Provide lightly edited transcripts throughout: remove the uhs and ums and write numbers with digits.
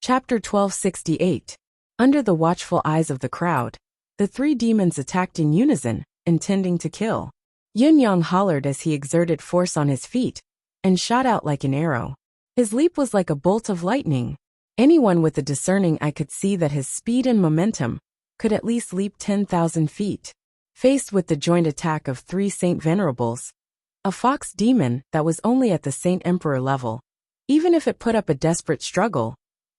Chapter 1268. Under the watchful eyes of the crowd, the three demons attacked in unison, intending to kill. Yin Yang hollered as he exerted force on his feet, and shot out like an arrow. His leap was like a bolt of lightning. Anyone with a discerning eye could see that his speed and momentum could at least leap 10,000 feet. Faced with the joint attack of three Saint Venerables, a fox demon that was only at the Saint Emperor level, even if it put up a desperate struggle,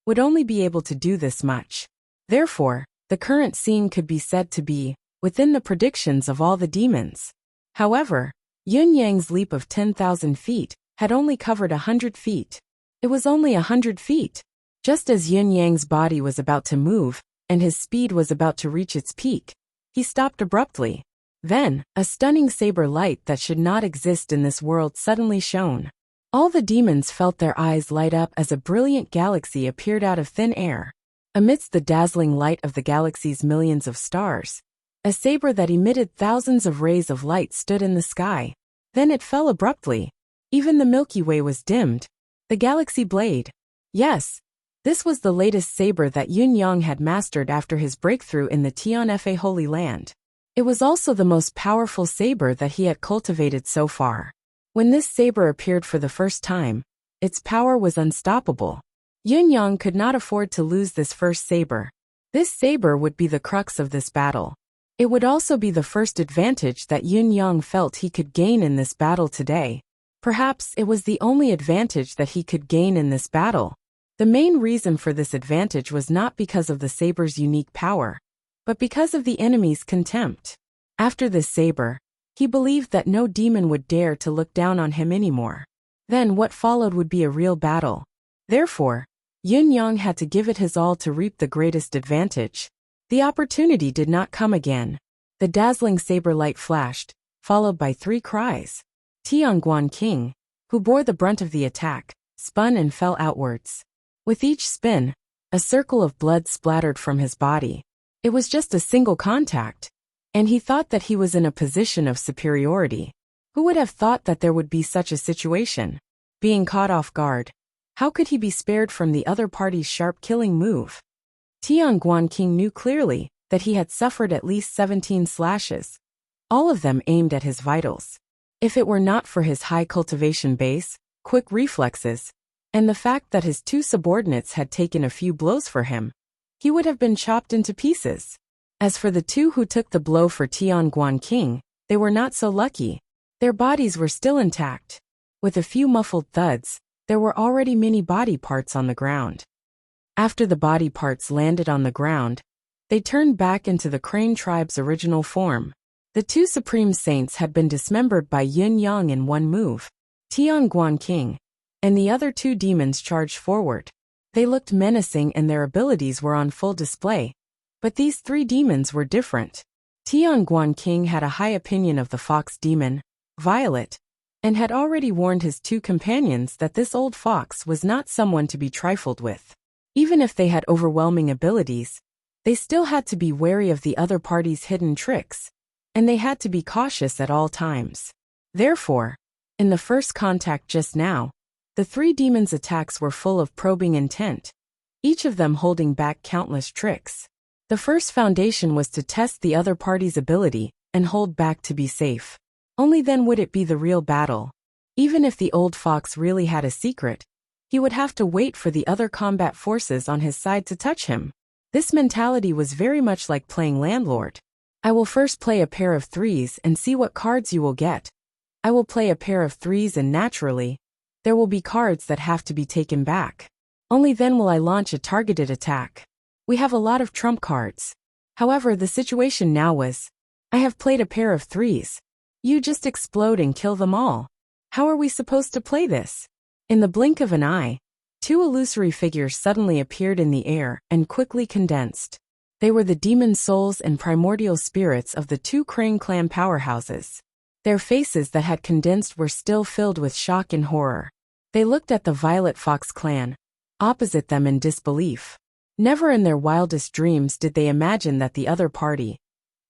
would only be able to do this much. Therefore, the current scene could be said to be within the predictions of all the demons. However, Yin Yang's leap of 10,000 feet had only covered 100 feet. It was only 100 feet. Just as Yin Yang's body was about to move, and his speed was about to reach its peak, he stopped abruptly. Then, a stunning saber light that should not exist in this world suddenly shone. All the demons felt their eyes light up as a brilliant galaxy appeared out of thin air. Amidst the dazzling light of the galaxy's millions of stars, a saber that emitted thousands of rays of light stood in the sky. Then it fell abruptly. Even the Milky Way was dimmed. The galaxy blade. Yes, this was the latest saber that Yin Yang had mastered after his breakthrough in the Tianfa Holy Land. It was also the most powerful saber that he had cultivated so far. When this saber appeared for the first time, its power was unstoppable. Yin Yang could not afford to lose this first saber. This saber would be the crux of this battle. It would also be the first advantage that Yin Yang felt he could gain in this battle today. Perhaps it was the only advantage that he could gain in this battle. The main reason for this advantage was not because of the saber's unique power, but because of the enemy's contempt. After this saber, he believed that no demon would dare to look down on him anymore. Then what followed would be a real battle. Therefore, Yin Yang had to give it his all to reap the greatest advantage. The opportunity did not come again. The dazzling saber light flashed, followed by three cries. Tianguan King, who bore the brunt of the attack, spun and fell outwards. With each spin, a circle of blood splattered from his body. It was just a single contact, and he thought that he was in a position of superiority. Who would have thought that there would be such a situation? Being caught off guard, how could he be spared from the other party's sharp killing move? Tianguan King knew clearly that he had suffered at least 17 slashes, all of them aimed at his vitals. If it were not for his high cultivation base, quick reflexes, and the fact that his two subordinates had taken a few blows for him, he would have been chopped into pieces. As for the two who took the blow for Tianguan King, they were not so lucky. Their bodies were still intact. With a few muffled thuds, there were already many body parts on the ground. After the body parts landed on the ground, they turned back into the Crane tribe's original form. The two supreme saints had been dismembered by Yin Yang in one move. Tianguan King and the other two demons charged forward. They looked menacing and their abilities were on full display. But these three demons were different. Tianguan King had a high opinion of the fox demon, Violet, and had already warned his two companions that this old fox was not someone to be trifled with. Even if they had overwhelming abilities, they still had to be wary of the other party's hidden tricks, and they had to be cautious at all times. Therefore, in the first contact just now, the three demons' attacks were full of probing intent, each of them holding back countless tricks. The first foundation was to test the other party's ability and hold back to be safe. Only then would it be the real battle. Even if the old fox really had a secret, he would have to wait for the other combat forces on his side to touch him. This mentality was very much like playing landlord. I will first play a pair of threes and see what cards you will get. I will play a pair of threes and naturally, there will be cards that have to be taken back. Only then will I launch a targeted attack. We have a lot of trump cards. However, the situation now was, I have played a pair of threes. You just explode and kill them all. How are we supposed to play this? In the blink of an eye, two illusory figures suddenly appeared in the air and quickly condensed. They were the demon souls and primordial spirits of the two Crane clan powerhouses. Their faces that had condensed were still filled with shock and horror. They looked at the Violet Fox clan, opposite them in disbelief. Never in their wildest dreams did they imagine that the other party,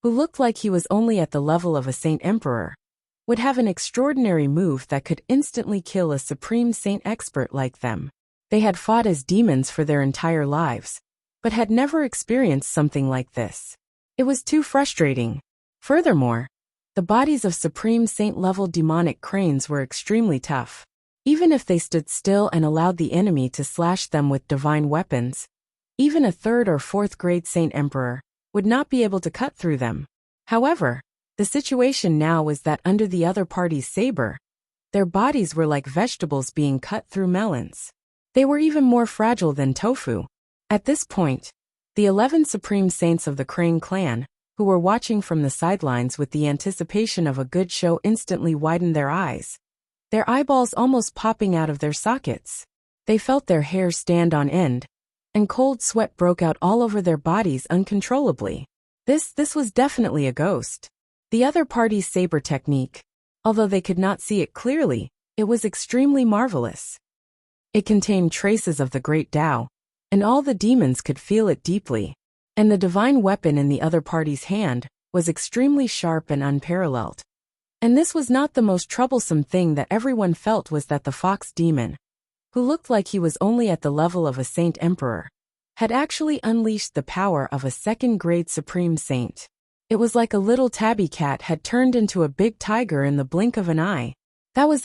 who looked like he was only at the level of a Saint Emperor, would have an extraordinary move that could instantly kill a supreme saint expert like them. They had fought as demons for their entire lives, but had never experienced something like this. It was too frustrating. Furthermore, the bodies of Supreme Saint-level demonic cranes were extremely tough. Even if they stood still and allowed the enemy to slash them with divine weapons, even a 3rd or 4th grade Saint Emperor would not be able to cut through them. However, the situation now was that under the other party's saber, their bodies were like vegetables being cut through melons. They were even more fragile than tofu. At this point, the 11 Supreme Saints of the Crane clan, who were watching from the sidelines with the anticipation of a good show, instantly widened their eyes, their eyeballs almost popping out of their sockets. They felt their hair stand on end, and cold sweat broke out all over their bodies uncontrollably. This was definitely a ghost. The other party's saber technique, although they could not see it clearly, it was extremely marvelous. It contained traces of the great Tao, and all the demons could feel it deeply. And the divine weapon in the other party's hand was extremely sharp and unparalleled. And this was not the most troublesome thing that everyone felt was that the fox demon, who looked like he was only at the level of a Saint Emperor, had actually unleashed the power of a 2nd grade Supreme Saint. It was like a little tabby cat had turned into a big tiger in the blink of an eye. That was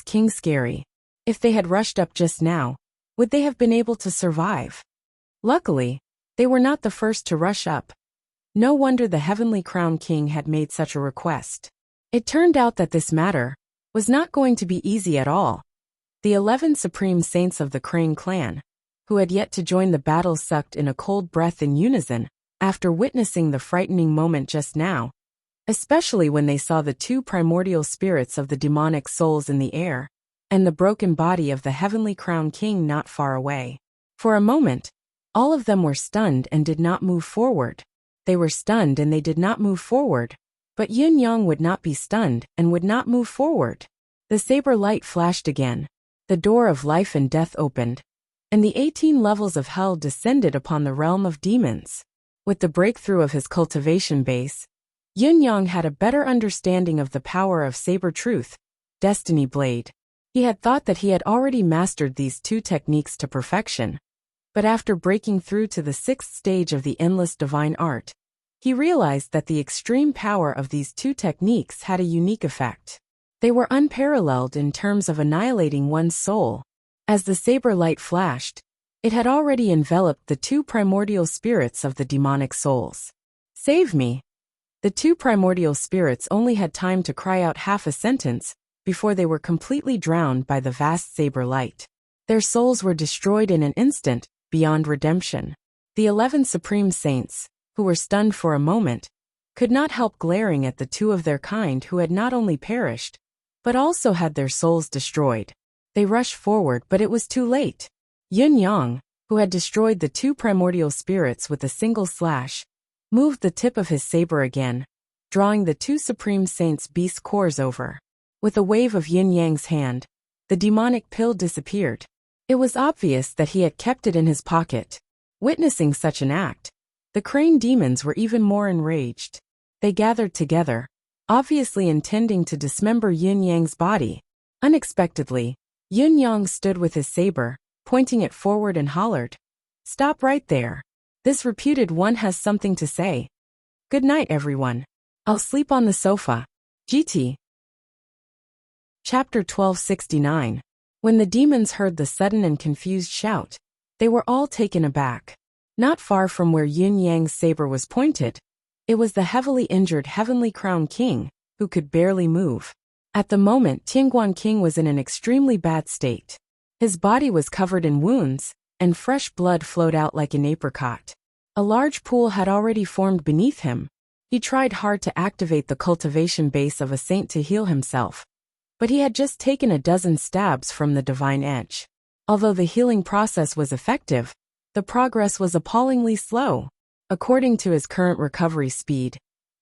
King scary. If they had rushed up just now, would they have been able to survive? Luckily, they were not the first to rush up. No wonder the Heavenly Crown King had made such a request. It turned out that this matter was not going to be easy at all. The 11 Supreme Saints of the Crane clan, who had yet to join the battle, sucked in a cold breath in unison after witnessing the frightening moment just now, especially when they saw the 2 primordial spirits of the demonic souls in the air and the broken body of the Heavenly Crown King not far away. For a moment, all of them were stunned and did not move forward. They were stunned and they did not move forward, but Yin Yang would not be stunned and would not move forward. The saber light flashed again. The door of life and death opened, and the 18 levels of hell descended upon the realm of demons. With the breakthrough of his cultivation base, Yin Yang had a better understanding of the power of Saber Truth, Destiny Blade. He had thought that he had already mastered these 2 techniques to perfection, but after breaking through to the 6th stage of the endless divine art, he realized that the extreme power of these 2 techniques had a unique effect. They were unparalleled in terms of annihilating one's soul. As the saber light flashed, it had already enveloped the 2 primordial spirits of the demonic souls. Save me! The 2 primordial spirits only had time to cry out half a sentence before they were completely drowned by the vast saber light. Their souls were destroyed in an instant, beyond redemption. The 11 Supreme Saints, who were stunned for a moment, could not help glaring at the 2 of their kind who had not only perished, but also had their souls destroyed. They rushed forward, but it was too late. Yin Yang, who had destroyed the 2 primordial spirits with a single slash, moved the tip of his saber again, drawing the 2 Supreme Saints' beast cores over. With a wave of Yin Yang's hand, the demonic pill disappeared. It was obvious that he had kept it in his pocket. Witnessing such an act, the Crane demons were even more enraged. They gathered together, obviously intending to dismember Yin Yang's body. Unexpectedly, Yin Yang stood with his saber, pointing it forward and hollered, "Stop right there. This reputed one has something to say. Good night, everyone. I'll sleep on the sofa." GT. Chapter 1269. When the demons heard the sudden and confused shout, they were all taken aback. Not far from where Yin Yang's saber was pointed, it was the heavily injured Heavenly Crown King, who could barely move. At the moment, Tianguan King was in an extremely bad state. His body was covered in wounds, and fresh blood flowed out like an apricot. A large pool had already formed beneath him. He tried hard to activate the cultivation base of a saint to heal himself, but he had just taken a dozen stabs from the divine edge. Although the healing process was effective, the progress was appallingly slow. According to his current recovery speed,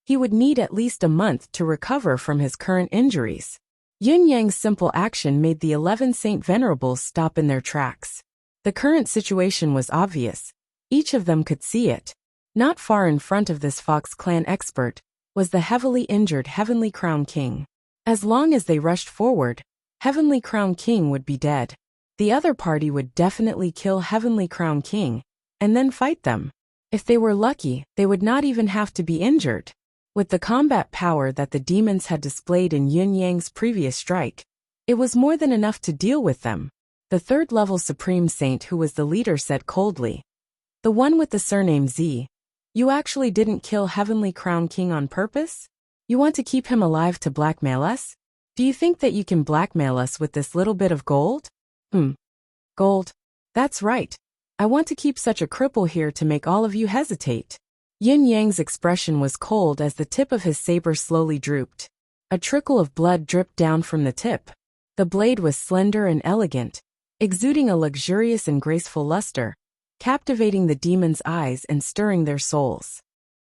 he would need at least a month to recover from his current injuries. Yin Yang's simple action made the 11 Saint Venerables stop in their tracks. The current situation was obvious. Each of them could see it. Not far in front of this Fox clan expert was the heavily injured Heavenly Crown King. As long as they rushed forward, Heavenly Crown King would be dead. The other party would definitely kill Heavenly Crown King, and then fight them. If they were lucky, they would not even have to be injured. With the combat power that the demons had displayed in Yin Yang's previous strike, it was more than enough to deal with them. The third-level Supreme Saint who was the leader said coldly. The one with the surname Z. You actually didn't kill Heavenly Crown King on purpose? You want to keep him alive to blackmail us? Do you think that you can blackmail us with this little bit of gold? Gold. That's right. I want to keep such a cripple here to make all of you hesitate. Yin Yang's expression was cold as the tip of his saber slowly drooped. A trickle of blood dripped down from the tip. The blade was slender and elegant, exuding a luxurious and graceful luster, captivating the demons' eyes and stirring their souls.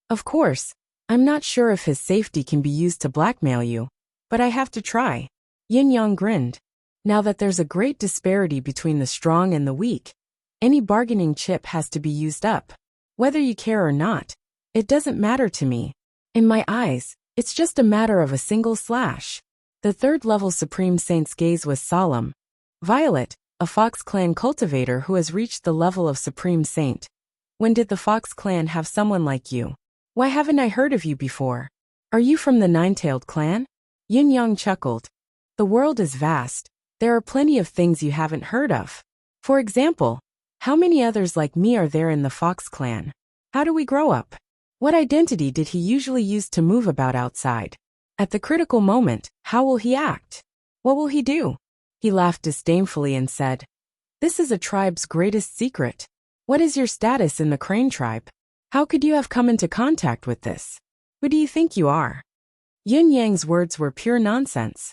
Of course, I'm not sure if his safety can be used to blackmail you, but I have to try. Yin Yang grinned. Now that there's a great disparity between the strong and the weak, any bargaining chip has to be used up. Whether you care or not, it doesn't matter to me. In my eyes, it's just a matter of a single slash. The third-level Supreme Saint's gaze was solemn. Violet, a Fox Clan cultivator who has reached the level of Supreme Saint. When did the Fox Clan have someone like you? Why haven't I heard of you before? Are you from the Nine-Tailed Clan? Yin Yang chuckled. The world is vast. There are plenty of things you haven't heard of. For example, how many others like me are there in the Fox Clan? How do we grow up? What identity did he usually use to move about outside? At the critical moment, how will he act? What will he do? He laughed disdainfully and said, This is a tribe's greatest secret. What is your status in the Crane tribe? How could you have come into contact with this? Who do you think you are? Yin Yang's words were pure nonsense.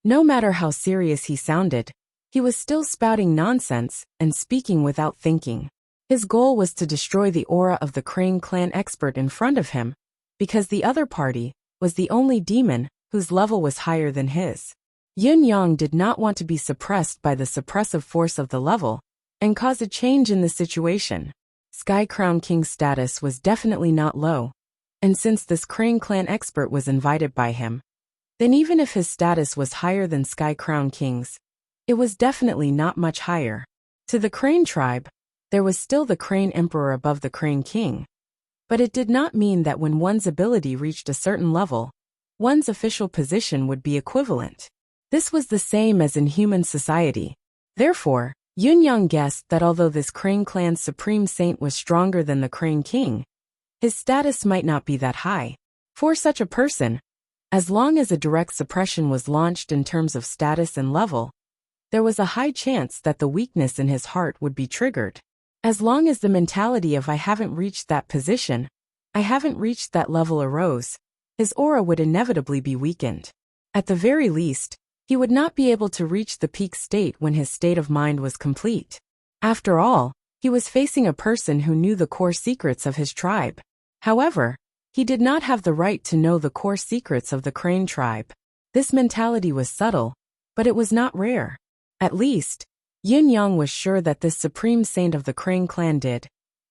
No matter how serious he sounded, he was still spouting nonsense and speaking without thinking. His goal was to destroy the aura of the Crane clan expert in front of him, because the other party was the only demon whose level was higher than his. Yin Yang did not want to be suppressed by the suppressive force of the level and cause a change in the situation. Sky Crown King's status was definitely not low, and since this Crane clan expert was invited by him, then even if his status was higher than Sky Crown King's, it was definitely not much higher. To the Crane tribe, there was still the Crane Emperor above the Crane King. But it did not mean that when one's ability reached a certain level, one's official position would be equivalent. This was the same as in human society. Therefore, Yun Yang guessed that although this Crane clan's Supreme Saint was stronger than the Crane King, his status might not be that high. For such a person, as long as a direct suppression was launched in terms of status and level, there was a high chance that the weakness in his heart would be triggered. As long as the mentality of I haven't reached that position, I haven't reached that level arose, his aura would inevitably be weakened. At the very least, he would not be able to reach the peak state when his state of mind was complete. After all, he was facing a person who knew the core secrets of his tribe. However, he did not have the right to know the core secrets of the Crane tribe. This mentality was subtle, but it was not rare. At least, Yin Yang was sure that this Supreme Saint of the Crane clan did.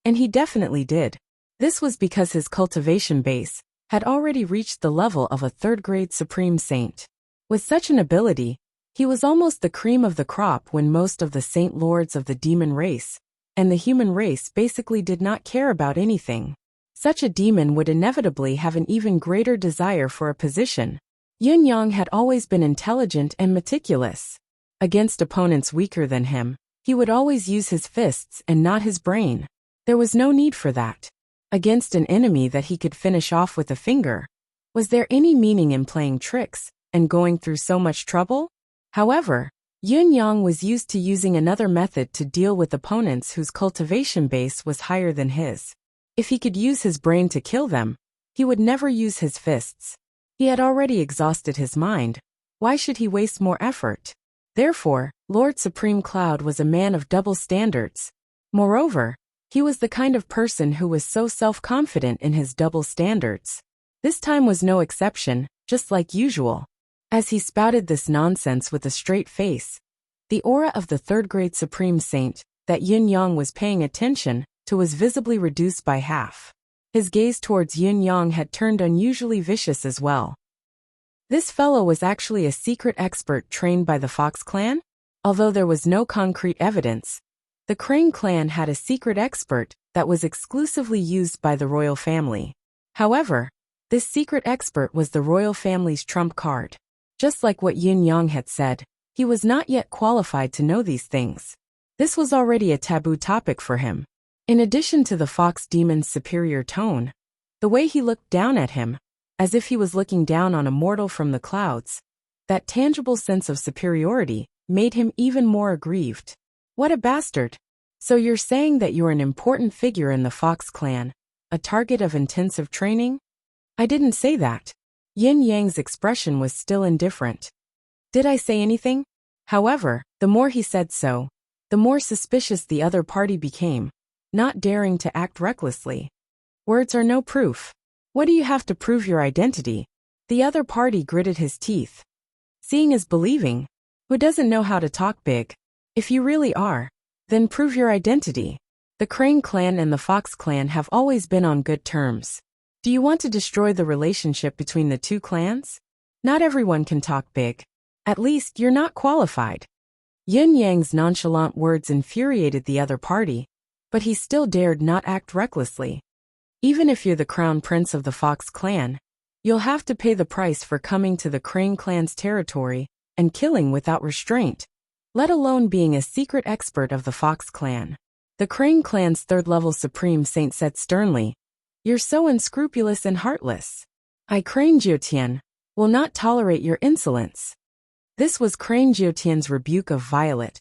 And he definitely did. This was because his cultivation base had already reached the level of a third-grade Supreme Saint. With such an ability, he was almost the cream of the crop when most of the Saint Lords of the demon race and the human race basically did not care about anything. Such a demon would inevitably have an even greater desire for a position. Yin Yang had always been intelligent and meticulous. Against opponents weaker than him, he would always use his fists and not his brain. There was no need for that. Against an enemy that he could finish off with a finger, was there any meaning in playing tricks and going through so much trouble? However, Yin Yang was used to using another method to deal with opponents whose cultivation base was higher than his. If he could use his brain to kill them, he would never use his fists. He had already exhausted his mind. Why should he waste more effort? Therefore, Lord Supreme Cloud was a man of double standards. Moreover, he was the kind of person who was so self-confident in his double standards. This time was no exception, just like usual. As he spouted this nonsense with a straight face, the aura of the third-grade Supreme Saint that Yin Yang was paying attention to was visibly reduced by half. His gaze towards Yin Yang had turned unusually vicious as well. This fellow was actually a secret expert trained by the Fox clan? Although there was no concrete evidence, the Crane clan had a secret expert that was exclusively used by the royal family. However, this secret expert was the royal family's trump card. Just like what Yin Yang had said, he was not yet qualified to know these things. This was already a taboo topic for him. In addition to the fox demon's superior tone, the way he looked down at him, as if he was looking down on a mortal from the clouds, that tangible sense of superiority made him even more aggrieved. What a bastard! So you're saying that you're an important figure in the Fox clan, a target of intensive training? I didn't say that. Yin Yang's expression was still indifferent. Did I say anything? However, the more he said so, the more suspicious the other party became, not daring to act recklessly. Words are no proof. What do you have to prove your identity? The other party gritted his teeth. Seeing is believing. Who doesn't know how to talk big? If you really are, then prove your identity. The Crane clan and the Fox clan have always been on good terms. Do you want to destroy the relationship between the two clans? Not everyone can talk big. At least you're not qualified. Yin Yang's nonchalant words infuriated the other party, but he still dared not act recklessly. Even if you're the crown prince of the Fox clan, you'll have to pay the price for coming to the Crane clan's territory and killing without restraint, let alone being a secret expert of the Fox clan. The Crane clan's third-level supreme saint said sternly, "You're so unscrupulous and heartless. I, Crane Jiutian, will not tolerate your insolence." This was Crane Jiutian's rebuke of Violet.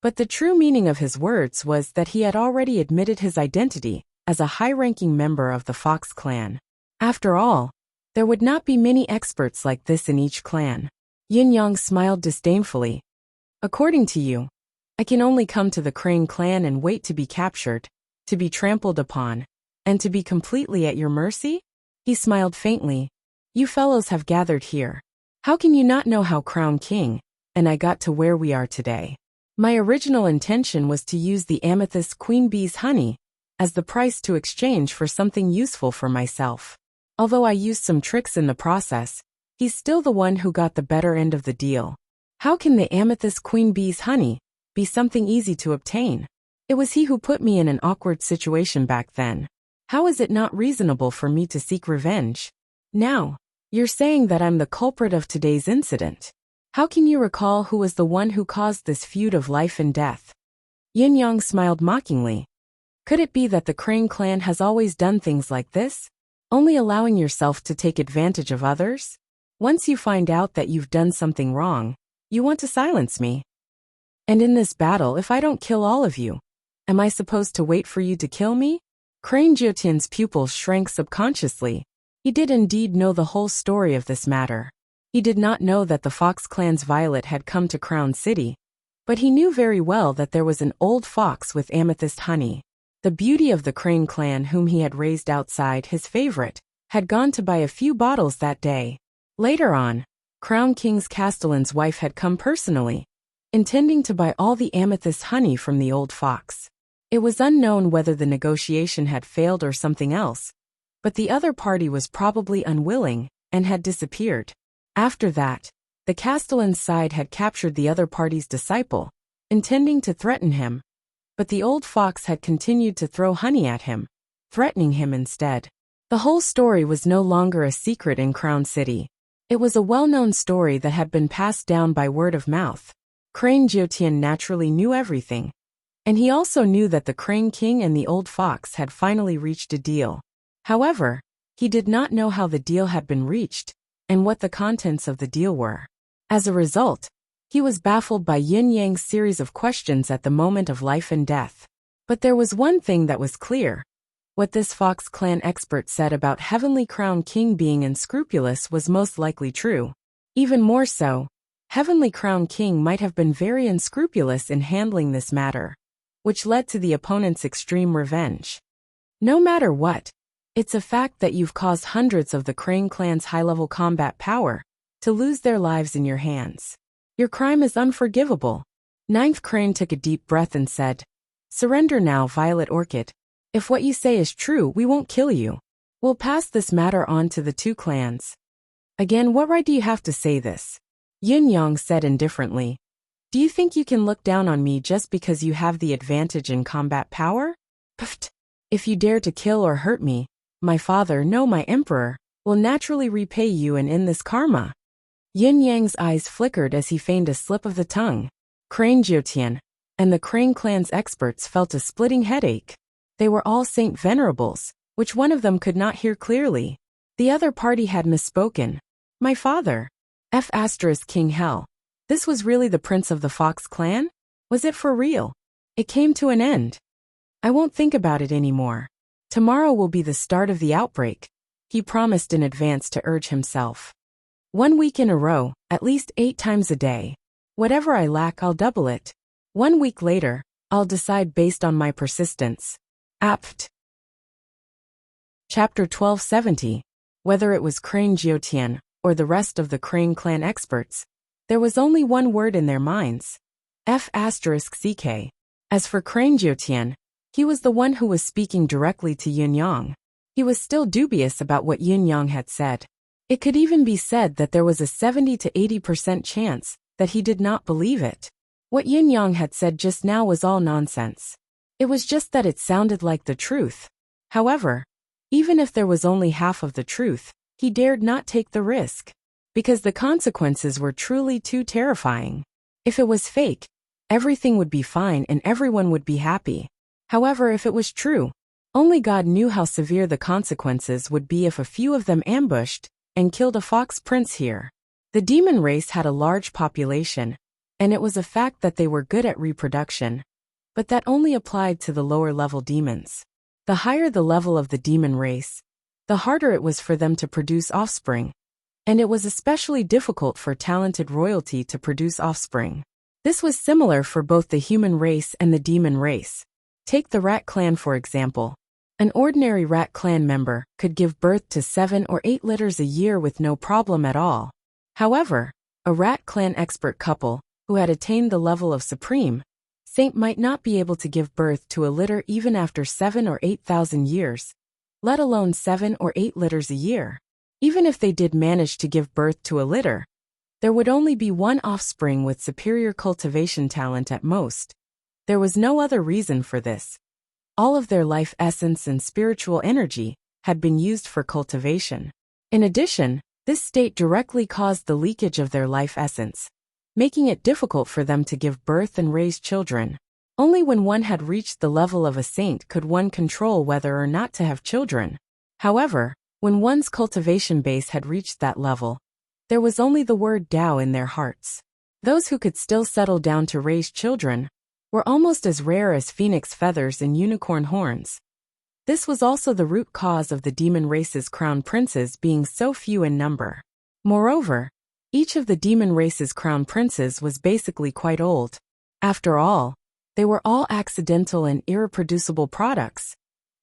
But the true meaning of his words was that he had already admitted his identity as a high-ranking member of the Fox clan. After all, there would not be many experts like this in each clan. Yin Yang smiled disdainfully. According to you, I can only come to the Crane clan and wait to be captured, to be trampled upon, and to be completely at your mercy? He smiled faintly. You fellows have gathered here. How can you not know how Crown King and I got to where we are today? My original intention was to use the amethyst queen bee's honey as the price to exchange for something useful for myself. Although I used some tricks in the process, he's still the one who got the better end of the deal. How can the amethyst queen bee's honey be something easy to obtain? It was he who put me in an awkward situation back then. How is it not reasonable for me to seek revenge? Now, you're saying that I'm the culprit of today's incident. How can you recall who was the one who caused this feud of life and death? Yin Yang smiled mockingly. Could it be that the Crane clan has always done things like this? Only allowing yourself to take advantage of others? Once you find out that you've done something wrong, you want to silence me. And in this battle, if I don't kill all of you, am I supposed to wait for you to kill me? Crane Jiotin's pupils shrank subconsciously. He did indeed know the whole story of this matter. He did not know that the Fox clan's Violet had come to Crown City, but he knew very well that there was an old fox with amethyst honey. The beauty of the Crane clan whom he had raised outside his favorite had gone to buy a few bottles that day. Later on, Crown King's castellan's wife had come personally, intending to buy all the amethyst honey from the old fox. It was unknown whether the negotiation had failed or something else, but the other party was probably unwilling and had disappeared. After that, the castellan's side had captured the other party's disciple, intending to threaten him, but the old fox had continued to throw honey at him, threatening him instead. The whole story was no longer a secret in Crown City. It was a well-known story that had been passed down by word of mouth. Crane Jiotian naturally knew everything, and he also knew that the Crane King and the old fox had finally reached a deal. However, he did not know how the deal had been reached and what the contents of the deal were. As a result, he was baffled by Yin Yang's series of questions at the moment of life and death. But there was one thing that was clear. What this Fox clan expert said about Heavenly Crown King being unscrupulous was most likely true. Even more so, Heavenly Crown King might have been very unscrupulous in handling this matter, which led to the opponent's extreme revenge. No matter what, it's a fact that you've caused hundreds of the Crane clan's high-level combat power to lose their lives in your hands. Your crime is unforgivable. Ninth Crane took a deep breath and said, "Surrender now, Violet Orchid. If what you say is true, we won't kill you. We'll pass this matter on to the two clans." Again, what right do you have to say this? Yin Yang said indifferently. Do you think you can look down on me just because you have the advantage in combat power? Pfft. If you dare to kill or hurt me, my father, no, my emperor, will naturally repay you and end this karma. Yin Yang's eyes flickered as he feigned a slip of the tongue. Crane Jiotian and the Crane clan's experts felt a splitting headache. They were all Saint Venerables, which one of them could not hear clearly. The other party had misspoken. My father. King Hell. This was really the prince of the Fox clan? Was it for real? It came to an end. I won't think about it anymore. Tomorrow will be the start of the outbreak, he promised in advance to urge himself. 1 week in a row, at least 8 times a day. Whatever I lack, I'll double it. 1 week later, I'll decide based on my persistence. Apt. Chapter 1270. Whether it was Crane Jiotian or the rest of the Crane clan experts, there was only one word in their minds. F***CK. As for Crane Jiotian, he was the one who was speaking directly to Yin Yang. He was still dubious about what Yin Yang had said. It could even be said that there was a 70 to 80% chance that he did not believe it. What Yin Yang had said just now was all nonsense. It was just that it sounded like the truth. However, even if there was only half of the truth, he dared not take the risk, because the consequences were truly too terrifying. If it was fake, everything would be fine and everyone would be happy. However, if it was true, only God knew how severe the consequences would be if a few of them ambushed and killed a fox prince here. The demon race had a large population, and it was a fact that they were good at reproduction, but that only applied to the lower-level demons. The higher the level of the demon race, the harder it was for them to produce offspring, and it was especially difficult for talented royalty to produce offspring. This was similar for both the human race and the demon race. Take the rat clan for example. An ordinary rat clan member could give birth to 7 or 8 litters a year with no problem at all. However, a rat clan expert couple, who had attained the level of supreme saint, might not be able to give birth to a litter even after 7 or 8,000 years, let alone 7 or 8 litters a year. Even if they did manage to give birth to a litter, there would only be one offspring with superior cultivation talent at most. There was no other reason for this. All of their life essence and spiritual energy had been used for cultivation. In addition, this state directly caused the leakage of their life essence, making it difficult for them to give birth and raise children. Only when one had reached the level of a saint could one control whether or not to have children. However, when one's cultivation base had reached that level, there was only the word Tao in their hearts. Those who could still settle down to raise children were almost as rare as phoenix feathers and unicorn horns. This was also the root cause of the demon race's crown princes being so few in number. Moreover, each of the demon race's crown princes was basically quite old. After all, they were all accidental and irreproducible products.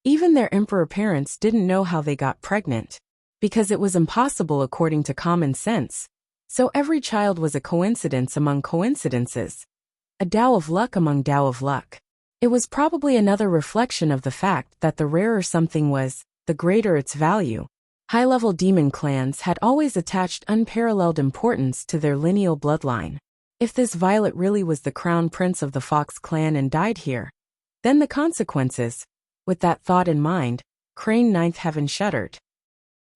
Even their emperor parents didn't know how they got pregnant, because it was impossible according to common sense. So every child was a coincidence among coincidences. A Tao of luck among Tao of luck. It was probably another reflection of the fact that the rarer something was, the greater its value. High-level demon clans had always attached unparalleled importance to their lineal bloodline. If this Violet really was the crown prince of the Fox clan and died here, then the consequences. With that thought in mind, Crane Ninth Heaven shuddered.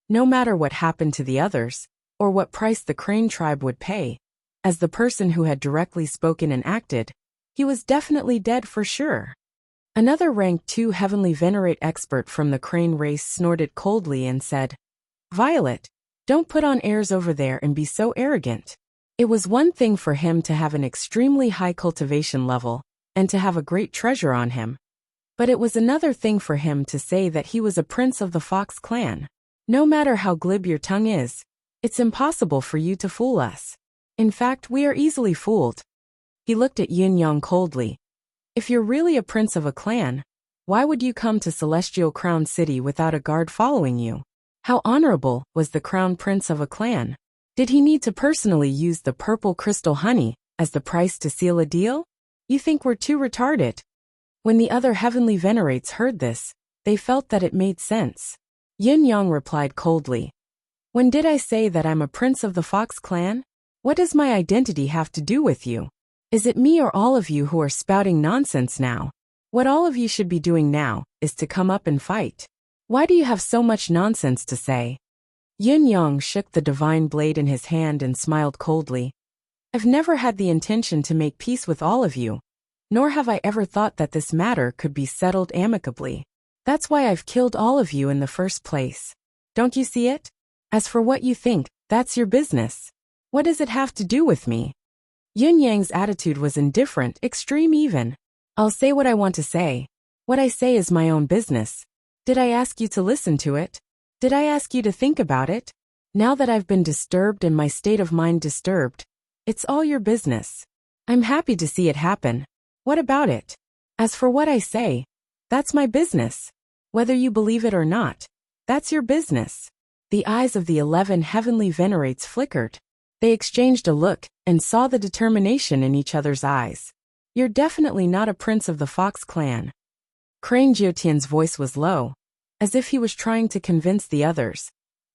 No matter what happened to the others, or what price the Crane tribe would pay, as the person who had directly spoken and acted, he was definitely dead for sure. Another rank 2 heavenly venerate expert from the Crane race snorted coldly and said, Violet, don't put on airs over there and be so arrogant. It was one thing for him to have an extremely high cultivation level, and to have a great treasure on him. But it was another thing for him to say that he was a prince of the Fox clan. No matter how glib your tongue is, it's impossible for you to fool us. In fact, we are easily fooled. He looked at Yin Yang coldly. If you're really a prince of a clan, why would you come to Celestial Crown City without a guard following you? How honorable was the crown prince of a clan? Did he need to personally use the purple crystal honey as the price to seal a deal? You think we're too retarded? When the other heavenly venerates heard this, they felt that it made sense. Yin Yang replied coldly. When did I say that I'm a prince of the Fox clan? What does my identity have to do with you? Is it me or all of you who are spouting nonsense now? What all of you should be doing now is to come up and fight. Why do you have so much nonsense to say? Yun Yang shook the divine blade in his hand and smiled coldly. I've never had the intention to make peace with all of you, nor have I ever thought that this matter could be settled amicably. That's why I've killed all of you in the first place. Don't you see it? As for what you think, that's your business. What does it have to do with me? Yun Yang's attitude was indifferent, extreme even. I'll say what I want to say. What I say is my own business. Did I ask you to listen to it? Did I ask you to think about it? Now that I've been disturbed and my state of mind disturbed, it's all your business. I'm happy to see it happen. What about it? As for what I say, that's my business. Whether you believe it or not, that's your business. The eyes of the 11 heavenly venerates flickered. They exchanged a look and saw the determination in each other's eyes. You're definitely not a prince of the Fox clan. Crane Jiotian's voice was low, as if he was trying to convince the others,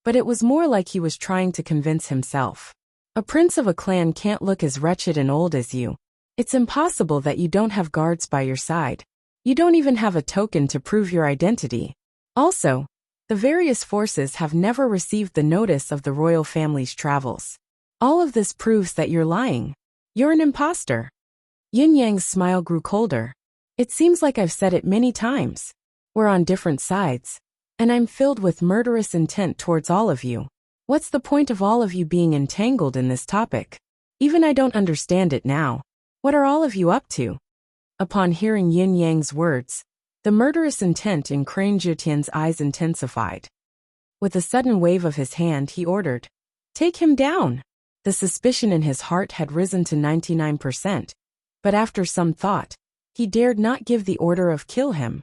but it was more like he was trying to convince himself. A prince of a clan can't look as wretched and old as you. It's impossible that you don't have guards by your side. You don't even have a token to prove your identity. Also, the various forces have never received the notice of the royal family's travels. All of this proves that you're lying. You're an imposter. Yin Yang's smile grew colder. It seems like I've said it many times. We're on different sides, and I'm filled with murderous intent towards all of you. What's the point of all of you being entangled in this topic? Even I don't understand it now. What are all of you up to? Upon hearing Yin Yang's words, the murderous intent in Crane Jiotian's eyes intensified. With a sudden wave of his hand, he ordered, "Take him down." The suspicion in his heart had risen to 99%, but after some thought, he dared not give the order of kill him.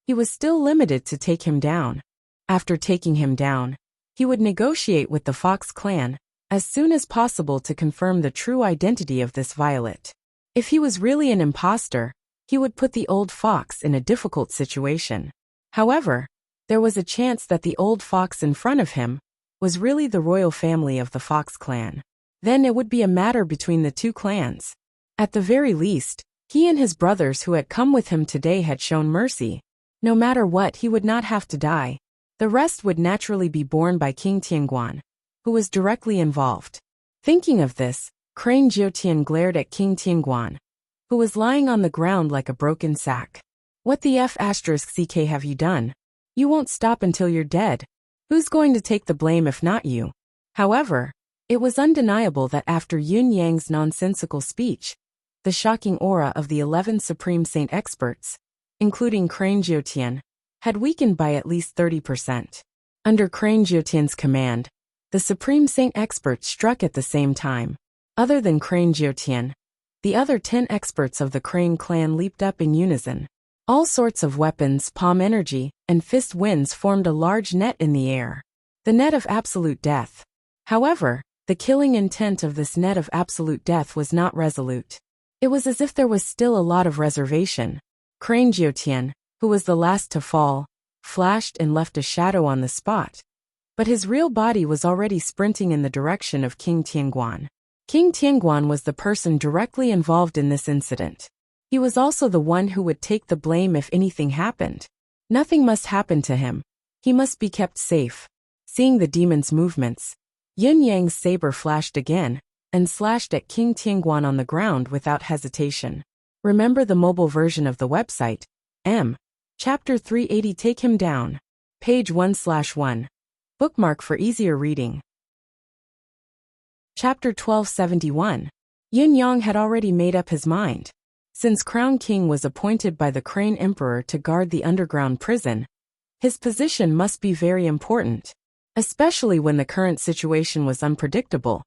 He was still limited to take him down. After taking him down, he would negotiate with the Fox clan as soon as possible to confirm the true identity of this Violet. If he was really an imposter, he would put the old fox in a difficult situation. However, there was a chance that the old fox in front of him was really the royal family of the Fox clan. Then it would be a matter between the two clans. At the very least, he and his brothers who had come with him today had shown mercy. No matter what, he would not have to die. The rest would naturally be borne by King Tianguan, who was directly involved. Thinking of this, Crane Jiotian glared at King Tianguan, who was lying on the ground like a broken sack. What the F***ck have you done? You won't stop until you're dead. Who's going to take the blame if not you? However, it was undeniable that after Yun Yang's nonsensical speech, the shocking aura of the 11 Supreme Saint experts, including Crane Jiotian, had weakened by at least 30%. Under Crane Jiotian's command, the Supreme Saint experts struck at the same time. Other than Crane Jiotian, the other 10 experts of the Crane clan leaped up in unison. All sorts of weapons, palm energy, and fist winds formed a large net in the air. The net of absolute death. However, the killing intent of this net of absolute death was not resolute. It was as if there was still a lot of reservation. Crane Jiotian, who was the last to fall, flashed and left a shadow on the spot. But his real body was already sprinting in the direction of King Tianguan. King Tianguan was the person directly involved in this incident. He was also the one who would take the blame if anything happened. Nothing must happen to him. He must be kept safe. Seeing the demon's movements, Yin Yang's saber flashed again and slashed at King Tianguan on the ground without hesitation. Remember the mobile version of the website, Chapter 380. Take him down. Page 1/1. Bookmark for easier reading. Chapter 1271. Yin Yang had already made up his mind. Since Crown King was appointed by the Crane Emperor to guard the underground prison, his position must be very important, especially when the current situation was unpredictable.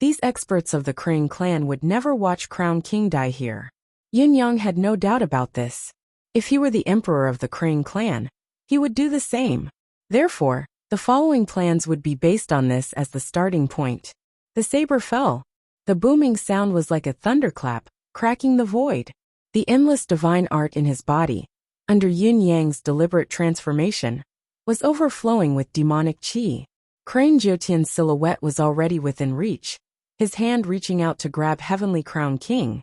These experts of the Crane clan would never watch Crown King die here. Yin Yang had no doubt about this. If he were the emperor of the Crane clan, he would do the same. Therefore, the following plans would be based on this as the starting point. The saber fell. The booming sound was like a thunderclap, cracking the void. The endless divine art in his body, under Yin Yang's deliberate transformation, was overflowing with demonic qi. Crane Jiotian's silhouette was already within reach, his hand reaching out to grab Heavenly Crown King.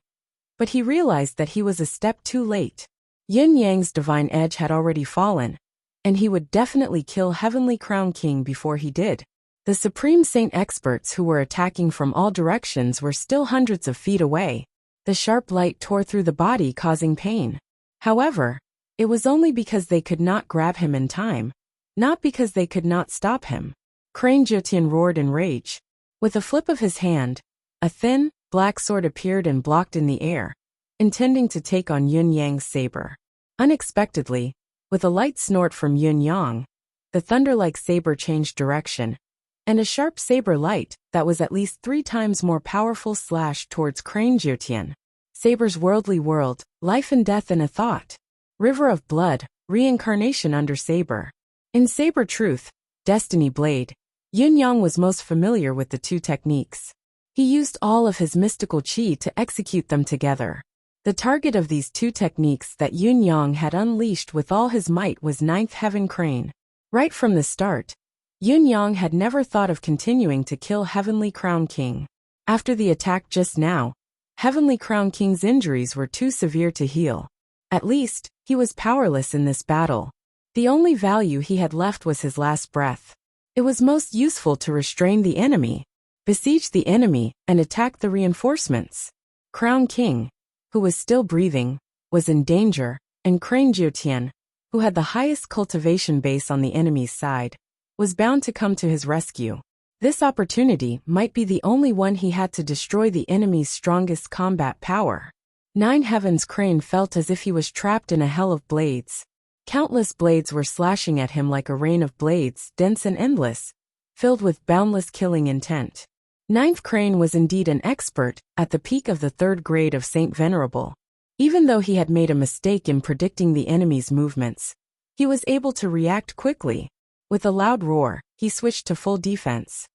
But he realized that he was a step too late. Yin Yang's divine edge had already fallen, and he would definitely kill Heavenly Crown King before he did. The Supreme Saint experts who were attacking from all directions were still hundreds of feet away. The sharp light tore through the body, causing pain. However, it was only because they could not grab him in time, not because they could not stop him. Crane Jyotian roared in rage. With a flip of his hand, a thin, black sword appeared and blocked in the air, intending to take on Yin Yang's saber. Unexpectedly, with a light snort from Yin Yang, the thunder-like saber changed direction, and a sharp saber light that was at least 3 times more powerful slashed towards Crane Jyotian. Saber's worldly world, life and death in a thought. River of blood, reincarnation under saber. In saber truth, destiny blade, Yin Yang was most familiar with the two techniques. He used all of his mystical chi to execute them together. The target of these two techniques that Yin Yang had unleashed with all his might was Ninth Heaven Crane. Right from the start, Yin Yang had never thought of continuing to kill Heavenly Crown King. After the attack just now, Heavenly Crown King's injuries were too severe to heal. At least, he was powerless in this battle. The only value he had left was his last breath. It was most useful to restrain the enemy, besiege the enemy, and attack the reinforcements. Crown King, who was still breathing, was in danger, and Crane Jyotian, who had the highest cultivation base on the enemy's side, was bound to come to his rescue. This opportunity might be the only one he had to destroy the enemy's strongest combat power. Nine Heavens Crane felt as if he was trapped in a hell of blades. Countless blades were slashing at him like a rain of blades, dense and endless, filled with boundless killing intent. Ninth Crane was indeed an expert, at the peak of the 3rd grade of Saint Venerable. Even though he had made a mistake in predicting the enemy's movements, he was able to react quickly. With a loud roar, he switched to full defense.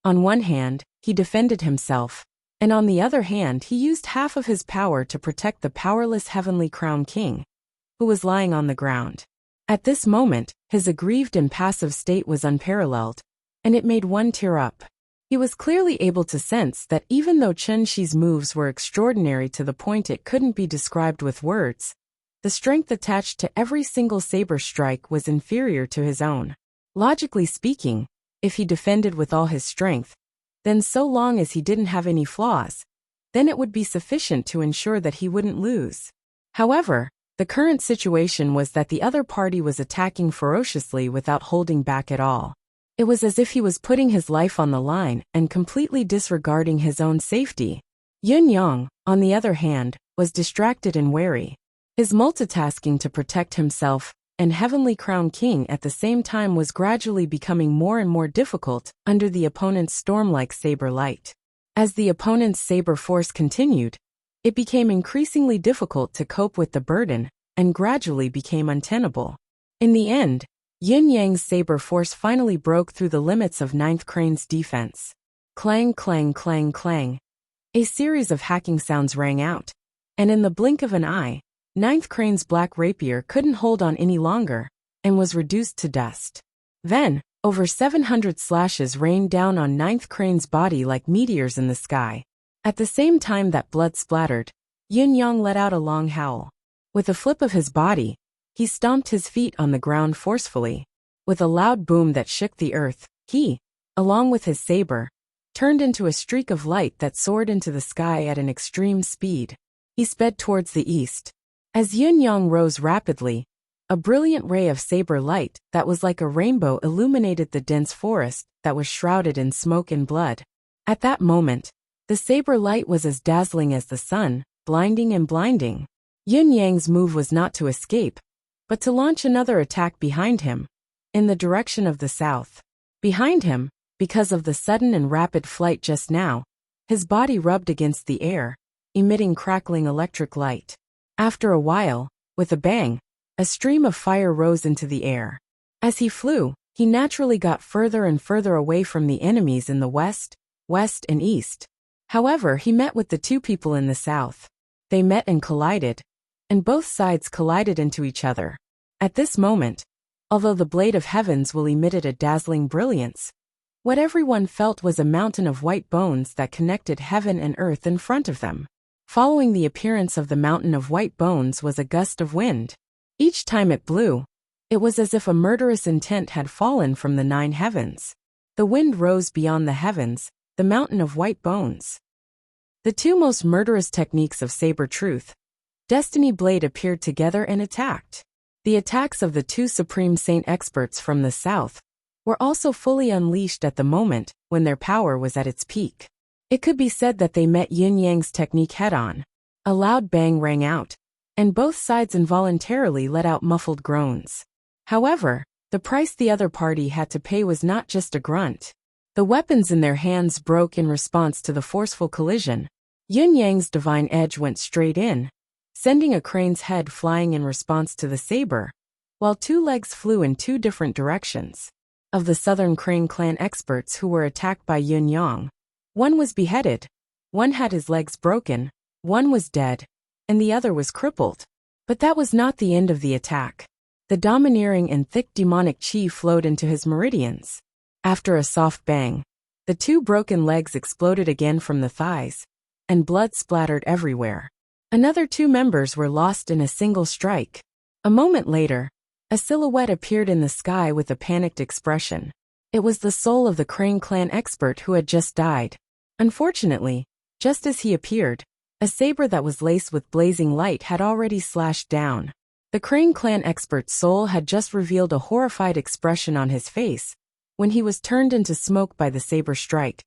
On one hand, he defended himself, and on the other hand he used half of his power to protect the powerless Heavenly Crown King, who was lying on the ground. At this moment, his aggrieved and passive state was unparalleled, and it made one tear up. He was clearly able to sense that even though Chen Shi's moves were extraordinary to the point it couldn't be described with words, the strength attached to every single saber strike was inferior to his own. Logically speaking, if he defended with all his strength, then so long as he didn't have any flaws, then it would be sufficient to ensure that he wouldn't lose. However, the current situation was that the other party was attacking ferociously without holding back at all. It was as if he was putting his life on the line and completely disregarding his own safety. Yin Yang, on the other hand, was distracted and wary. His multitasking to protect himself and Heavenly Crown King at the same time was gradually becoming more and more difficult under the opponent's storm-like saber light. As the opponent's saber force continued, it became increasingly difficult to cope with the burden and gradually became untenable. In the end, Yin Yang's saber force finally broke through the limits of Ninth Crane's defense. Clang, clang, clang, clang. A series of hacking sounds rang out, and in the blink of an eye, Ninth Crane's black rapier couldn't hold on any longer, and was reduced to dust. Then, over 700 slashes rained down on Ninth Crane's body like meteors in the sky. At the same time that blood splattered, Yin Yang let out a long howl. With a flip of his body, he stomped his feet on the ground forcefully. With a loud boom that shook the earth, he, along with his saber, turned into a streak of light that soared into the sky at an extreme speed. He sped towards the east. As Yin Yang rose rapidly, a brilliant ray of saber light that was like a rainbow illuminated the dense forest that was shrouded in smoke and blood. At that moment, the saber light was as dazzling as the sun, blinding and blinding. Yin Yang's move was not to escape, but to launch another attack behind him, in the direction of the south. Behind him, because of the sudden and rapid flight just now, his body rubbed against the air, emitting crackling electric light. After a while, with a bang, a stream of fire rose into the air. As he flew, he naturally got further and further away from the enemies in the west, and east. However, he met with the two people in the south. They met and collided, and both sides collided into each other. At this moment, although the blade of heavens will emitted a dazzling brilliance, what everyone felt was a mountain of white bones that connected heaven and earth in front of them. Following the appearance of the mountain of white bones was a gust of wind. Each time it blew, it was as if a murderous intent had fallen from the 9 heavens. The wind rose beyond the heavens, the mountain of white bones. The two most murderous techniques of saber truth, Destiny Blade, appeared together and attacked. The attacks of the two supreme saint experts from the south were also fully unleashed at the moment when their power was at its peak. It could be said that they met Yin Yang's technique head-on. A loud bang rang out, and both sides involuntarily let out muffled groans. However, the price the other party had to pay was not just a grunt. The weapons in their hands broke in response to the forceful collision. Yin Yang's divine edge went straight in, sending a crane's head flying in response to the saber, while 2 legs flew in 2 different directions. Of the Southern Crane clan experts who were attacked by Yin Yang, one was beheaded, one had his legs broken, one was dead, and the other was crippled. But that was not the end of the attack. The domineering and thick demonic chi flowed into his meridians. After a soft bang, the 2 broken legs exploded again from the thighs, and blood splattered everywhere. Another 2 members were lost in a single strike. A moment later, a silhouette appeared in the sky with a panicked expression. It was the soul of the Crane clan expert who had just died. Unfortunately, just as he appeared, a saber that was laced with blazing light had already slashed down. The Crane clan expert's soul had just revealed a horrified expression on his face when he was turned into smoke by the saber strike,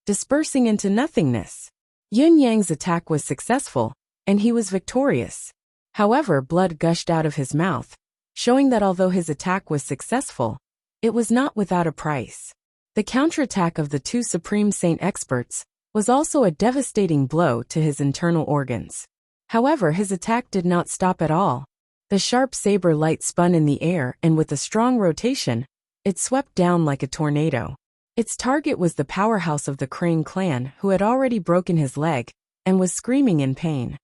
dispersing into nothingness. Yin Yang's attack was successful, and he was victorious. However, blood gushed out of his mouth, showing that although his attack was successful, it was not without a price. The counterattack of the 2 supreme saint experts was also a devastating blow to his internal organs. However, his attack did not stop at all. The sharp saber light spun in the air, and with a strong rotation, it swept down like a tornado. Its target was the powerhouse of the Crane clan, who had already broken his leg and was screaming in pain.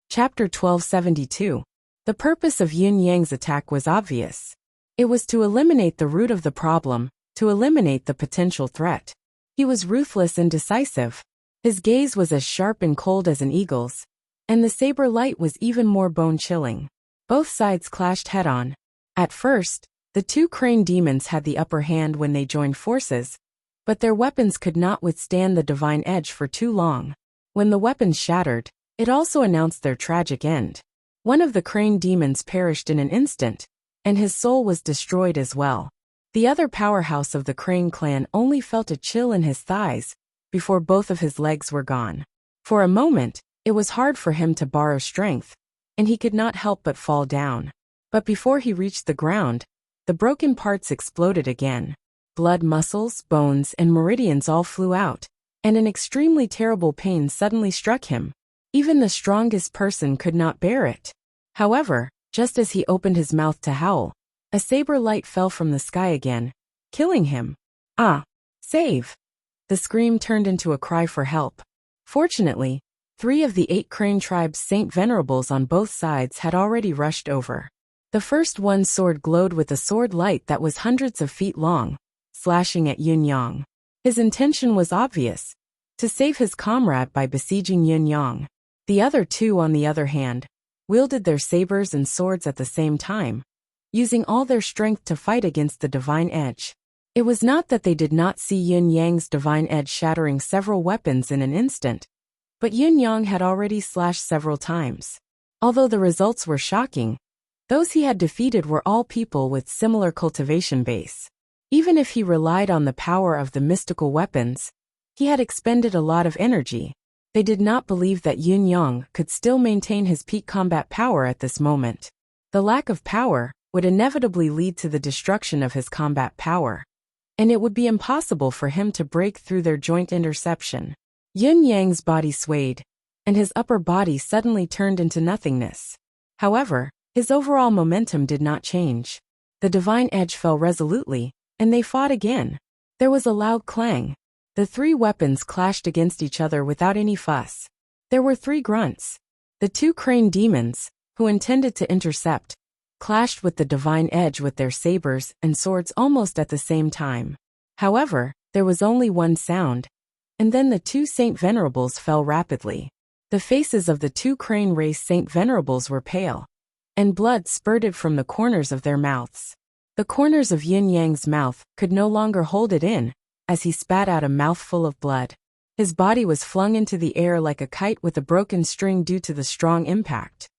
Chapter 1272. The purpose of Yin Yang's attack was obvious. It was to eliminate the root of the problem, to eliminate the potential threat. He was ruthless and decisive. His gaze was as sharp and cold as an eagle's, and the saber light was even more bone-chilling. Both sides clashed head-on. At first, the 2 Crane demons had the upper hand when they joined forces, but their weapons could not withstand the divine edge for too long. When the weapons shattered, it also announced their tragic end. One of the Crane demons perished in an instant, and his soul was destroyed as well. The other powerhouse of the Crane clan only felt a chill in his thighs before both of his legs were gone. For a moment, it was hard for him to borrow strength, and he could not help but fall down. But before he reached the ground, the broken parts exploded again. Blood, muscles, bones, and meridians all flew out, and an extremely terrible pain suddenly struck him. Even the strongest person could not bear it. However, just as he opened his mouth to howl, a saber light fell from the sky again, killing him. Ah! Save! The scream turned into a cry for help. Fortunately, 3 of the 8 Crane tribe's Saint Venerables on both sides had already rushed over. The first one's sword glowed with a sword light that was hundreds of feet long, slashing at Yin Yang. His intention was obvious: to save his comrade by besieging Yin Yang. The other 2, on the other hand, wielded their sabers and swords at the same time, using all their strength to fight against the divine edge. It was not that they did not see Yin Yang's divine edge shattering several weapons in an instant, but Yin Yang had already slashed several times. Although the results were shocking, those he had defeated were all people with similar cultivation base. Even if he relied on the power of the mystical weapons, he had expended a lot of energy. They did not believe that Yin Yang could still maintain his peak combat power at this moment. The lack of power would inevitably lead to the destruction of his combat power, and it would be impossible for him to break through their joint interception. Yin Yang's body swayed, and his upper body suddenly turned into nothingness. However, his overall momentum did not change. The divine edge fell resolutely, and they fought again. There was a loud clang. The 3 weapons clashed against each other without any fuss. There were 3 grunts. The 2 Crane demons, who intended to intercept, clashed with the divine edge with their sabers and swords almost at the same time. However, there was only one sound, and then the two Saint Venerables fell rapidly. The faces of the two crane race Saint Venerables were pale, and blood spurted from the corners of their mouths. The corners of Yin Yang's mouth could no longer hold it in, as he spat out a mouthful of blood. His body was flung into the air like a kite with a broken string due to the strong impact.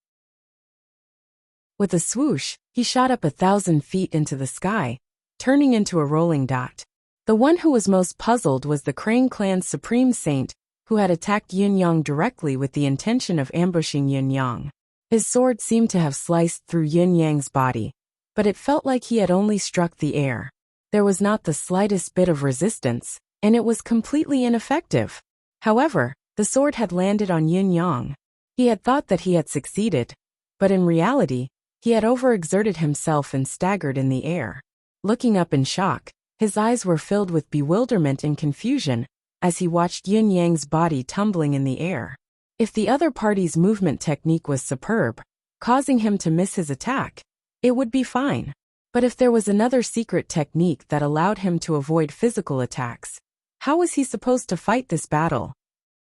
With a swoosh, he shot up 1,000 feet into the sky, turning into a rolling dot. The one who was most puzzled was the Crane clan's supreme saint, who had attacked Yin Yang directly with the intention of ambushing Yin Yang. His sword seemed to have sliced through Yin Yang's body, but it felt like he had only struck the air. There was not the slightest bit of resistance, and it was completely ineffective. However, the sword had landed on Yin Yang. He had thought that he had succeeded, but in reality, he had overexerted himself and staggered in the air. Looking up in shock, his eyes were filled with bewilderment and confusion as he watched Yin Yang's body tumbling in the air. If the other party's movement technique was superb, causing him to miss his attack, it would be fine. But if there was another secret technique that allowed him to avoid physical attacks, how was he supposed to fight this battle?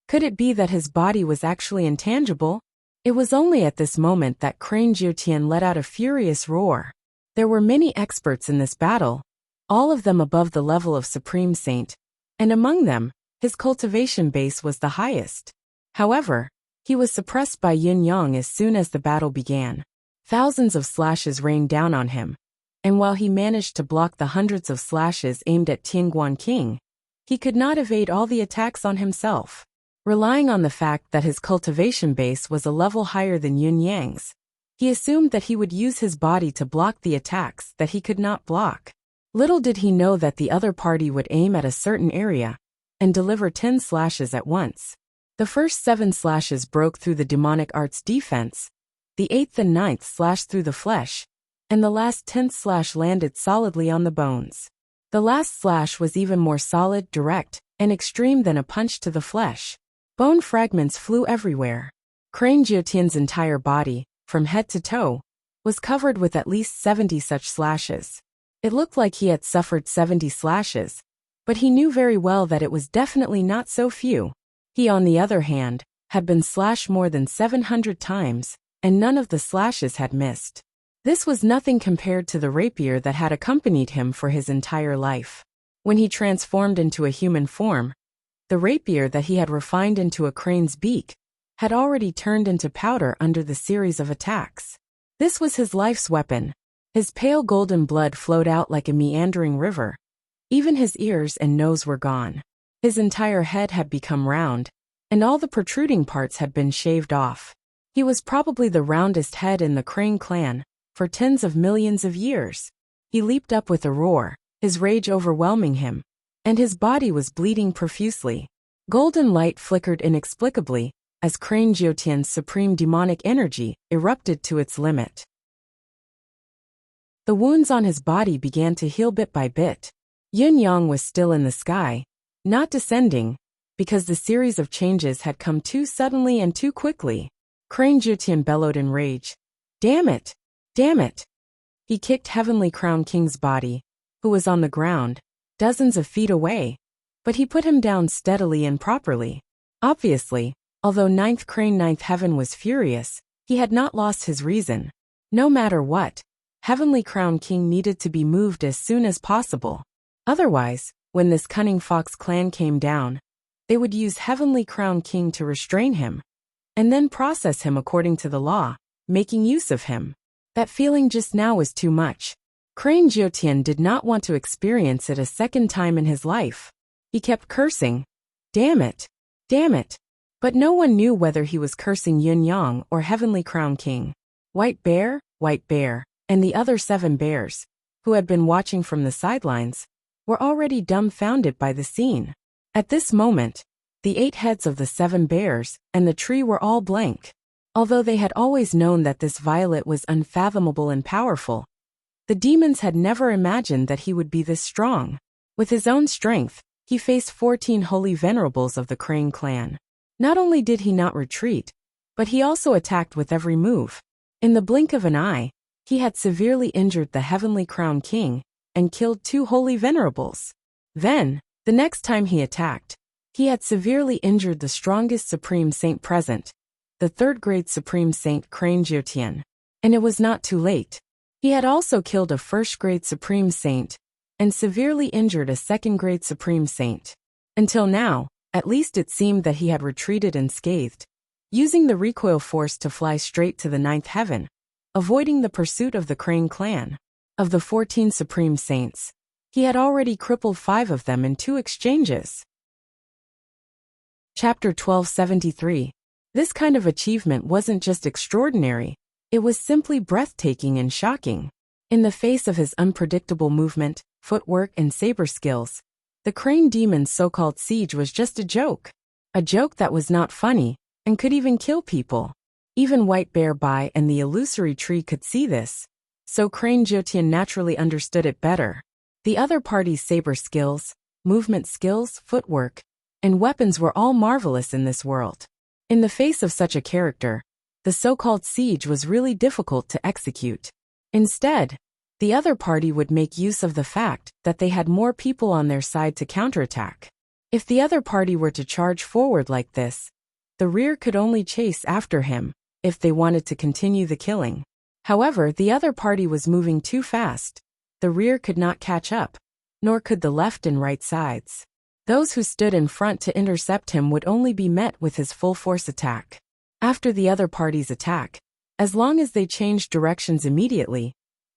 Could it be that his body was actually intangible? It was only at this moment that Crane Jiutian let out a furious roar. There were many experts in this battle, all of them above the level of Supreme Saint, and among them, his cultivation base was the highest. However, he was suppressed by Yin Yang as soon as the battle began. Thousands of slashes rained down on him, and while he managed to block the hundreds of slashes aimed at Tianguan King, he could not evade all the attacks on himself. Relying on the fact that his cultivation base was a level higher than Yin Yang's, he assumed that he would use his body to block the attacks that he could not block. Little did he know that the other party would aim at a certain area and deliver 10 slashes at once. The first 7 slashes broke through the demonic art's defense, the 8th and 9th slashed through the flesh, and the last 10th slash landed solidly on the bones. The last slash was even more solid, direct, and extreme than a punch to the flesh. Bone fragments flew everywhere. Crane Jiutian's entire body, from head to toe, was covered with at least 70 such slashes. It looked like he had suffered 70 slashes, but he knew very well that it was definitely not so few. He, on the other hand, had been slashed more than 700 times, and none of the slashes had missed. This was nothing compared to the rapier that had accompanied him for his entire life. When he transformed into a human form, the rapier that he had refined into a crane's beak had already turned into powder under the series of attacks. This was his life's weapon. His pale golden blood flowed out like a meandering river. Even his ears and nose were gone. His entire head had become round, and all the protruding parts had been shaved off. He was probably the roundest head in the Crane clan for tens of millions of years. He leaped up with a roar, his rage overwhelming him, and his body was bleeding profusely. Golden light flickered inexplicably as Crane Jiutian's supreme demonic energy erupted to its limit. The wounds on his body began to heal bit by bit. Yin Yang was still in the sky, not descending, because the series of changes had come too suddenly and too quickly. Crane Jiutian bellowed in rage. Damn it! Damn it! He kicked Heavenly Crown King's body, who was on the ground, dozens of feet away, but he put him down steadily and properly. Obviously, although Ninth Crane Ninth Heaven was furious, he had not lost his reason. No matter what, Heavenly Crown King needed to be moved as soon as possible. Otherwise, when this cunning fox clan came down, they would use Heavenly Crown King to restrain him, and then process him according to the law, making use of him. That feeling just now was too much. Crane Jiutian did not want to experience it a second time in his life. He kept cursing. Damn it! Damn it! But no one knew whether he was cursing Yin Yang or Heavenly Crown King. White Bear, and the other 7 bears, who had been watching from the sidelines, were already dumbfounded by the scene. At this moment, the 8 heads of the 7 bears and the tree were all blank. Although they had always known that this violet was unfathomable and powerful, the demons had never imagined that he would be this strong. With his own strength, he faced 14 holy venerables of the Crane clan. Not only did he not retreat, but he also attacked with every move. In the blink of an eye, he had severely injured the Heavenly Crown King and killed 2 holy venerables. Then, the next time he attacked, He had severely injured the strongest Supreme Saint present, the third-grade Supreme Saint Crane Jiutian. And it was not too late. He had also killed a first-grade Supreme Saint and severely injured a second-grade Supreme Saint. Until now, at least it seemed that he had retreated unscathed, using the recoil force to fly straight to the ninth heaven, avoiding the pursuit of the Crane clan. Of the 14 Supreme Saints, he had already crippled 5 of them in 2 exchanges. Chapter 1273. This kind of achievement wasn't just extraordinary, it was simply breathtaking and shocking. In the face of his unpredictable movement, footwork, and saber skills, the Crane Demon's so-called siege was just a joke. A joke that was not funny, and could even kill people. Even White Bear Bai and the illusory tree could see this, so Crane Jiutian naturally understood it better. The other party's saber skills, movement skills, footwork, and weapons were all marvelous in this world. In the face of such a character, the so-called siege was really difficult to execute. Instead, the other party would make use of the fact that they had more people on their side to counterattack. If the other party were to charge forward like this, the rear could only chase after him if they wanted to continue the killing. However, the other party was moving too fast. The rear could not catch up, nor could the left and right sides. Those who stood in front to intercept him would only be met with his full force attack. After the other party's attack, as long as they changed directions immediately,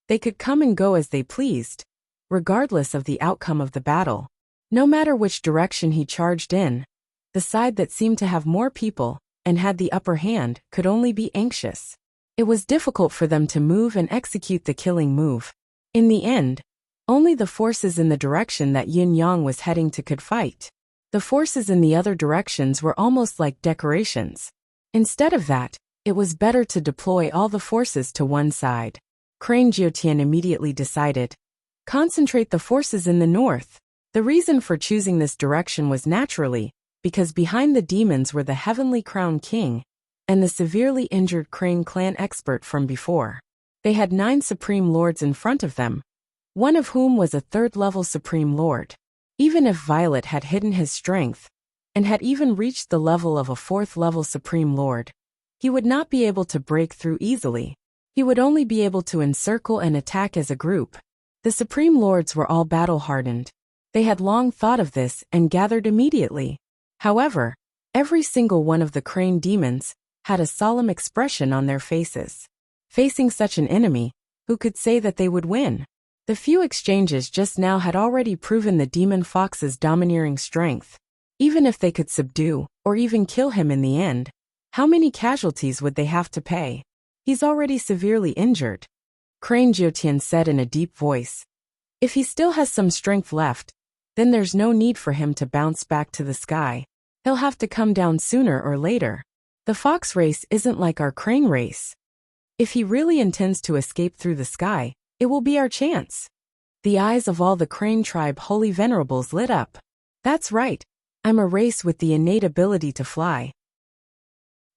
they could come and go as they pleased, regardless of the outcome of the battle. No matter which direction he charged in, the side that seemed to have more people and had the upper hand could only be anxious. It was difficult for them to move and execute the killing move. In the end, only the forces in the direction that Yin Yang was heading to could fight. The forces in the other directions were almost like decorations. Instead of that, it was better to deploy all the forces to one side. Crane Jiutian immediately decided, concentrate the forces in the north. The reason for choosing this direction was naturally because behind the demons were the Heavenly Crown King and the severely injured Crane clan expert from before. They had 9 Supreme Lords in front of them, one of whom was a 3rd-level Supreme Lord. Even if Violet had hidden his strength and had even reached the level of a 4th-level Supreme Lord, he would not be able to break through easily. He would only be able to encircle and attack as a group. The Supreme Lords were all battle-hardened. They had long thought of this and gathered immediately. However, every single one of the Crane demons had a solemn expression on their faces. Facing such an enemy, who could say that they would win? The few exchanges just now had already proven the demon fox's domineering strength. Even if they could subdue, or even kill him in the end, how many casualties would they have to pay? He's already severely injured. Crane Jiutian said in a deep voice. If he still has some strength left, then there's no need for him to bounce back to the sky. He'll have to come down sooner or later. The fox race isn't like our crane race. If he really intends to escape through the sky, it will be our chance. The eyes of all the Crane tribe holy venerables lit up. That's right. I'm a race with the innate ability to fly.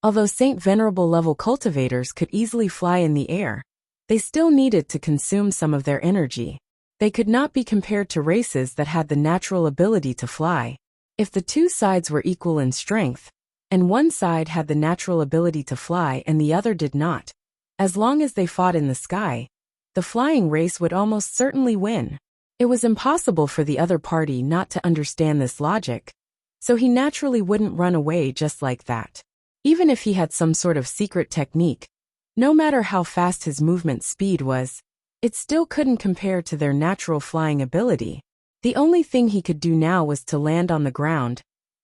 Although Saint Venerable level cultivators could easily fly in the air, they still needed to consume some of their energy. They could not be compared to races that had the natural ability to fly. If the two sides were equal in strength, and one side had the natural ability to fly and the other did not, as long as they fought in the sky, the flying race would almost certainly win. It was impossible for the other party not to understand this logic, so he naturally wouldn't run away just like that. Even if he had some sort of secret technique, no matter how fast his movement speed was, it still couldn't compare to their natural flying ability. The only thing he could do now was to land on the ground,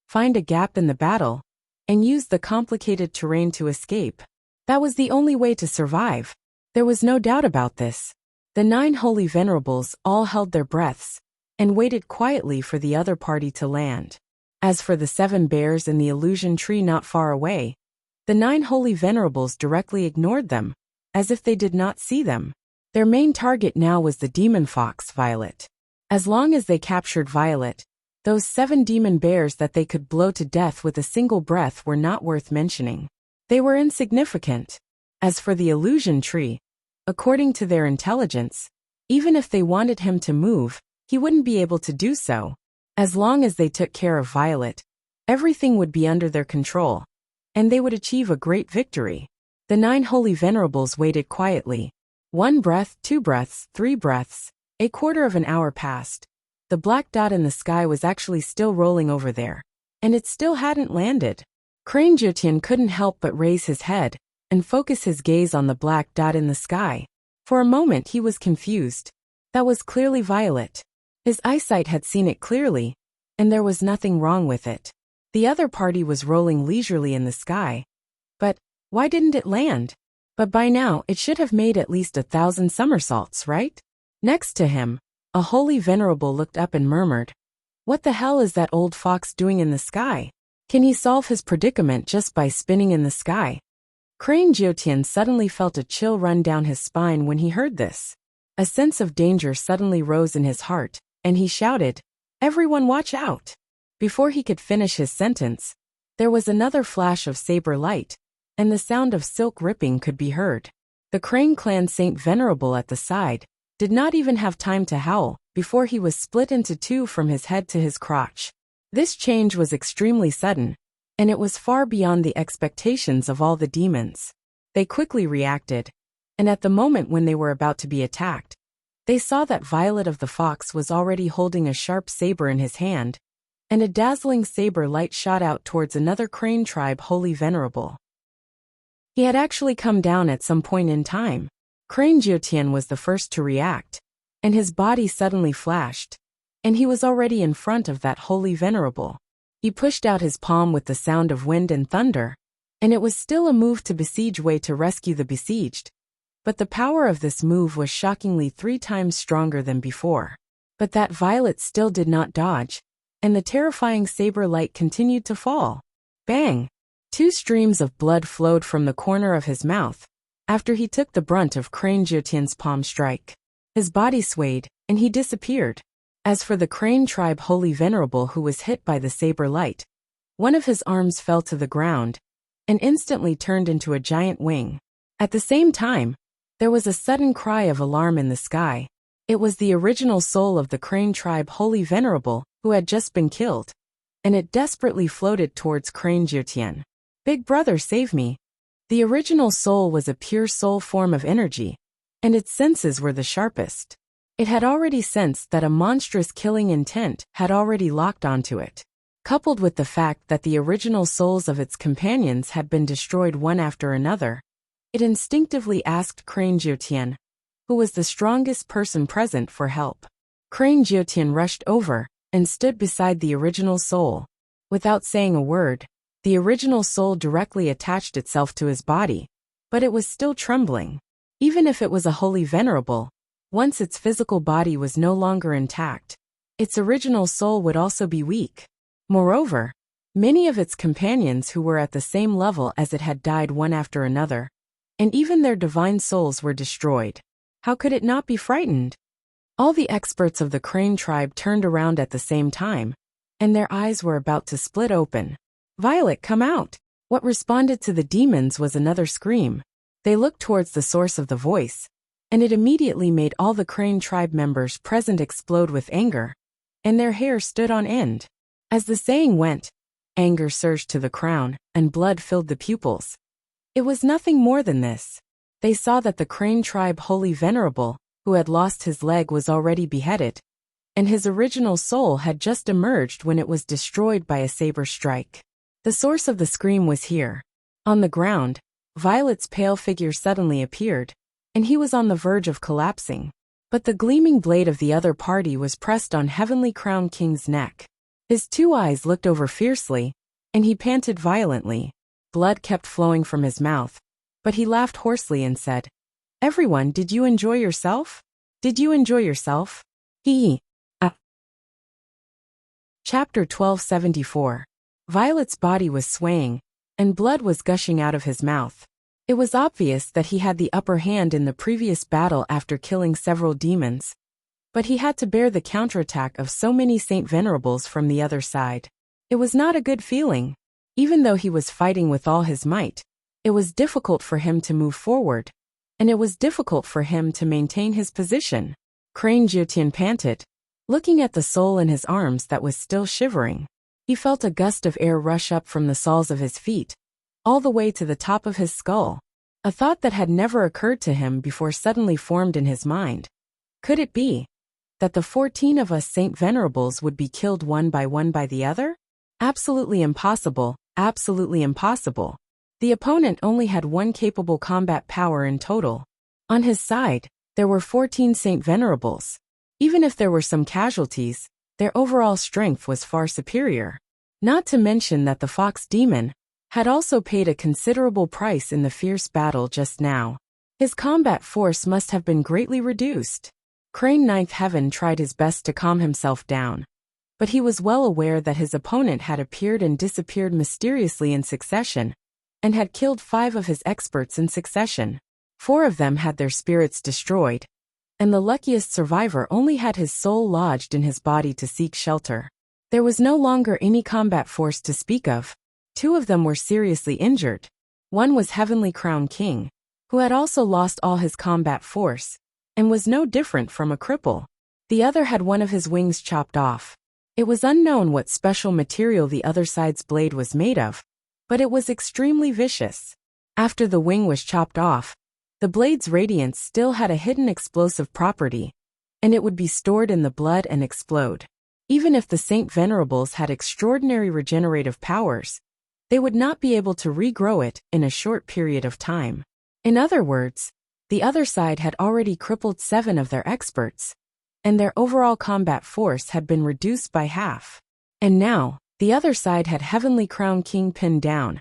find a gap in the battle, and use the complicated terrain to escape. That was the only way to survive. There was no doubt about this. The 9 holy venerables all held their breaths and waited quietly for the other party to land. As for the 7 bears in the illusion tree not far away, the 9 holy venerables directly ignored them, as if they did not see them. Their main target now was the demon fox, Violet. As long as they captured Violet, those 7 demon bears that they could blow to death with a single breath were not worth mentioning. They were insignificant. As for the illusion tree, according to their intelligence, even if they wanted him to move, he wouldn't be able to do so. As long as they took care of Violet, everything would be under their control, and they would achieve a great victory. The 9 holy venerables waited quietly. 1 breath, 2 breaths, 3 breaths. A quarter of an hour passed. The black dot in the sky was actually still rolling over there, and it still hadn't landed. Crane Jyotian couldn't help but raise his head and focus his gaze on the black dot in the sky. For a moment he was confused. That was clearly Violet. His eyesight had seen it clearly, and there was nothing wrong with it. The other party was rolling leisurely in the sky. But why didn't it land? But by now it should have made at least 1,000 somersaults, right? Next to him, a holy venerable looked up and murmured, "What the hell is that old fox doing in the sky? Can he solve his predicament just by spinning in the sky?" Crane Jyotian suddenly felt a chill run down his spine when he heard this. A sense of danger suddenly rose in his heart, and he shouted, "Everyone watch out!" Before he could finish his sentence, there was another flash of saber light, and the sound of silk ripping could be heard. The Crane clan Saint Venerable at the side did not even have time to howl before he was split into 2 from his head to his crotch. This change was extremely sudden, and it was far beyond the expectations of all the demons. They quickly reacted, and at the moment when they were about to be attacked, they saw that Violet of the Fox was already holding a sharp saber in his hand, and a dazzling saber light shot out towards another Crane tribe holy venerable. He had actually come down at some point in time. Crane Jyotian was the first to react, and his body suddenly flashed, and he was already in front of that holy venerable. He pushed out his palm with the sound of wind and thunder, and it was still a move to besiege way to rescue the besieged. But the power of this move was shockingly 3 times stronger than before. But that Violet still did not dodge, and the terrifying saber light continued to fall. Bang! 2 streams of blood flowed from the corner of his mouth after he took the brunt of Crane Jyotian's palm strike. His body swayed, and he disappeared. As for the Crane tribe holy venerable who was hit by the saber light, one of his arms fell to the ground and instantly turned into a giant wing. At the same time, there was a sudden cry of alarm in the sky. It was the original soul of the Crane tribe holy venerable who had just been killed, and it desperately floated towards Crane Jyotian. "Big brother, save me." The original soul was a pure soul form of energy, and its senses were the sharpest. It had already sensed that a monstrous killing intent had already locked onto it. Coupled with the fact that the original souls of its companions had been destroyed one after another, it instinctively asked Crane Jyotian, who was the strongest person present, for help. Crane Jyotian rushed over and stood beside the original soul. Without saying a word, the original soul directly attached itself to his body, but it was still trembling. Even if it was a holy venerable, once its physical body was no longer intact, its original soul would also be weak. Moreover, many of its companions who were at the same level as it had died one after another, and even their divine souls were destroyed. How could it not be frightened? All the experts of the Crane tribe turned around at the same time, and their eyes were about to split open. "Violet, come out!" What responded to the demons was another scream. They looked towards the source of the voice, and it immediately made all the Crane tribe members present explode with anger, and their hair stood on end. As the saying went, anger surged to the crown, and blood filled the pupils. It was nothing more than this. They saw that the Crane tribe holy venerable, who had lost his leg, was already beheaded, and his original soul had just emerged when it was destroyed by a saber strike. The source of the scream was here. On the ground, Violet's pale figure suddenly appeared, and he was on the verge of collapsing. But the gleaming blade of the other party was pressed on Heavenly Crown King's neck. His 2 eyes looked over fiercely, and he panted violently. Blood kept flowing from his mouth, but he laughed hoarsely and said, "Everyone, did you enjoy yourself? Did you enjoy yourself?" Chapter 1274. Violet's body was swaying, and blood was gushing out of his mouth. It was obvious that he had the upper hand in the previous battle after killing several demons, but he had to bear the counterattack of so many Saint Venerables from the other side. It was not a good feeling. Even though he was fighting with all his might, it was difficult for him to move forward, and it was difficult for him to maintain his position. Crane Jyotian panted, looking at the soul in his arms that was still shivering. He felt a gust of air rush up from the soles of his feet, all the way to the top of his skull. A thought that had never occurred to him before suddenly formed in his mind. Could it be that the 14 of us Saint Venerables would be killed one by the other? Absolutely impossible, absolutely impossible. The opponent only had one capable combat power in total. On his side, there were 14 Saint Venerables. Even if there were some casualties, their overall strength was far superior. Not to mention that the fox demon had also paid a considerable price in the fierce battle just now. His combat force must have been greatly reduced. Crane Ninth Heaven tried his best to calm himself down, but he was well aware that his opponent had appeared and disappeared mysteriously in succession, and had killed 5 of his experts in succession. 4 of them had their spirits destroyed, and the luckiest survivor only had his soul lodged in his body to seek shelter. There was no longer any combat force to speak of. 2 of them were seriously injured. One was Heavenly Crown King, who had also lost all his combat force, and was no different from a cripple. The other had one of his wings chopped off. It was unknown what special material the other side's blade was made of, but it was extremely vicious. After the wing was chopped off, the blade's radiance still had a hidden explosive property, and it would be stored in the blood and explode. Even if the Saint Venerables had extraordinary regenerative powers, they would not be able to regrow it in a short period of time. In other words, the other side had already crippled 7 of their experts, and their overall combat force had been reduced by half. And now, the other side had Heavenly Crown King pinned down,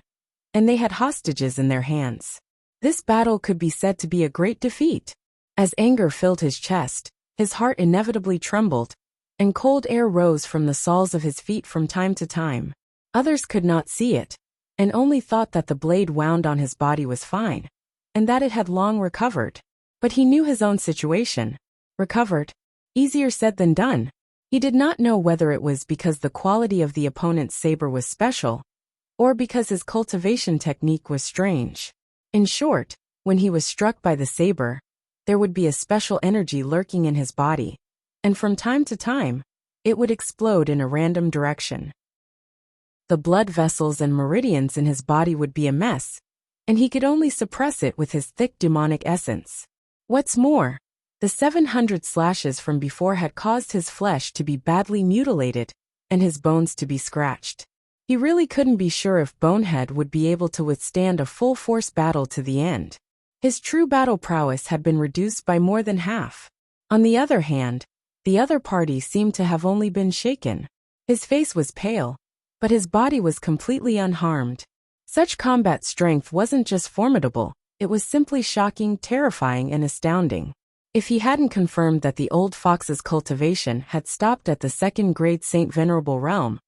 and they had hostages in their hands. This battle could be said to be a great defeat. As anger filled his chest, his heart inevitably trembled, and cold air rose from the soles of his feet from time to time. Others could not see it, and only thought that the blade wound on his body was fine, and that it had long recovered. But he knew his own situation. Recovered? Easier said than done. He did not know whether it was because the quality of the opponent's saber was special, or because his cultivation technique was strange. In short, when he was struck by the saber, there would be a special energy lurking in his body, and from time to time, it would explode in a random direction. The blood vessels and meridians in his body would be a mess, and he could only suppress it with his thick demonic essence. What's more, the 700 slashes from before had caused his flesh to be badly mutilated, and his bones to be scratched. He really couldn't be sure if Bonehead would be able to withstand a full-force battle to the end. His true battle prowess had been reduced by more than half. On the other hand, the other party seemed to have only been shaken. His face was pale, but his body was completely unharmed. Such combat strength wasn't just formidable, it was simply shocking, terrifying, and astounding. If he hadn't confirmed that the old fox's cultivation had stopped at the 2nd grade Saint Venerable realm,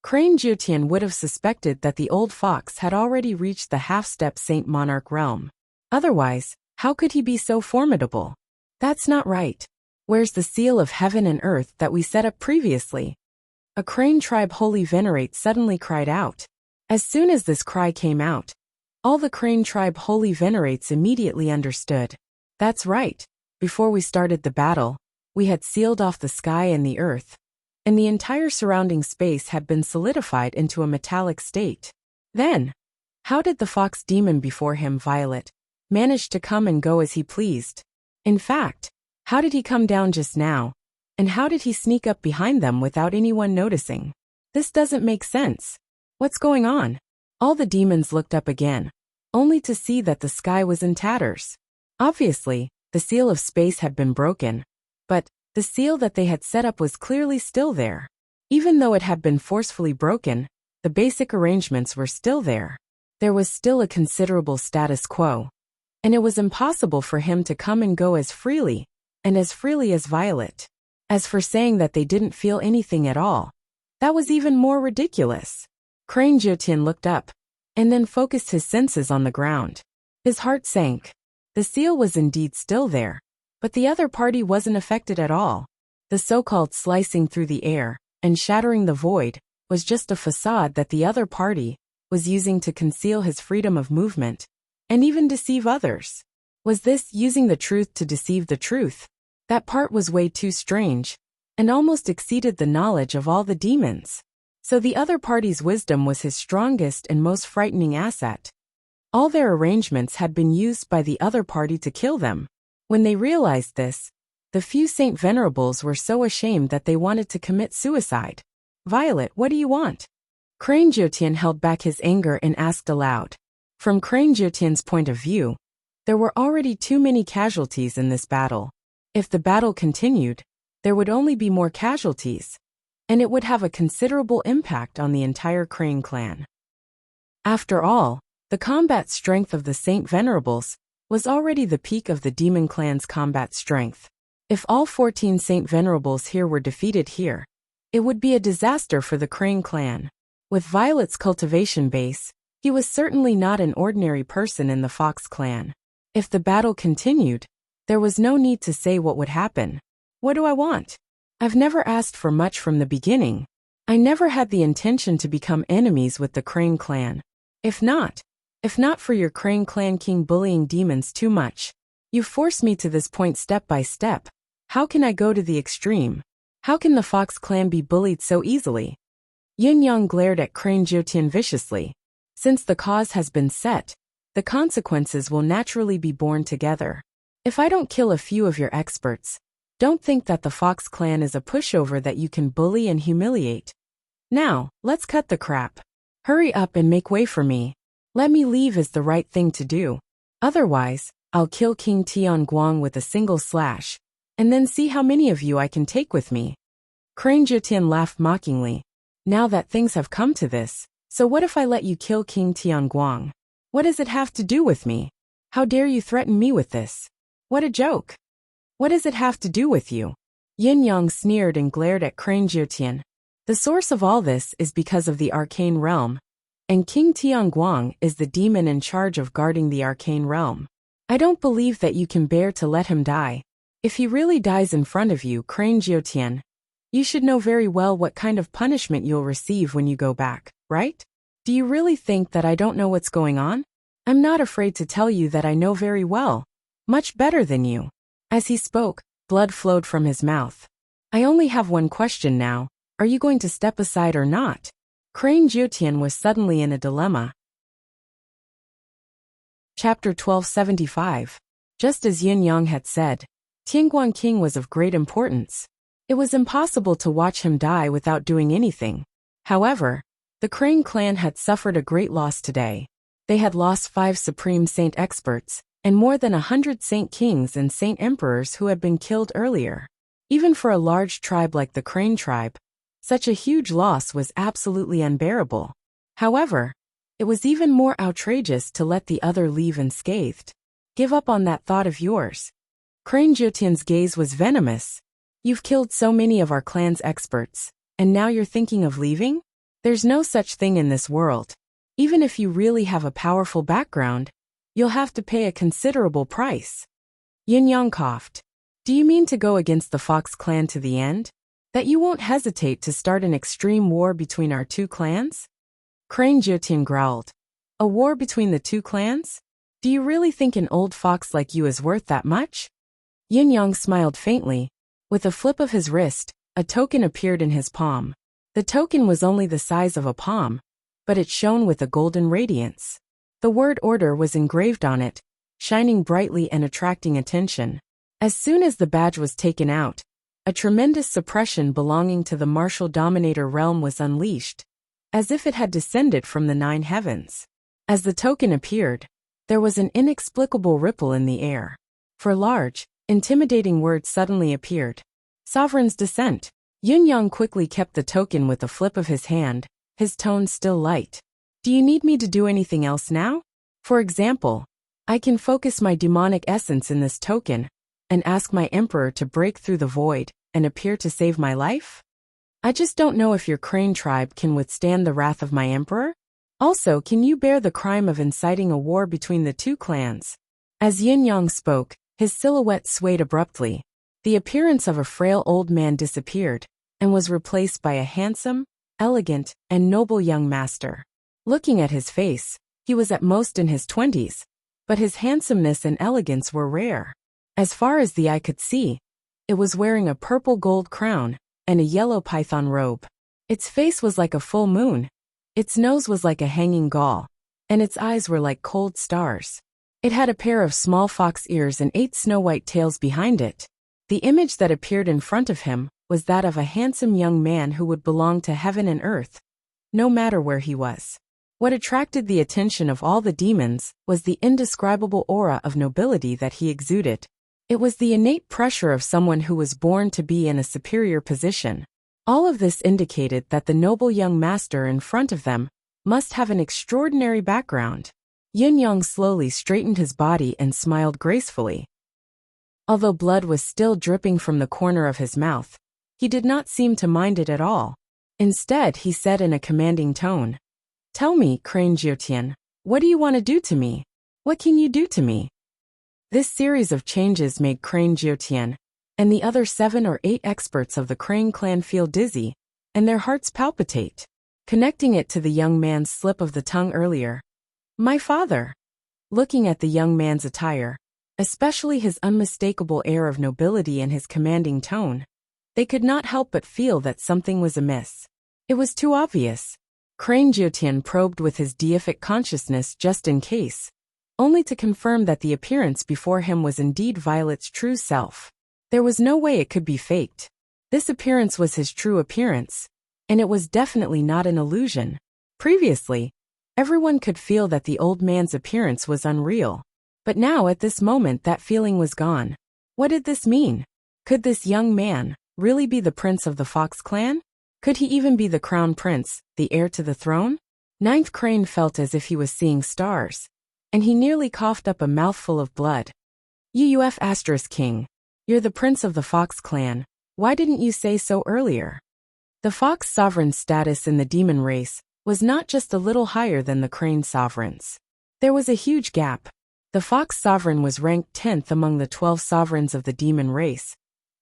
Crane Jiutian would have suspected that the old fox had already reached the half-step Saint Monarch realm. Otherwise, how could he be so formidable? That's not right. Where's the seal of heaven and earth that we set up previously? A Crane tribe holy venerate suddenly cried out. As soon as this cry came out, all the Crane tribe holy venerates immediately understood. That's right. Before we started the battle, we had sealed off the sky and the earth, and the entire surrounding space had been solidified into a metallic state. Then, how did the fox demon before him, Violet, manage to come and go as he pleased? In fact, how did he come down just now, and how did he sneak up behind them without anyone noticing? This doesn't make sense. What's going on? All the demons looked up again, only to see that the sky was in tatters. Obviously, the seal of space had been broken, but the seal that they had set up was clearly still there. Even though it had been forcefully broken, the basic arrangements were still there. There was still a considerable status quo, and it was impossible for him to come and go as freely as Violet. As for saying that they didn't feel anything at all, that was even more ridiculous. Crane Jiutian looked up, and then focused his senses on the ground. His heart sank. The seal was indeed still there, but the other party wasn't affected at all. The so-called slicing through the air and shattering the void was just a facade that the other party was using to conceal his freedom of movement and even deceive others. Was this using the truth to deceive the truth? That part was way too strange and almost exceeded the knowledge of all the demons. So the other party's wisdom was his strongest and most frightening asset. All their arrangements had been used by the other party to kill them. When they realized this, the few Saint Venerables were so ashamed that they wanted to commit suicide. Violet, what do you want? Crane Jyotian held back his anger and asked aloud. From Crane Jyotian's point of view, there were already too many casualties in this battle. If the battle continued, there would only be more casualties, and it would have a considerable impact on the entire Crane clan. After all, the combat strength of the Saint Venerables was already the peak of the Demon clan's combat strength. If all 14 Saint Venerables here were defeated here, it would be a disaster for the Crane clan. With Violet's cultivation base, he was certainly not an ordinary person in the Fox clan. If the battle continued, there was no need to say what would happen. What do I want? I've never asked for much from the beginning. I never had the intention to become enemies with the Crane clan. If not for your Crane clan king bullying demons too much, you forced me to this point step by step. How can I go to the extreme? How can the Fox clan be bullied so easily? Yin Yang glared at Crane Jyotian viciously. Since the cause has been set, the consequences will naturally be borne together. If I don't kill a few of your experts, don't think that the Fox clan is a pushover that you can bully and humiliate. Now, let's cut the crap. Hurry up and make way for me. Let me leave is the right thing to do. Otherwise, I'll kill King Tianguang with a single slash, and then see how many of you I can take with me. Crane Jyotian laughed mockingly. Now that things have come to this, so what if I let you kill King Tianguang? What does it have to do with me? How dare you threaten me with this? What a joke. What does it have to do with you? Yin Yang sneered and glared at Crane Jyotian. The source of all this is because of the arcane realm, and King Tianguang is the demon in charge of guarding the arcane realm. I don't believe that you can bear to let him die. If he really dies in front of you, Crane Jyotian, you should know very well what kind of punishment you'll receive when you go back, right? Do you really think that I don't know what's going on? I'm not afraid to tell you that I know very well. Much better than you. As he spoke, blood flowed from his mouth. I only have one question now. Are you going to step aside or not? Crane Jyotian was suddenly in a dilemma. Chapter 1275. Just as Yin Yang had said, Tianguang King was of great importance. It was impossible to watch him die without doing anything. However, the Crane clan had suffered a great loss today. They had lost 5 supreme saint experts, and more than 100 saint kings and saint emperors who had been killed earlier. Even for a large tribe like the Crane tribe, such a huge loss was absolutely unbearable. However, it was even more outrageous to let the other leave unscathed. Give up on that thought of yours. Crane Jyotian's gaze was venomous. You've killed so many of our clan's experts, and now you're thinking of leaving? There's no such thing in this world. Even if you really have a powerful background, you'll have to pay a considerable price. Yin Yang coughed. Do you mean to go against the Fox clan to the end? That you won't hesitate to start an extreme war between our 2 clans? Crane Jyotian growled. A war between the 2 clans? Do you really think an old fox like you is worth that much? Yin Yang smiled faintly. With a flip of his wrist, a token appeared in his palm. The token was only the size of a palm, but it shone with a golden radiance. The word order was engraved on it, shining brightly and attracting attention. As soon as the badge was taken out, a tremendous suppression belonging to the martial dominator realm was unleashed, as if it had descended from the 9 heavens. As the token appeared, there was an inexplicable ripple in the air. For large, intimidating words suddenly appeared. Sovereign's descent. Yin Yang quickly kept the token with a flip of his hand, his tone still light. Do you need me to do anything else now? For example, I can focus my demonic essence in this token, and ask my emperor to break through the void, and appear to save my life? I just don't know if your Crane tribe can withstand the wrath of my emperor. Also, can you bear the crime of inciting a war between the 2 clans? As Yin Yang spoke, his silhouette swayed abruptly. The appearance of a frail old man disappeared, and was replaced by a handsome, elegant, and noble young master. Looking at his face, he was at most in his 20s, but his handsomeness and elegance were rare. As far as the eye could see, it was wearing a purple gold crown, and a yellow python robe. Its face was like a full moon, its nose was like a hanging gall, and its eyes were like cold stars. It had a pair of small fox ears and 8 snow-white tails behind it. The image that appeared in front of him was that of a handsome young man who would belong to heaven and earth, no matter where he was. What attracted the attention of all the demons was the indescribable aura of nobility that he exuded. It was the innate pressure of someone who was born to be in a superior position. All of this indicated that the noble young master in front of them must have an extraordinary background. Yin-Yang slowly straightened his body and smiled gracefully. Although blood was still dripping from the corner of his mouth, he did not seem to mind it at all. Instead, he said in a commanding tone, "Tell me, Crane Jiotian, what do you want to do to me? What can you do to me?" This series of changes made Crane Jiotian and the other 7 or 8 experts of the Crane clan feel dizzy, and their hearts palpitate. Connecting it to the young man's slip of the tongue earlier. "My father." Looking at the young man's attire, especially his unmistakable air of nobility and his commanding tone, they could not help but feel that something was amiss. It was too obvious. Crane Jiotian probed with his deific consciousness just in case, only to confirm that the appearance before him was indeed Violet's true self. There was no way it could be faked. This appearance was his true appearance, and it was definitely not an illusion. Previously, everyone could feel that the old man's appearance was unreal. But now at this moment that feeling was gone. What did this mean? Could this young man really be the prince of the Fox clan? Could he even be the crown prince, the heir to the throne? Ninth Crane felt as if he was seeing stars, and he nearly coughed up a mouthful of blood. UUF** King. You're the prince of the Fox clan. Why didn't you say so earlier? The Fox sovereign's status in the demon race was not just a little higher than the Crane sovereigns. There was a huge gap. The Fox sovereign was ranked 10th among the 12 sovereigns of the demon race,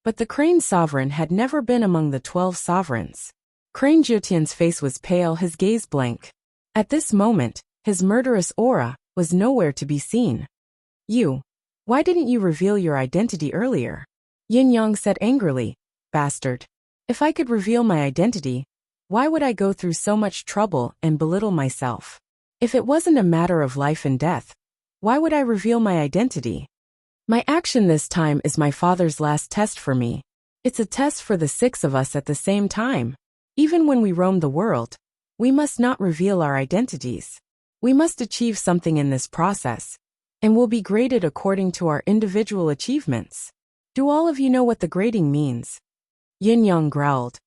but the Crane sovereign had never been among the 12 sovereigns. Crane Jiotian's face was pale, his gaze blank. At this moment, his murderous aura was nowhere to be seen. Why didn't you reveal your identity earlier? Yin-Yang said angrily, "Bastard. If I could reveal my identity, why would I go through so much trouble and belittle myself? If it wasn't a matter of life and death, why would I reveal my identity? My action this time is my father's last test for me. It's a test for the 6 of us at the same time. Even when we roam the world, we must not reveal our identities. We must achieve something in this process, and will be graded according to our individual achievements. Do all of you know what the grading means?" Yin-Yang growled.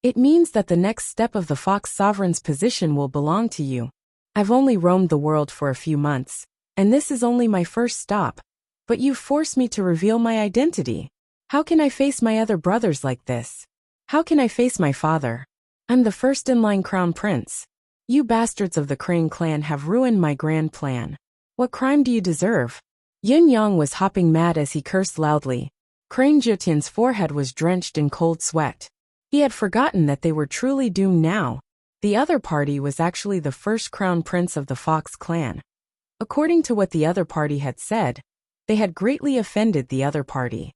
"It means that the next step of the Fox sovereign's position will belong to you. I've only roamed the world for a few months, and this is only my first stop, but you forced me to reveal my identity. How can I face my other brothers like this? How can I face my father? I'm the first in line crown prince. You bastards of the Crane clan have ruined my grand plan. What crime do you deserve?" Yin-Yang was hopping mad as he cursed loudly. Crane Jiotian's forehead was drenched in cold sweat. He had forgotten that they were truly doomed now. The other party was actually the first crown prince of the Fox clan. According to what the other party had said, they had greatly offended the other party.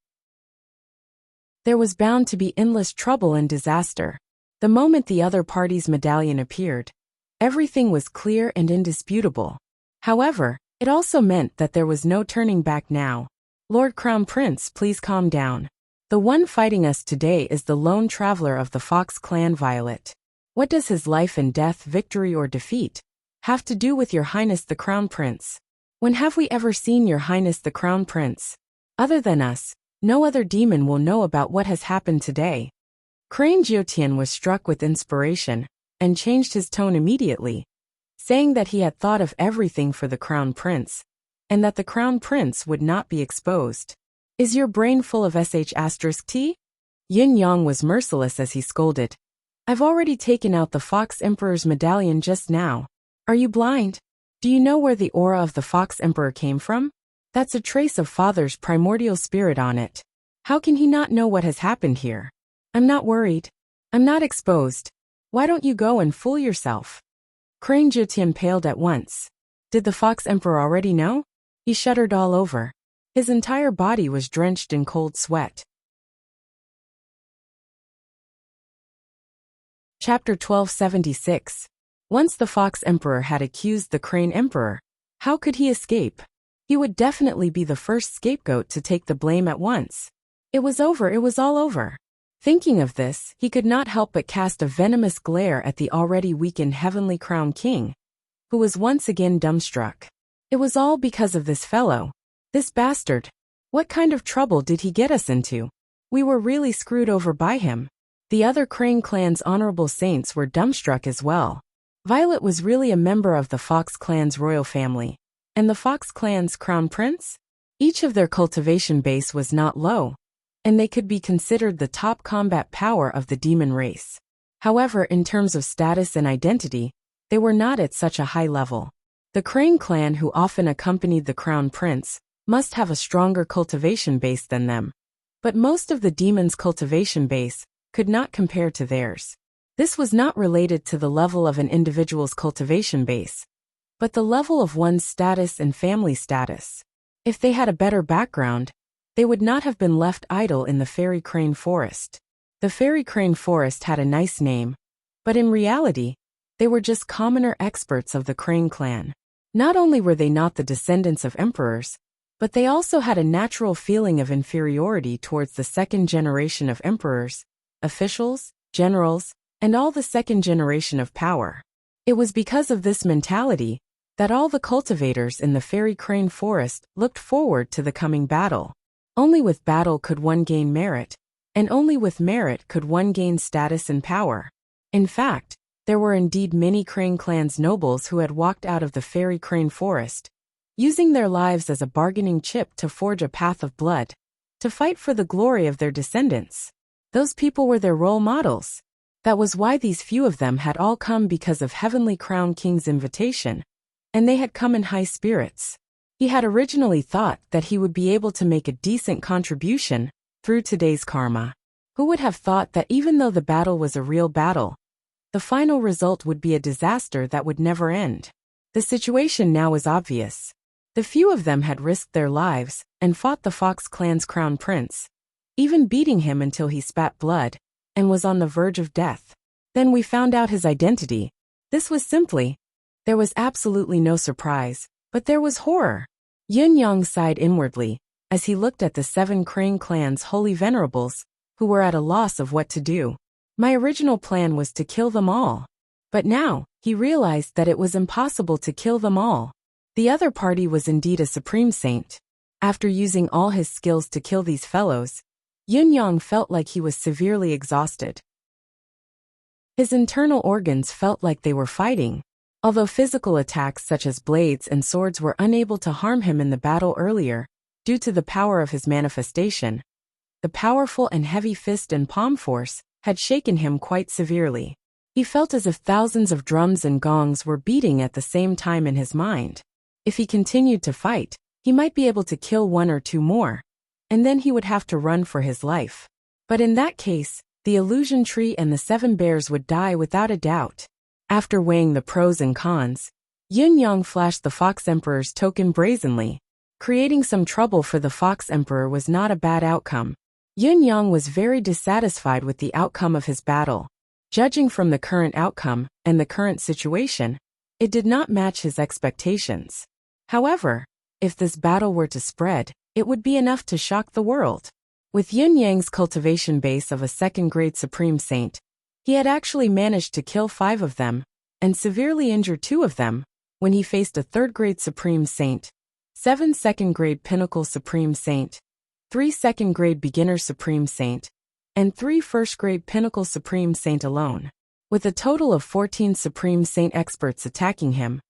There was bound to be endless trouble and disaster. The moment the other party's medallion appeared, everything was clear and indisputable. However, it also meant that there was no turning back now. "Lord Crown Prince, please calm down. The one fighting us today is the lone traveler of the Fox clan, Violet. What does his life and death, victory or defeat, have to do with Your Highness the Crown Prince? When have we ever seen Your Highness the Crown Prince? Other than us, no other demon will know about what has happened today." Crane Jiotian was struck with inspiration, and changed his tone immediately, saying that he had thought of everything for the Crown Prince, and that the Crown Prince would not be exposed. "Is your brain full of **T? Yin-Yang was merciless as he scolded. "I've already taken out the Fox Emperor's medallion just now. Are you blind? Do you know where the aura of the Fox Emperor came from? That's a trace of Father's primordial spirit on it. How can he not know what has happened here? I'm not worried. I'm not exposed. Why don't you go and fool yourself?" Crane Jiotian paled at once. Did the Fox Emperor already know? He shuddered all over. His entire body was drenched in cold sweat. Chapter 1276. Once the Fox Emperor had accused the Crane Emperor, how could he escape? He would definitely be the first scapegoat to take the blame at once. It was over, it was all over. Thinking of this, he could not help but cast a venomous glare at the already weakened Heavenly Crown King, who was once again dumbstruck. It was all because of this fellow. This bastard. What kind of trouble did he get us into? We were really screwed over by him. The other Crane clan's honorable saints were dumbstruck as well. Violet was really a member of the Fox clan's royal family. And the Fox clan's crown prince? Each of their cultivation base was not low, and they could be considered the top combat power of the demon race. However, in terms of status and identity, they were not at such a high level. The Crane clan, who often accompanied the crown prince, must have a stronger cultivation base than them. But most of the demons' cultivation base could not compare to theirs. This was not related to the level of an individual's cultivation base, but the level of one's status and family status. If they had a better background, they would not have been left idle in the Fairy Crane Forest. The Fairy Crane Forest had a nice name, but in reality, they were just commoner experts of the Crane clan. Not only were they not the descendants of emperors, but they also had a natural feeling of inferiority towards the second generation of emperors, officials, generals, and all the second generation of power. It was because of this mentality that all the cultivators in the Fairy Crane Forest looked forward to the coming battle. Only with battle could one gain merit, and only with merit could one gain status and power. In fact, there were indeed many Crane clan's nobles who had walked out of the Fairy Crane Forest, using their lives as a bargaining chip to forge a path of blood, to fight for the glory of their descendants. Those people were their role models. That was why these few of them had all come because of Heavenly Crown King's invitation, and they had come in high spirits. He had originally thought that he would be able to make a decent contribution through today's karma. Who would have thought that even though the battle was a real battle, the final result would be a disaster that would never end? The situation now was obvious. The few of them had risked their lives and fought the Fox clan's crown prince, even beating him until he spat blood and was on the verge of death. Then we found out his identity. This was there was absolutely no surprise, but there was horror. Yun Yang sighed inwardly as he looked at the 7 Crane clan's holy venerables, who were at a loss of what to do. My original plan was to kill them all. But now, he realized that it was impossible to kill them all. The other party was indeed a supreme saint. After using all his skills to kill these fellows, Yun Yang felt like he was severely exhausted. His internal organs felt like they were fighting. Although physical attacks such as blades and swords were unable to harm him in the battle earlier, due to the power of his manifestation, the powerful and heavy fist and palm force had shaken him quite severely. He felt as if thousands of drums and gongs were beating at the same time in his mind. If he continued to fight, he might be able to kill 1 or 2 more, and then he would have to run for his life. But in that case, the illusion tree and the 7 bears would die without a doubt. After weighing the pros and cons, Yun Yang flashed the Fox Emperor's token brazenly. Creating some trouble for the Fox Emperor was not a bad outcome. Yun Yang was very dissatisfied with the outcome of his battle. Judging from the current outcome and the current situation, it did not match his expectations. However, if this battle were to spread, it would be enough to shock the world. With Yun Yang's cultivation base of a second-grade Supreme Saint, he had actually managed to kill 5 of them, and severely injure 2 of them, when he faced a third-grade Supreme Saint, 7 second-grade Pinnacle Supreme Saint, 3 second-grade Beginner Supreme Saint, and 3 first-grade Pinnacle Supreme Saint alone. With a total of 14 Supreme Saint experts attacking him,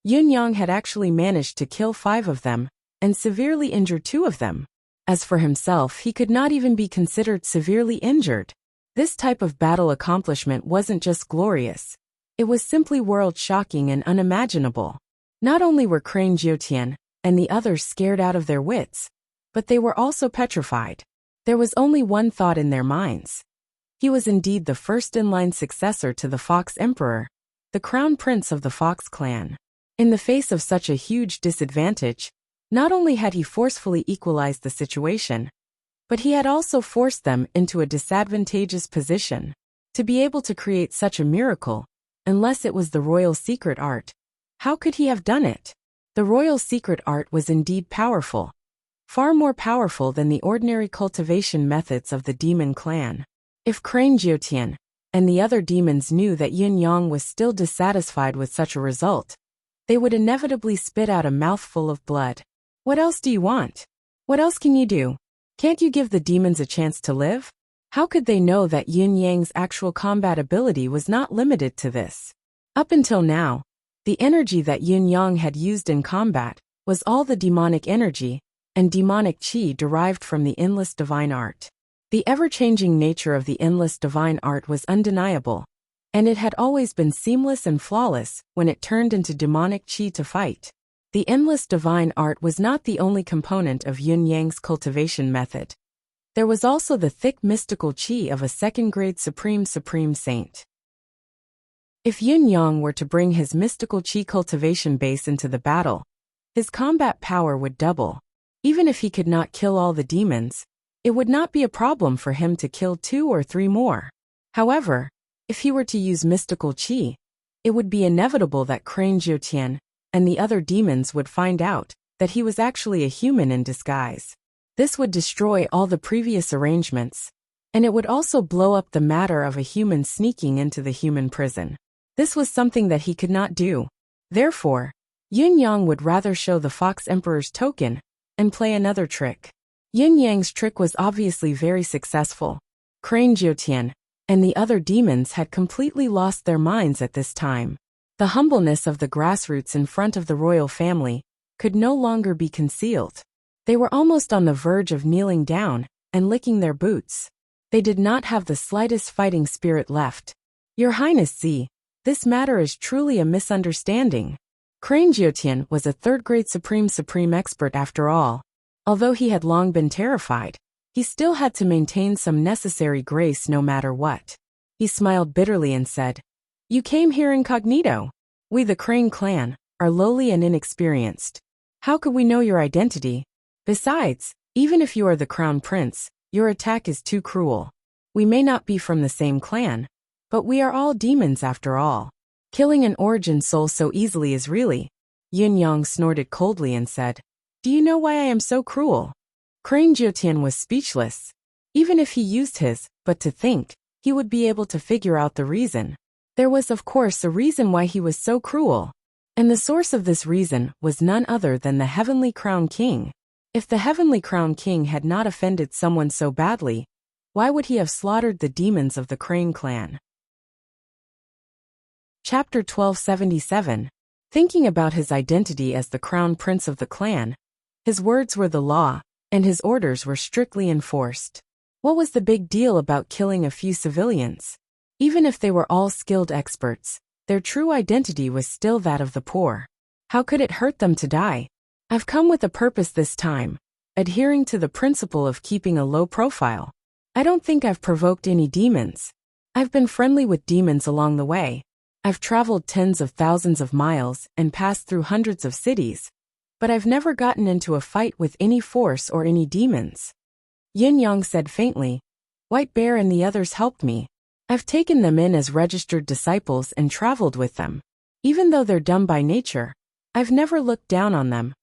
Yun Yang had actually managed to kill 5 of them, and severely injure 2 of them. As for himself, he could not even be considered severely injured. This type of battle accomplishment wasn't just glorious. It was simply world-shocking and unimaginable. Not only were Crane Jiutian and the others scared out of their wits, but they were also petrified. There was only one thought in their minds. He was indeed the first-in-line successor to the Fox Emperor, the Crown Prince of the Fox clan. In the face of such a huge disadvantage, not only had he forcefully equalized the situation, but he had also forced them into a disadvantageous position. To be able to create such a miracle, unless it was the royal secret art. How could he have done it? The royal secret art was indeed powerful. Far more powerful than the ordinary cultivation methods of the demon clan. If Crane Jiutian and the other demons knew that Yin Yang was still dissatisfied with such a result, they would inevitably spit out a mouthful of blood. What else do you want? What else can you do? Can't you give the demons a chance to live? How could they know that Yin Yang's actual combat ability was not limited to this? Up until now, the energy that Yin Yang had used in combat was all the demonic energy and demonic qi derived from the endless divine art. The ever-changing nature of the endless divine art was undeniable, and it had always been seamless and flawless when it turned into demonic qi to fight. The endless divine art was not the only component of Yin Yang's cultivation method. There was also the thick mystical qi of a second-grade supreme saint. If Yin Yang were to bring his mystical qi cultivation base into the battle, his combat power would double. Even if he could not kill all the demons, it would not be a problem for him to kill 2 or 3 more. However, if he were to use mystical qi, it would be inevitable that Crane Jiutian and the other demons would find out that he was actually a human in disguise. This would destroy all the previous arrangements, and it would also blow up the matter of a human sneaking into the human prison. This was something that he could not do. Therefore, Yin Yang would rather show the Fox Emperor's token and play another trick. Yin Yang's trick was obviously very successful. Crane Jiutian and the other demons had completely lost their minds at this time. The humbleness of the grassroots in front of the royal family could no longer be concealed. They were almost on the verge of kneeling down and licking their boots. They did not have the slightest fighting spirit left. Your Highness Z, this matter is truly a misunderstanding. Crane Jiutian was a third-grade supreme expert after all. Although he had long been terrified, he still had to maintain some necessary grace no matter what. He smiled bitterly and said, "You came here incognito. We the Crane clan are lowly and inexperienced. How could we know your identity? Besides, even if you are the crown prince, your attack is too cruel. We may not be from the same clan, but we are all demons after all. Killing an origin soul so easily is really..." Yin Yang snorted coldly and said, "Do you know why I am so cruel?" Crane Jiutian was speechless. Even if he used his, but to think, he would be able to figure out the reason. There was of course a reason why he was so cruel. And the source of this reason was none other than the Heavenly Crown King. If the Heavenly Crown King had not offended someone so badly, why would he have slaughtered the demons of the Crane clan? Chapter 1277. Thinking about his identity as the crown prince of the clan, his words were the law, and his orders were strictly enforced. What was the big deal about killing a few civilians? Even if they were all skilled experts, their true identity was still that of the poor. How could it hurt them to die? I've come with a purpose this time, adhering to the principle of keeping a low profile. I don't think I've provoked any demons. I've been friendly with demons along the way. I've traveled tens of thousands of miles and passed through hundreds of cities, but I've never gotten into a fight with any force or any demons. Yin Yang said faintly, "White Bear and the others helped me. I've taken them in as registered disciples and traveled with them. Even though they're dumb by nature, I've never looked down on them."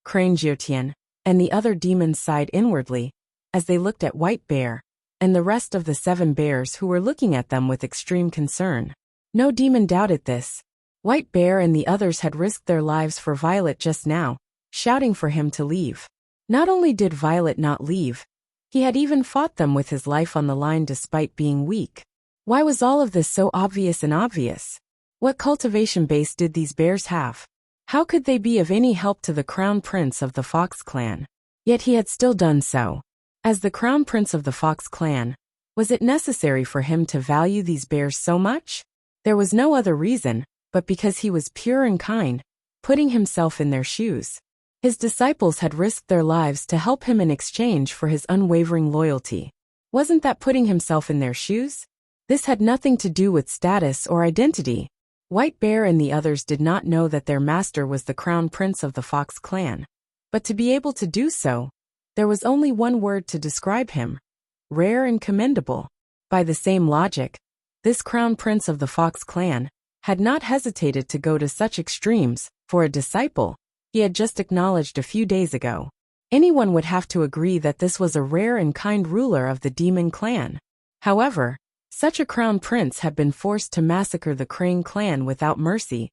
Crane Jiutian and the other demons sighed inwardly as they looked at White Bear and the rest of the 7 bears who were looking at them with extreme concern. No demon doubted this. White Bear and the others had risked their lives for Violet just now, shouting for him to leave. Not only did Violet not leave, he had even fought them with his life on the line despite being weak. Why was all of this so obvious and obvious? What cultivation base did these bears have? How could they be of any help to the crown prince of the Fox clan? Yet he had still done so. As the crown prince of the Fox clan, was it necessary for him to value these bears so much? There was no other reason, but because he was pure and kind, putting himself in their shoes. His disciples had risked their lives to help him in exchange for his unwavering loyalty. Wasn't that putting himself in their shoes? This had nothing to do with status or identity. White Bear and the others did not know that their master was the crown prince of the Fox clan. But to be able to do so, there was only one word to describe him: rare and commendable. By the same logic, This crown prince of the Fox clan had not hesitated to go to such extremes for a disciple he had just acknowledged a few days ago. Anyone would have to agree that this was a rare and kind ruler of the demon clan. However, such a crown prince had been forced to massacre the Crane clan without mercy,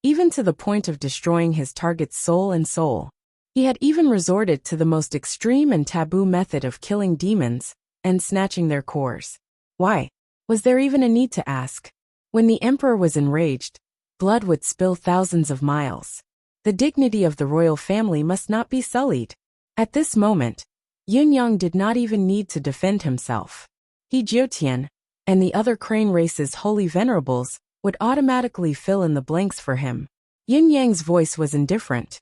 even to the point of destroying his target's soul and soul. He had even resorted to the most extreme and taboo method of killing demons and snatching their cores. Why? Was there even a need to ask? When the emperor was enraged, blood would spill thousands of miles. The dignity of the royal family must not be sullied. At this moment, Yunyang did not even need to defend himself. He Jiotian, and the other Crane race's holy venerables, would automatically fill in the blanks for him. Yunyang's voice was indifferent.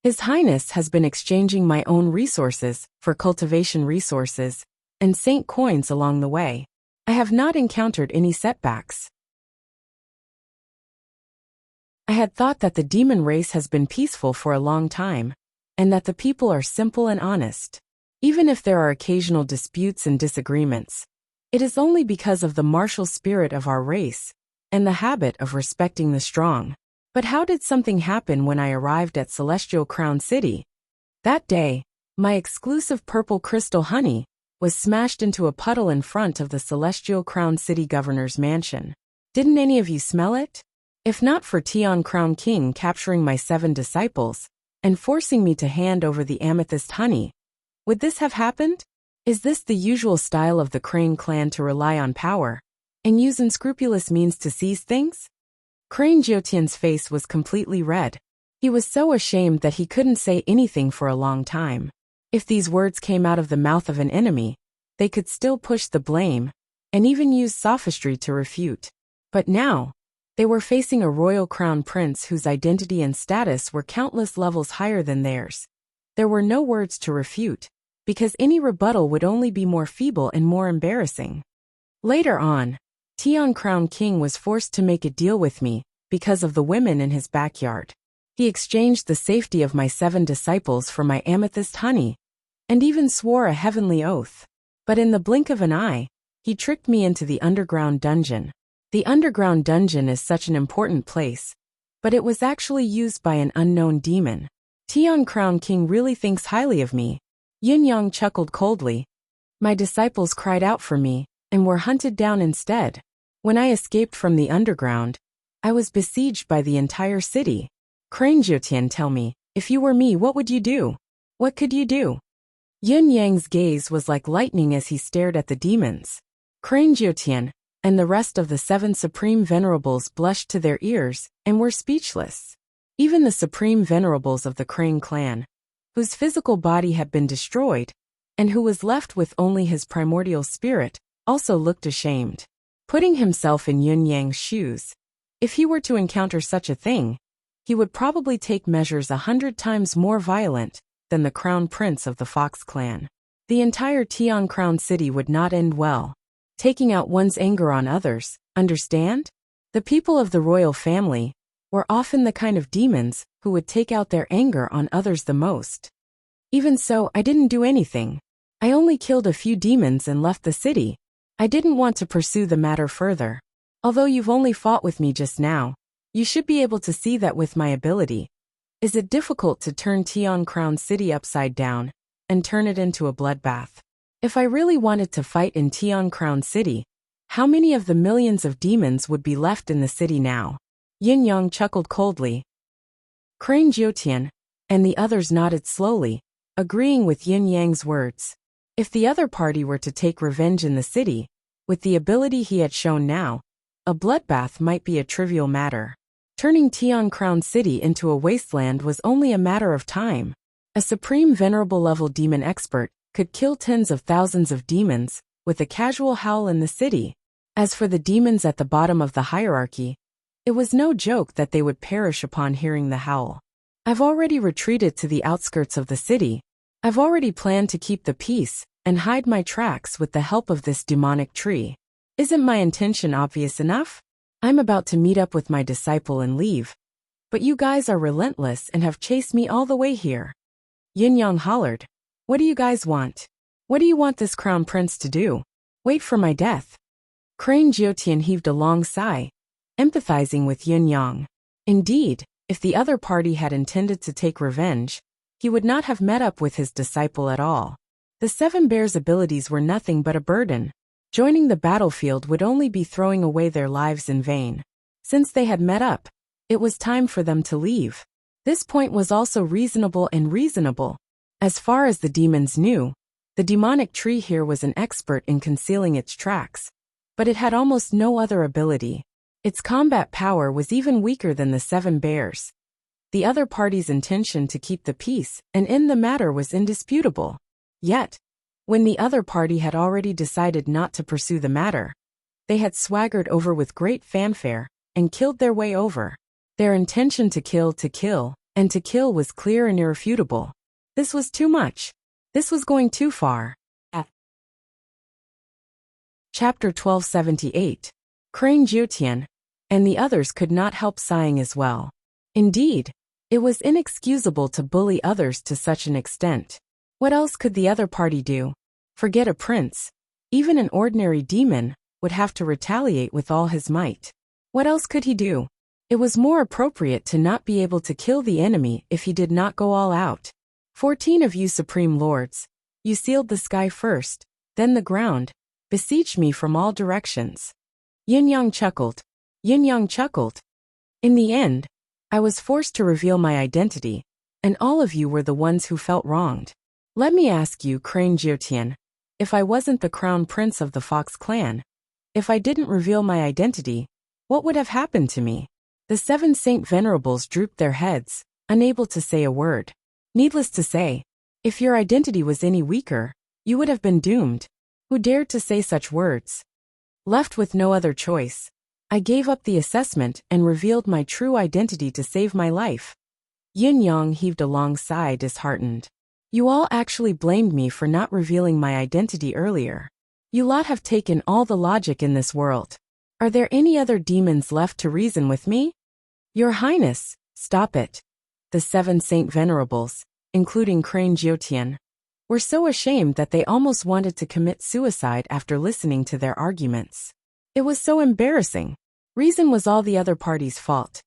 His Highness has been exchanging my own resources for cultivation resources and saint coins along the way. I have not encountered any setbacks. I had thought that the demon race has been peaceful for a long time, and that the people are simple and honest. Even if there are occasional disputes and disagreements, it is only because of the martial spirit of our race and the habit of respecting the strong. But how did something happen when I arrived at Celestial Crown City? That day, my exclusive purple crystal honey was smashed into a puddle in front of the Celestial Crown City governor's mansion. Didn't any of you smell it? If not for Tian Crown King capturing my 7 disciples and forcing me to hand over the amethyst honey, would this have happened? Is this the usual style of the Crane clan to rely on power and use unscrupulous means to seize things? Crane Jiotian's face was completely red. He was so ashamed that he couldn't say anything for a long time. If these words came out of the mouth of an enemy, they could still push the blame and even use sophistry to refute. But now, they were facing a royal crown prince whose identity and status were countless levels higher than theirs. There were no words to refute, because any rebuttal would only be more feeble and more embarrassing. Later on, Tian Crown King was forced to make a deal with me because of the women in his backyard. He exchanged the safety of my 7 disciples for my amethyst honey, and even swore a heavenly oath. But in the blink of an eye, he tricked me into the underground dungeon. The underground dungeon is such an important place, but it was actually used by an unknown demon. Tian Crown King really thinks highly of me. Yunyang chuckled coldly. My disciples cried out for me, and were hunted down instead. When I escaped from the underground, I was besieged by the entire city. Crane Jiotian, tell me, if you were me, what would you do? What could you do? Yunyang's gaze was like lightning as he stared at the demons. Crane Jiotian and the rest of the 7 supreme venerables blushed to their ears and were speechless. Even the supreme venerables of the Crane clan, whose physical body had been destroyed, and who was left with only his primordial spirit, also looked ashamed. Putting himself in Yunyang's shoes, if he were to encounter such a thing, he would probably take measures 100 times more violent than the crown prince of the Fox clan. The entire Tian Crown City would not end well. Taking out one's anger on others, understand? The people of the royal family were often the kind of demons who would take out their anger on others the most. Even so, I didn't do anything. I only killed a few demons and left the city. I didn't want to pursue the matter further. Although you've only fought with me just now, you should be able to see that with my ability. Is it difficult to turn Tian Crown City upside down and turn it into a bloodbath? If I really wanted to fight in Tian Crown City, how many of the millions of demons would be left in the city now? Yunyang chuckled coldly. Crane Jiotian and the others nodded slowly, agreeing with Yunyang's words. If the other party were to take revenge in the city, with the ability he had shown now, a bloodbath might be a trivial matter. Turning Tian Crown City into a wasteland was only a matter of time. A supreme venerable level demon expert could kill tens of thousands of demons with a casual howl in the city. As for the demons at the bottom of the hierarchy, it was no joke that they would perish upon hearing the howl. I've already retreated to the outskirts of the city. I've already planned to keep the peace and hide my tracks with the help of this demonic tree. Isn't my intention obvious enough? I'm about to meet up with my disciple and leave, but you guys are relentless and have chased me all the way here. Yunyang hollered. What do you guys want? What do you want this crown prince to do? Wait for my death? Crane Jyotian heaved a long sigh, empathizing with Yin Yang. Indeed, if the other party had intended to take revenge, he would not have met up with his disciple at all. The 7 bears' abilities were nothing but a burden. Joining the battlefield would only be throwing away their lives in vain. Since they had met up, it was time for them to leave. This point was also reasonable. As far as the demons knew, the demonic tree here was an expert in concealing its tracks, but it had almost no other ability. Its combat power was even weaker than the 7 bears. The other party's intention to keep the peace and end the matter was indisputable. Yet, when the other party had already decided not to pursue the matter, they had swaggered over with great fanfare and killed their way over. Their intention to kill was clear and irrefutable. This was too much. This was going too far. Chapter 1278. Crane Jyotian and the others could not help sighing as well. Indeed, it was inexcusable to bully others to such an extent. What else could the other party do? Forget a prince. Even an ordinary demon would have to retaliate with all his might. What else could he do? It was more appropriate to not be able to kill the enemy if he did not go all out. 14 of you supreme lords, you sealed the sky first, then the ground, besieged me from all directions. Yin Yang chuckled. In the end, I was forced to reveal my identity, and all of you were the ones who felt wronged. Let me ask you, Crane Jyotian, if I wasn't the crown prince of the Fox clan, if I didn't reveal my identity, what would have happened to me? The 7 Saint Venerables drooped their heads, unable to say a word. Needless to say, if your identity was any weaker, you would have been doomed. Who dared to say such words? Left with no other choice, I gave up the assessment and revealed my true identity to save my life. Yin Yang heaved a long sigh, disheartened. You all actually blamed me for not revealing my identity earlier. You lot have taken all the logic in this world. Are there any other demons left to reason with me? Your Highness, stop it. The 7 Saint Venerables, including Crane Jyotian, were so ashamed that they almost wanted to commit suicide after listening to their arguments. It was so embarrassing. Reason was all the other party's fault.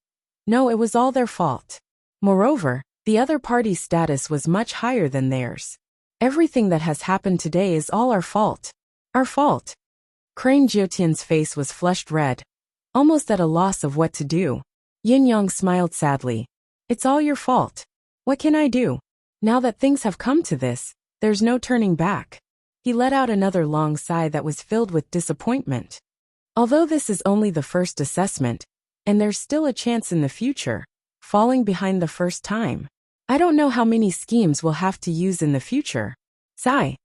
No, it was all their fault. Moreover, the other party's status was much higher than theirs. Everything that has happened today is all our fault. Our fault. Crane Jyotian's face was flushed red, almost at a loss of what to do. Yin Yang smiled sadly. It's all your fault. What can I do? Now that things have come to this, there's no turning back. He let out another long sigh that was filled with disappointment. Although this is only the first assessment, and there's still a chance in the future, falling behind the first time, I don't know how many schemes we'll have to use in the future. Sigh.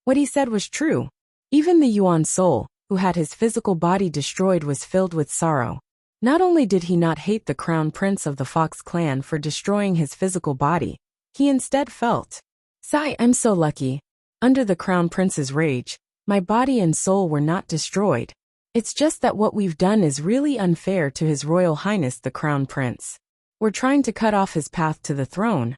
What he said was true. Even the Yuan soul, who had his physical body destroyed, was filled with sorrow. Not only did he not hate the crown prince of the Fox clan for destroying his physical body, he instead felt, sigh, I'm so lucky. Under the crown prince's rage, my body and soul were not destroyed. It's just that what we've done is really unfair to His Royal Highness the Crown Prince. We're trying to cut off his path to the throne.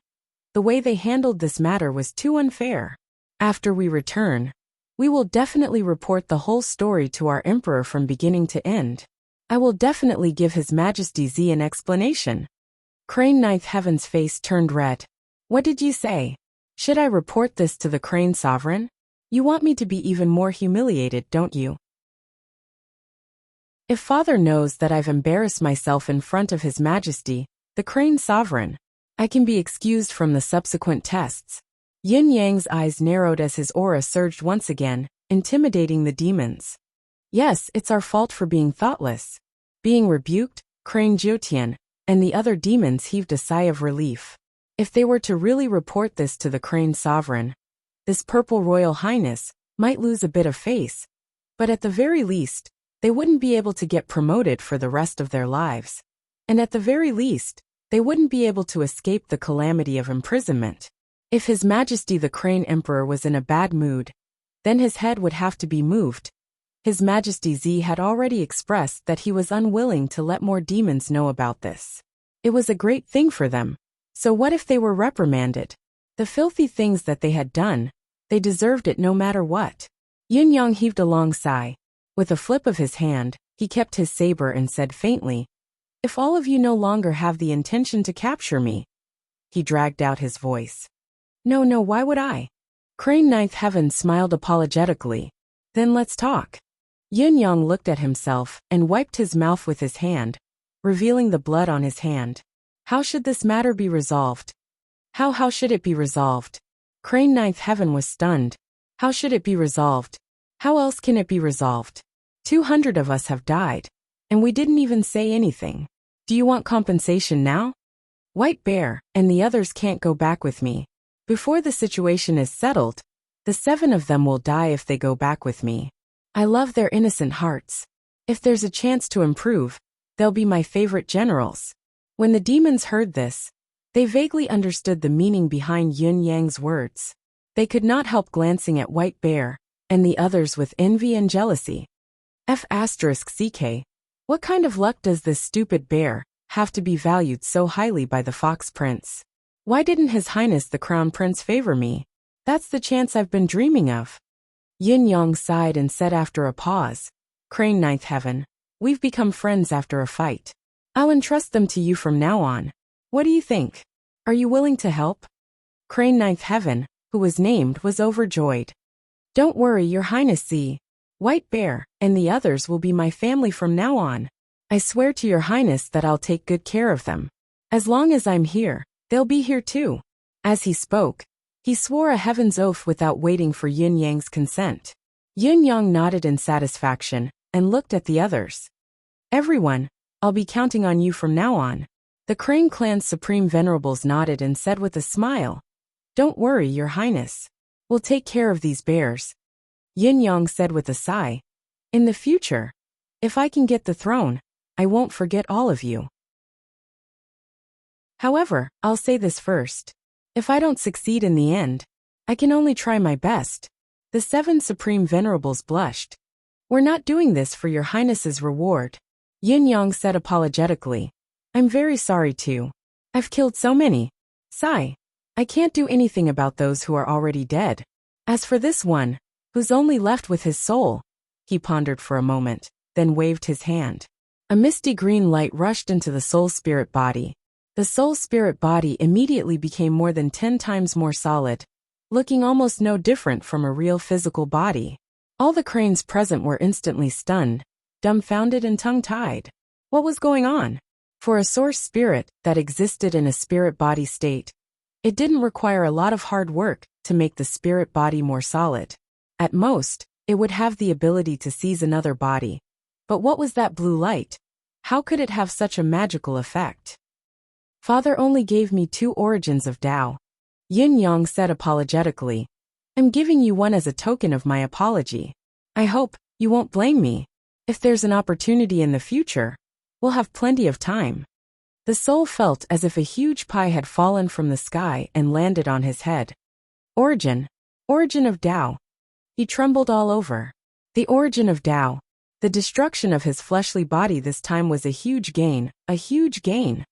The way they handled this matter was too unfair. After we return, we will definitely report the whole story to our emperor from beginning to end. I will definitely give His Majesty Z an explanation. Crane Ninth Heaven's face turned red. What did you say? Should I report this to the Crane Sovereign? You want me to be even more humiliated, don't you? If Father knows that I've embarrassed myself in front of His Majesty, the Crane Sovereign, I can be excused from the subsequent tests. Yin Yang's eyes narrowed as his aura surged once again, intimidating the demons. Yes, it's our fault for being thoughtless. Being rebuked, Crane Jyotian and the other demons heaved a sigh of relief. If they were to really report this to the Crane Sovereign, this Purple Royal Highness might lose a bit of face, but at the very least, they wouldn't be able to get promoted for the rest of their lives. And at the very least, they wouldn't be able to escape the calamity of imprisonment. If His Majesty the Crane Emperor was in a bad mood, then his head would have to be moved. His Majesty Z had already expressed that he was unwilling to let more demons know about this. It was a great thing for them. So what if they were reprimanded? The filthy things that they had done, they deserved it no matter what. Yin Yang heaved a long sigh. With a flip of his hand, he kept his saber and said faintly, "If all of you no longer have the intention to capture me." He dragged out his voice. No, why would I?" Crane Ninth Heaven smiled apologetically. "Then let's talk." Yin Yang looked at himself and wiped his mouth with his hand, revealing the blood on his hand. How should this matter be resolved? How should it be resolved? Crane Ninth Heaven was stunned. How should it be resolved? How else can it be resolved? 200 of us have died, and we didn't even say anything. Do you want compensation now? White Bear and the others can't go back with me. Before the situation is settled, the 7 of them will die if they go back with me. I love their innocent hearts. If there's a chance to improve, they'll be my favorite generals. When the demons heard this, they vaguely understood the meaning behind Yin Yang's words. They could not help glancing at White Bear and the others with envy and jealousy. F***CK. What kind of luck does this stupid bear have to be valued so highly by the Fox Prince? Why didn't His Highness the Crown Prince favor me? That's the chance I've been dreaming of. Yin Yang sighed and said after a pause, "Crane Ninth Heaven, we've become friends after a fight. I'll entrust them to you from now on. What do you think? Are you willing to help?" Crane Ninth Heaven, who was named, was overjoyed. "Don't worry, Your Highness. See, White Bear and the others will be my family from now on. I swear to Your Highness that I'll take good care of them. As long as I'm here, they'll be here too." As he spoke, he swore a heaven's oath without waiting for Yin Yang's consent. Yin Yang nodded in satisfaction and looked at the others. "Everyone, I'll be counting on you from now on." The Crane Clan's Supreme Venerables nodded and said with a smile, "Don't worry, Your Highness. We'll take care of these bears." Yin Yang said with a sigh, "In the future, if I can get the throne, I won't forget all of you. However, I'll say this first. If I don't succeed in the end, I can only try my best." The 7 Supreme Venerables blushed. "We're not doing this for Your Highness's reward." Yin Yang said apologetically, "I'm very sorry too. I've killed so many. Sigh. I can't do anything about those who are already dead. As for this one, who's only left with his soul," he pondered for a moment, then waved his hand. A misty green light rushed into the soul spirit body. The soul spirit body immediately became more than 10 times more solid, looking almost no different from a real physical body. All the cranes present were instantly stunned, dumbfounded and tongue-tied. What was going on? For a source spirit that existed in a spirit body state, it didn't require a lot of hard work to make the spirit body more solid. At most, it would have the ability to seize another body. But what was that blue light? How could it have such a magical effect? "Father only gave me 2 origins of Tao." Yin Yang said apologetically, "I'm giving you one as a token of my apology. I hope you won't blame me. If there's an opportunity in the future, we'll have plenty of time." The soul felt as if a huge pie had fallen from the sky and landed on his head. Origin of Tao. He trembled all over. The origin of Tao. The destruction of his fleshly body this time was a huge gain, a huge gain.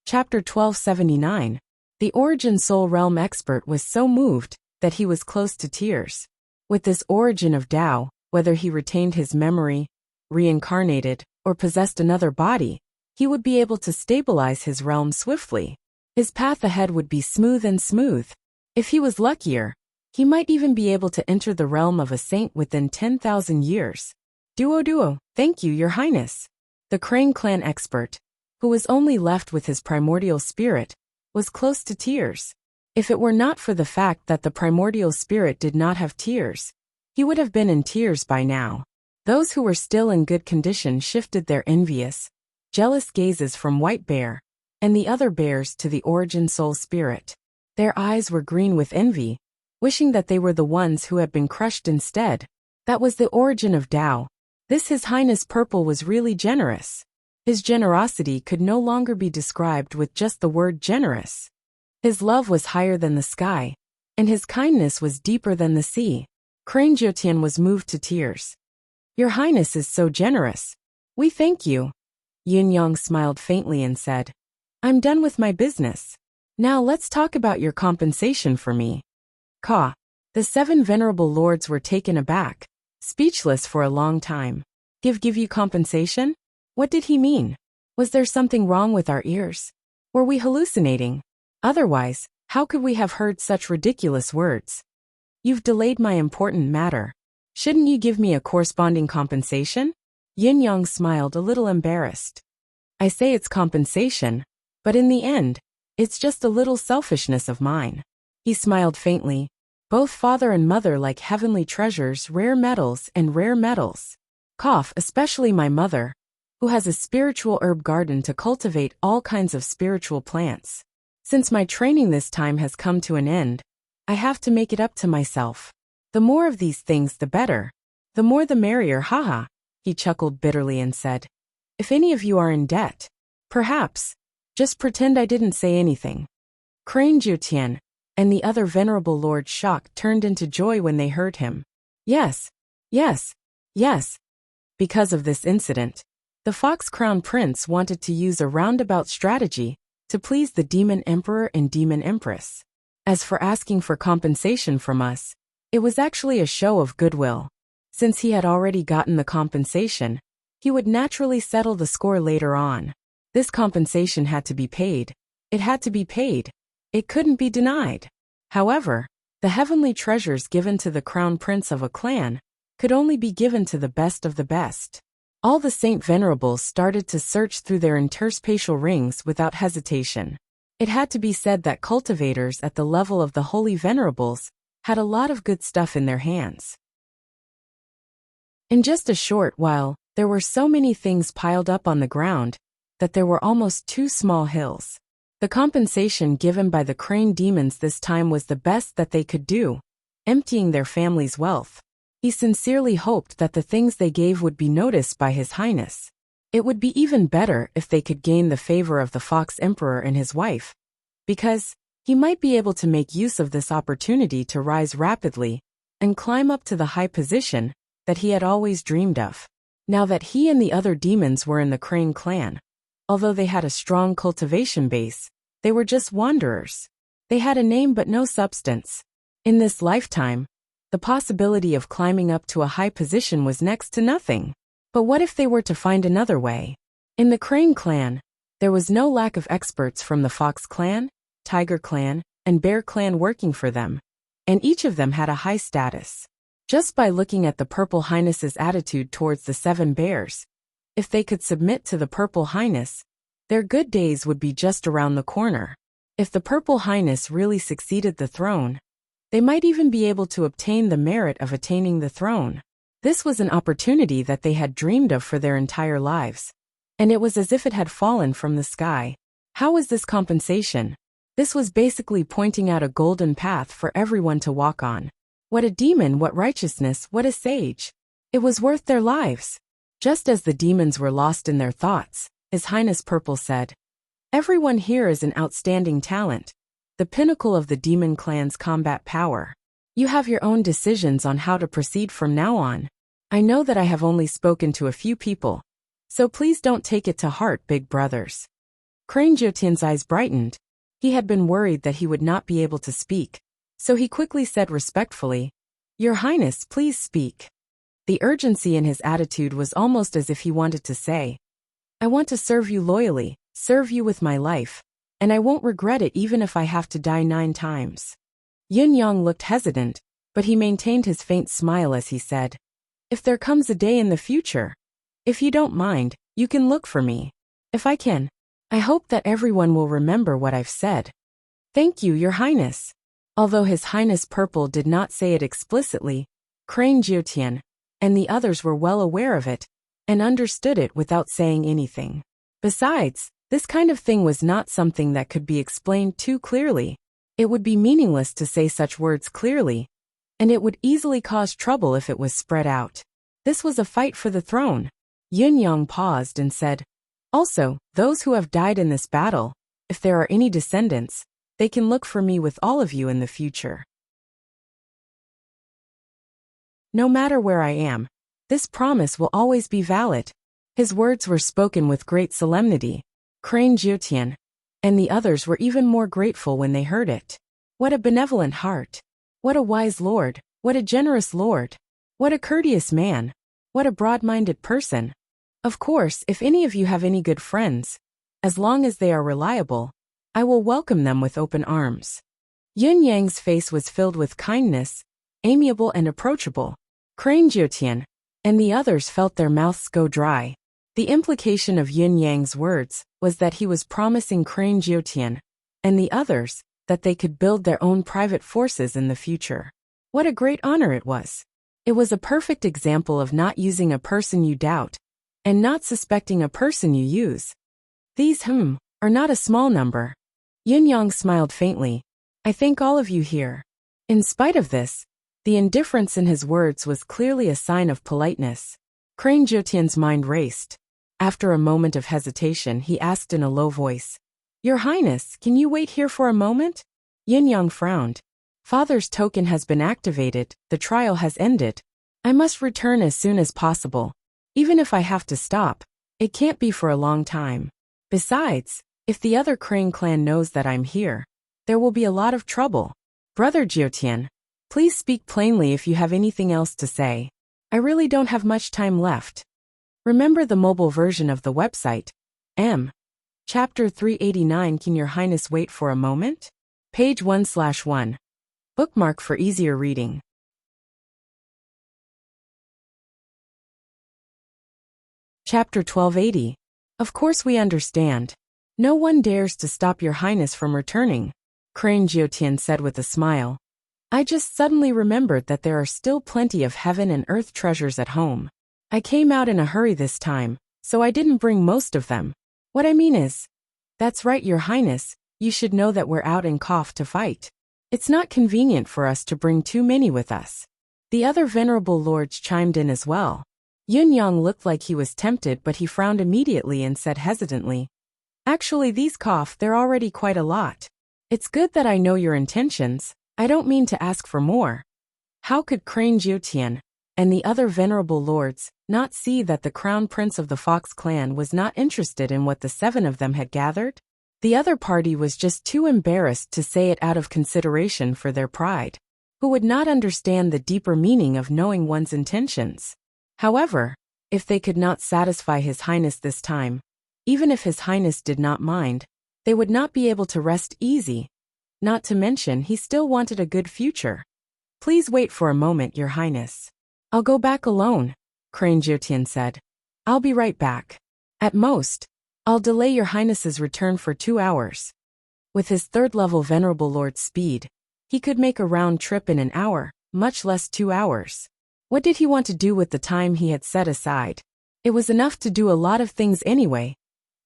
Chapter 1279. The Origin Soul Realm expert was so moved that he was close to tears. With this origin of Tao, whether he retained his memory, reincarnated, or possessed another body, he would be able to stabilize his realm swiftly. His path ahead would be smooth and smooth. If he was luckier, he might even be able to enter the realm of a saint within 10,000 years. Duo, thank you, Your Highness. The Crane Clan expert, who was only left with his primordial spirit, was close to tears. If it were not for the fact that the primordial spirit did not have tears, he would have been in tears by now. Those who were still in good condition shifted their envious, jealous gazes from White Bear and the other bears to the Origin Soul Spirit. Their eyes were green with envy, wishing that they were the ones who had been crushed instead. That was the origin of Tao. This His Highness Purple was really generous. His generosity could no longer be described with just the word generous. His love was higher than the sky, and his kindness was deeper than the sea. Crane Jyotian was moved to tears. "Your Highness is so generous. We thank you." Yin Yang smiled faintly and said, "I'm done with my business. Now let's talk about your compensation for me." The 7 venerable lords were taken aback, speechless for a long time. Give you compensation? What did he mean? Was there something wrong with our ears? Were we hallucinating? Otherwise, how could we have heard such ridiculous words? You've delayed my important matter. Shouldn't you give me a corresponding compensation? Yin Yang smiled a little embarrassed. I say it's compensation, but in the end, it's just a little selfishness of mine. He smiled faintly. Both father and mother like heavenly treasures, rare metals and rare metals. Cough, especially my mother, who has a spiritual herb garden to cultivate all kinds of spiritual plants. Since my training this time has come to an end, I have to make it up to myself. The more of these things the better. The more the merrier, haha. He chuckled bitterly and said, if any of you are in debt, perhaps, just pretend I didn't say anything. Crane Jiutian and the other venerable lords shocked turned into joy when they heard him. Yes. Because of this incident, the Fox Crown Prince wanted to use a roundabout strategy to please the Demon Emperor and Demon Empress. As for asking for compensation from us, it was actually a show of goodwill. Since he had already gotten the compensation, he would naturally settle the score later on. This compensation had to be paid. It had to be paid. It couldn't be denied. However, the heavenly treasures given to the crown prince of a clan could only be given to the best of the best. All the Saint Venerables started to search through their interspatial rings without hesitation. It had to be said that cultivators at the level of the Holy Venerables had a lot of good stuff in their hands. In just a short while, there were so many things piled up on the ground that there were almost 2 small hills. The compensation given by the crane demons this time was the best that they could do, emptying their family's wealth. He sincerely hoped that the things they gave would be noticed by His Highness. It would be even better if they could gain the favor of the Fox Emperor and his wife, because he might be able to make use of this opportunity to rise rapidly and climb up to the high position that he had always dreamed of. Now that he and the other demons were in the Crane clan, although they had a strong cultivation base, they were just wanderers. They had a name but no substance. In this lifetime, the possibility of climbing up to a high position was next to nothing. But what if they were to find another way? In the Crane clan, there was no lack of experts from the Fox clan, Tiger clan, and Bear clan working for them, and each of them had a high status. Just by looking at the Purple Highness's attitude towards the 7 bears, if they could submit to the Purple Highness, their good days would be just around the corner. If the Purple Highness really succeeded the throne, they might even be able to obtain the merit of attaining the throne. This was an opportunity that they had dreamed of for their entire lives, and it was as if it had fallen from the sky. How was this compensation? This was basically pointing out a golden path for everyone to walk on. What a demon, what righteousness, what a sage. It was worth their lives. Just as the demons were lost in their thoughts, His Highness Purple said, everyone here is an outstanding talent, the pinnacle of the demon clan's combat power. You have your own decisions on how to proceed from now on. I know that I have only spoken to a few people, so please don't take it to heart, big brothers. Crane Jotin's eyes brightened. He had been worried that he would not be able to speak, so he quickly said respectfully, Your Highness, please speak. The urgency in his attitude was almost as if he wanted to say, I want to serve you loyally, serve you with my life, and I won't regret it even if I have to die 9 times. Yin Yang looked hesitant, but he maintained his faint smile as he said, If there comes a day in the future, if you don't mind, you can look for me. If I can, I hope that everyone will remember what I've said. Thank you, Your Highness. Although His Highness Purple did not say it explicitly, Crane Jiutian and the others were well aware of it and understood it without saying anything. Besides, this kind of thing was not something that could be explained too clearly. It would be meaningless to say such words clearly, and it would easily cause trouble if it was spread out. This was a fight for the throne. Yin Yang paused and said, Also, those who have died in this battle, if there are any descendants, they can look for me with all of you in the future. No matter where I am, this promise will always be valid. His words were spoken with great solemnity. Crane Jiutian and the others were even more grateful when they heard it. What a benevolent heart. What a wise lord, what a generous lord. What a courteous man. What a broad-minded person. Of course, if any of you have any good friends, as long as they are reliable, I will welcome them with open arms. Yun Yang's face was filled with kindness, amiable and approachable. Crane Jiotian and the others felt their mouths go dry. The implication of Yun Yang's words was that he was promising Crane Jiotian and the others that they could build their own private forces in the future. What a great honor it was. It was a perfect example of not using a person you doubt and not suspecting a person you use. These are not a small number. Yun Yang smiled faintly. I thank all of you here. In spite of this, the indifference in his words was clearly a sign of politeness. Crane Jiotian's mind raced. After a moment of hesitation, he asked in a low voice, Your Highness, can you wait here for a moment? Yun Yang frowned. Father's token has been activated, the trial has ended. I must return as soon as possible. Even if I have to stop, it can't be for a long time. Besides, if the other Crane clan knows that I'm here, there will be a lot of trouble. Brother Jiotian, please speak plainly if you have anything else to say. I really don't have much time left. Remember the mobile version of the website. Chapter 389. Can Your Highness wait for a moment? Page 1/1. Bookmark for easier reading. Chapter 1280. Of course we understand. No one dares to stop Your Highness from returning, Crane Jiotian said with a smile. I just suddenly remembered that there are still plenty of heaven and earth treasures at home. I came out in a hurry this time, so I didn't bring most of them. What I mean is, that's right, Your Highness, you should know that we're out in Kof to fight. It's not convenient for us to bring too many with us. The other venerable lords chimed in as well. Yun Yang looked like he was tempted, but he frowned immediately and said hesitantly, Actually, these Kof, they're already quite a lot. It's good that I know your intentions. I don't mean to ask for more. How could Crane Jiotian and the other venerable lords not see that the crown prince of the Fox clan was not interested in what the 7 of them had gathered? The other party was just too embarrassed to say it out of consideration for their pride, who would not understand the deeper meaning of knowing one's intentions. However, if they could not satisfy His Highness this time, even if His Highness did not mind, they would not be able to rest easy. Not to mention, he still wanted a good future. Please wait for a moment, Your Highness. I'll go back alone, Crane Jiotian said. I'll be right back. At most, I'll delay Your Highness's return for 2 hours. With his 3rd-level venerable lord's speed, he could make a round trip in an hour, much less 2 hours. What did he want to do with the time he had set aside? It was enough to do a lot of things anyway.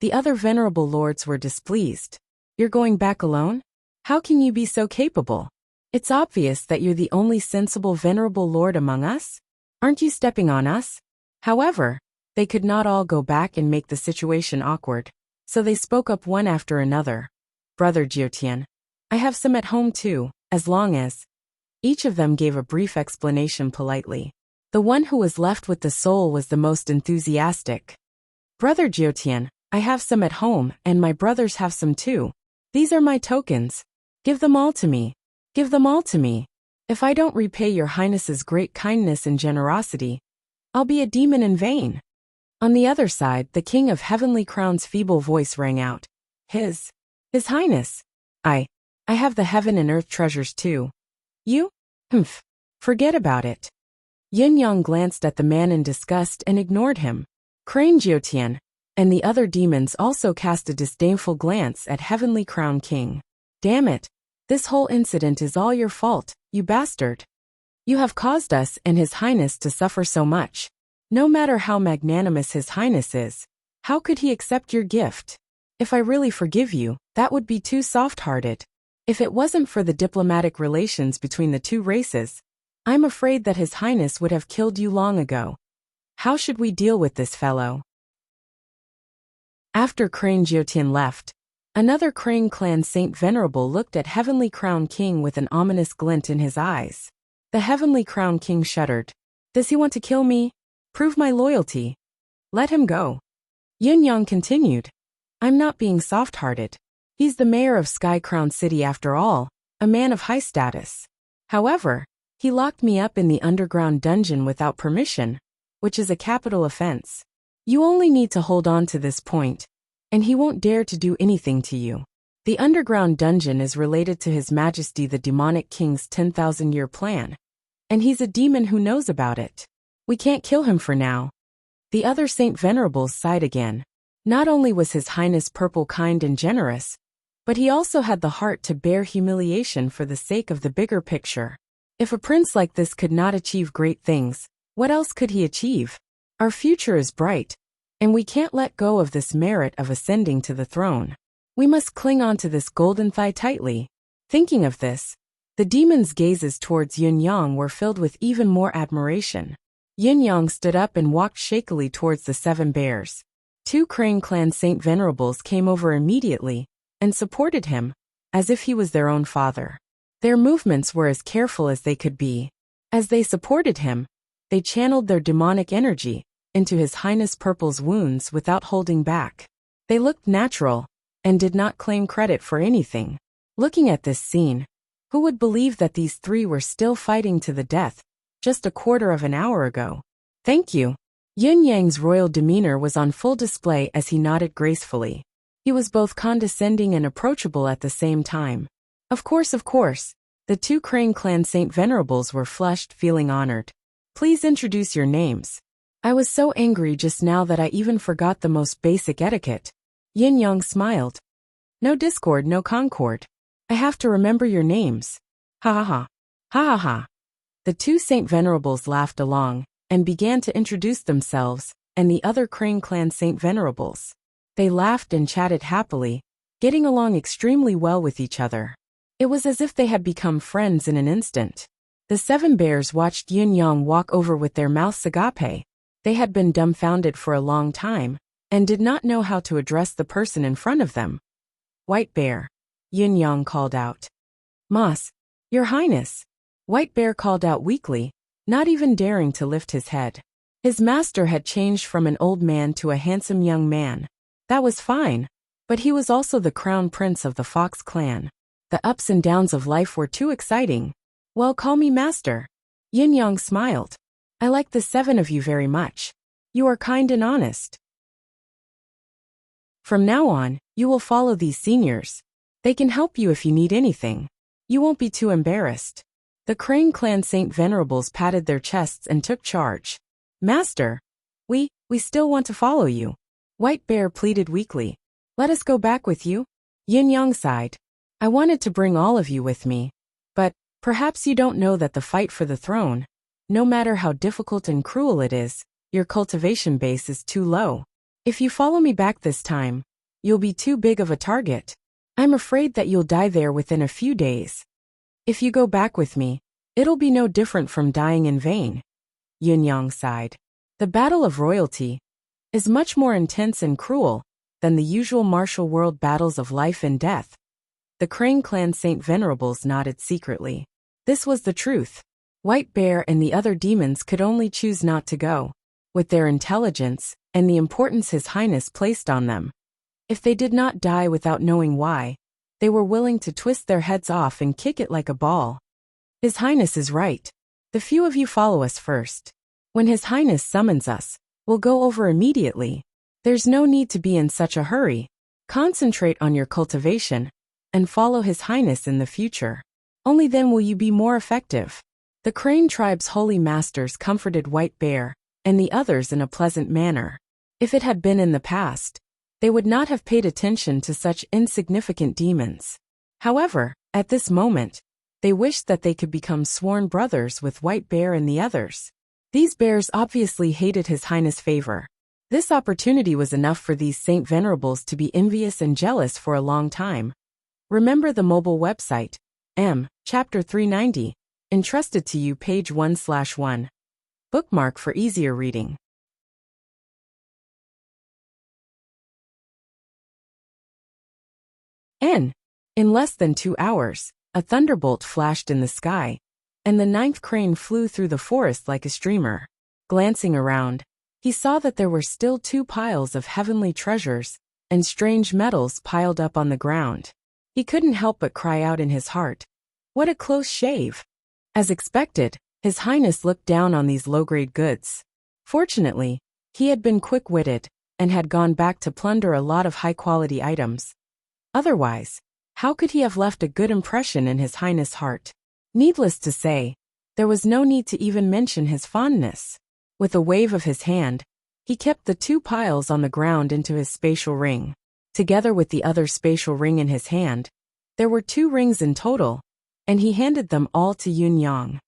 The other venerable lords were displeased. You're going back alone? How can you be so capable? It's obvious that you're the only sensible venerable lord among us. Aren't you stepping on us? However, they could not all go back and make the situation awkward, so they spoke up one after another. Brother Jiotian, I have some at home too, as long as... Each of them gave a brief explanation politely. The one who was left with the soul was the most enthusiastic. Brother Jiotian, I have some at home, and my brothers have some too. These are my tokens. Give them all to me. Give them all to me. If I don't repay Your Highness's great kindness and generosity, I'll be a demon in vain. On the other side, the King of Heavenly Crown's feeble voice rang out. His Highness. I have the heaven and earth treasures too. You? Forget about it. Yun Yang glanced at the man in disgust and ignored him. Crane Jiotian and the other demons also cast a disdainful glance at Heavenly Crown King. Damn it. This whole incident is all your fault, you bastard. You have caused us and His Highness to suffer so much. No matter how magnanimous His Highness is, how could he accept your gift? If I really forgive you, that would be too soft-hearted. If it wasn't for the diplomatic relations between the 2 races, I'm afraid that His Highness would have killed you long ago. How should we deal with this fellow? After Crane Jiotian left, another Crane clan Saint Venerable looked at Heavenly Crown King with an ominous glint in his eyes. The Heavenly Crown King shuddered. Does he want to kill me? Prove my loyalty. Let him go. Yun Yang continued. I'm not being soft-hearted. He's the mayor of Sky Crown City after all, a man of high status. However, he locked me up in the underground dungeon without permission, which is a capital offense. You only need to hold on to this point, and he won't dare to do anything to you. The underground dungeon is related to His Majesty the Demonic King's 10,000-year plan, and he's a demon who knows about it. We can't kill him for now. The other Saint Venerables sighed again. Not only was His Highness Purple kind and generous, but he also had the heart to bear humiliation for the sake of the bigger picture. If a prince like this could not achieve great things, what else could he achieve? Our future is bright, and we can't let go of this merit of ascending to the throne. We must cling on to this golden thigh tightly. Thinking of this, the demon's gazes towards Yun Yang were filled with even more admiration. Yun Yang stood up and walked shakily towards the 7 bears. 2 Crane Clan Saint Venerables came over immediately and supported him, as if he was their own father. Their movements were as careful as they could be. As they supported him, they channeled their demonic energy into His Highness Purple's wounds without holding back. They looked natural and did not claim credit for anything. Looking at this scene, who would believe that these 3 were still fighting to the death just a quarter of an hour ago? Thank you. Yun Yang's royal demeanor was on full display as he nodded gracefully. He was both condescending and approachable at the same time. Of course, the 2 Crane Clan Saint Venerables were flushed, feeling honored. Please introduce your names. I was so angry just now that I even forgot the most basic etiquette. Yin Yang smiled. No discord, no concord. I have to remember your names. Ha ha ha. Ha ha ha. The 2 Saint Venerables laughed along and began to introduce themselves and the other Crane Clan Saint Venerables. They laughed and chatted happily, getting along extremely well with each other. It was as if they had become friends in an instant. The 7 bears watched Yin Yang walk over with their mouths agape. They had been dumbfounded for a long time and did not know how to address the person in front of them. White Bear. Yin Yang called out. Mas, Your Highness. White Bear called out weakly, not even daring to lift his head. His master had changed from an old man to a handsome young man. That was fine, but he was also the crown prince of the Fox clan. The ups and downs of life were too exciting. Well, call me master. Yin Yang smiled. I like the 7 of you very much. You are kind and honest. From now on, you will follow these seniors. They can help you if you need anything. You won't be too embarrassed. The Crane Clan Saint Venerables patted their chests and took charge. Master, we still want to follow you. White Bear pleaded weakly. Let us go back with you. Yin Yang sighed. I wanted to bring all of you with me. But, perhaps you don't know that the fight for the throne, no matter how difficult and cruel it is, your cultivation base is too low. If you follow me back this time, you'll be too big of a target. I'm afraid that you'll die there within a few days. If you go back with me, it'll be no different from dying in vain. Yin Yang sighed. The battle of royalty is much more intense and cruel than the usual martial world battles of life and death. The Crane Clan Saint Venerables nodded secretly. This was the truth. White Bear and the other demons could only choose not to go. With their intelligence and the importance His Highness placed on them, if they did not die without knowing why, they were willing to twist their heads off and kick it like a ball. His Highness is right. The few of you follow us first. When His Highness summons us, we'll go over immediately. There's no need to be in such a hurry. Concentrate on your cultivation and follow His Highness in the future. Only then will you be more effective. The Crane tribe's holy masters comforted White Bear and the others in a pleasant manner. If it had been in the past, they would not have paid attention to such insignificant demons. However, at this moment, they wished that they could become sworn brothers with White Bear and the others. These bears obviously hated His Highness' favor. This opportunity was enough for these Saint Venerables to be envious and jealous for a long time. Remember the mobile website, Chapter 390, entrusted to you, page 1/1. Bookmark for easier reading. In less than 2 hours, a thunderbolt flashed in the sky, and the 9th crane flew through the forest like a streamer. Glancing around, he saw that there were still 2 piles of heavenly treasures and strange metals piled up on the ground. He couldn't help but cry out in his heart, "What a close shave!" As expected, His Highness looked down on these low-grade goods. Fortunately, he had been quick-witted and had gone back to plunder a lot of high-quality items. Otherwise, how could he have left a good impression in His Highness' heart? Needless to say, there was no need to even mention his fondness. With a wave of his hand, he kept the 2 piles on the ground into his spatial ring. Together with the other spatial ring in his hand, there were 2 rings in total, and he handed them all to Yunyang.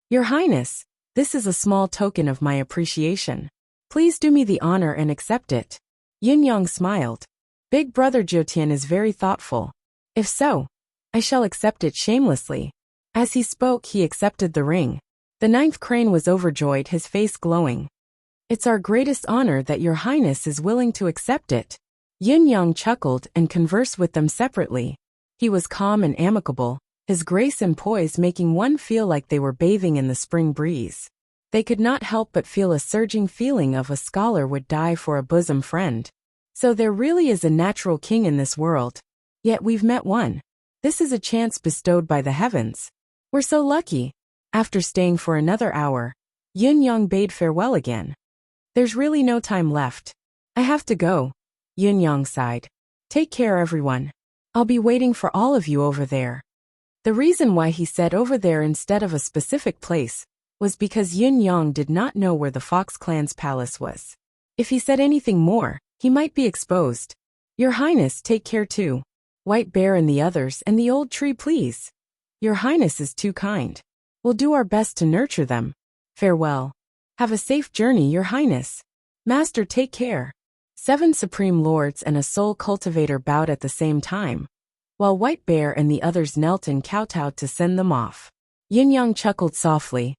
Your Highness, this is a small token of my appreciation. Please do me the honor and accept it. Yunyang smiled. Big brother Jiutian is very thoughtful. If so, I shall accept it shamelessly. As he spoke, he accepted the ring. The 9th crane was overjoyed, his face glowing. It's our greatest honor that your Highness is willing to accept it. Yunyang chuckled and conversed with them separately. He was calm and amicable, his grace and poise making one feel like they were bathing in the spring breeze. They could not help but feel a surging feeling of a scholar would die for a bosom friend. So there really is a natural king in this world. Yet we've met one. This is a chance bestowed by the heavens. We're so lucky. After staying for another hour, Yunyang bade farewell again. There's really no time left. I have to go. Yunyang sighed. Take care, everyone. I'll be waiting for all of you over there. The reason why he said over there instead of a specific place was because Yunyang did not know where the Fox clan's palace was. If he said anything more, he might be exposed. Your Highness, take care too. White Bear and the others and the old tree, please. Your Highness is too kind. We'll do our best to nurture them. Farewell. Have a safe journey, Your Highness. Master, take care. 7 supreme lords and a soul cultivator bowed at the same time, while White Bear and the others knelt and kowtowed to send them off. Yunyang chuckled softly.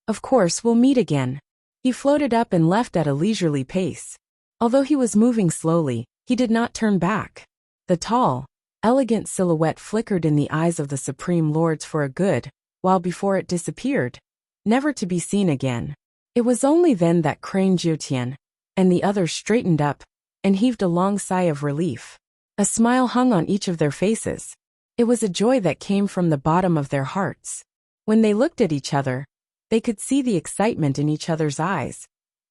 Of course, we'll meet again. He floated up and left at a leisurely pace. Although he was moving slowly, he did not turn back. The tall, elegant silhouette flickered in the eyes of the supreme lords for a good while before it disappeared, never to be seen again. It was only then that Crane Jiutian and the others straightened up and heaved a long sigh of relief. A smile hung on each of their faces. It was a joy that came from the bottom of their hearts. When they looked at each other, they could see the excitement in each other's eyes,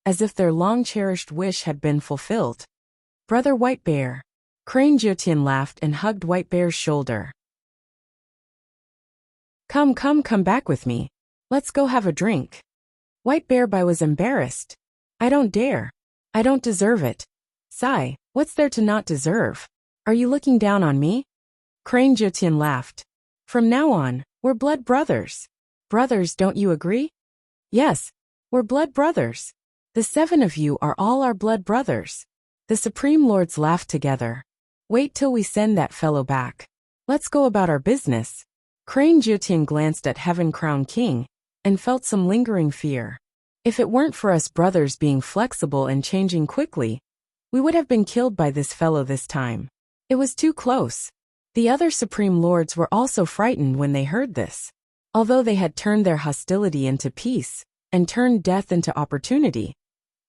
as if their long-cherished wish had been fulfilled. Brother White Bear. Crane Jiutian laughed and hugged White Bear's shoulder. Come back with me. Let's go have a drink. White Bear was embarrassed. I don't dare. I don't deserve it. Sigh, what's there to not deserve? Are you looking down on me? Crane Jiutian laughed. From now on, we're blood brothers. Brothers, don't you agree? Yes, we're blood brothers. The 7 of you are all our blood brothers. The Supreme Lords laughed together. Wait till we send that fellow back. Let's go about our business. Crane Jiutian glanced at Heaven Crown King and felt some lingering fear. If it weren't for us brothers being flexible and changing quickly, we would have been killed by this fellow this time. It was too close. The other Supreme Lords were also frightened when they heard this. Although they had turned their hostility into peace and turned death into opportunity,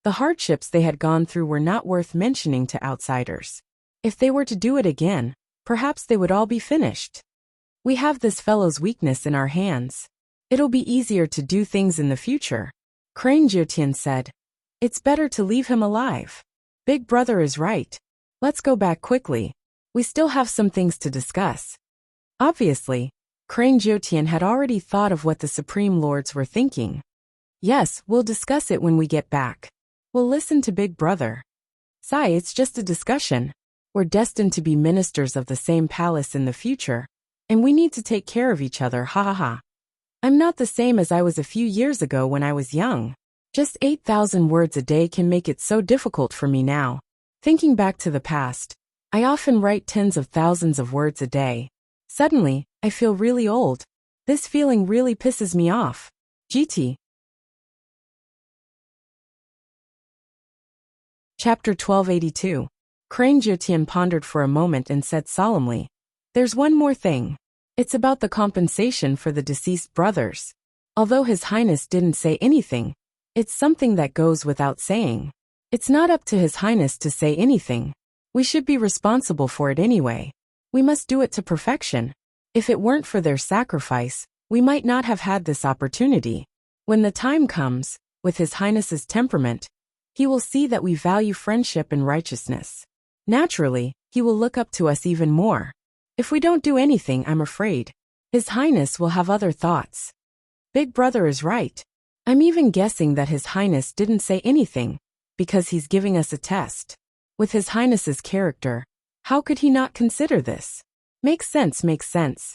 the hardships they had gone through were not worth mentioning to outsiders. If they were to do it again, perhaps they would all be finished. We have this fellow's weakness in our hands. It'll be easier to do things in the future. Crane Jiutian said. It's better to leave him alive. Big brother is right. Let's go back quickly. We still have some things to discuss. Obviously, Crane Jiutian had already thought of what the Supreme Lords were thinking. Yes, we'll discuss it when we get back. We'll listen to Big Brother. Sigh, it's just a discussion. We're destined to be ministers of the same palace in the future, and we need to take care of each other, ha ha ha. I'm not the same as I was a few years ago when I was young. Just 8,000 words a day can make it so difficult for me now. Thinking back to the past, I often write tens of thousands of words a day. Suddenly, I feel really old. This feeling really pisses me off. GT. Chapter 1282. Crane Jiutian pondered for a moment and said solemnly, There's one more thing. It's about the compensation for the deceased brothers. Although His Highness didn't say anything, it's something that goes without saying. It's not up to His Highness to say anything. We should be responsible for it anyway. We must do it to perfection. If it weren't for their sacrifice, we might not have had this opportunity. When the time comes, with His Highness's temperament, he will see that we value friendship and righteousness. Naturally, he will look up to us even more. If we don't do anything, I'm afraid His Highness will have other thoughts. Big Brother is right. I'm even guessing that His Highness didn't say anything, because he's giving us a test. With His Highness's character, how could he not consider this? Makes sense, makes sense.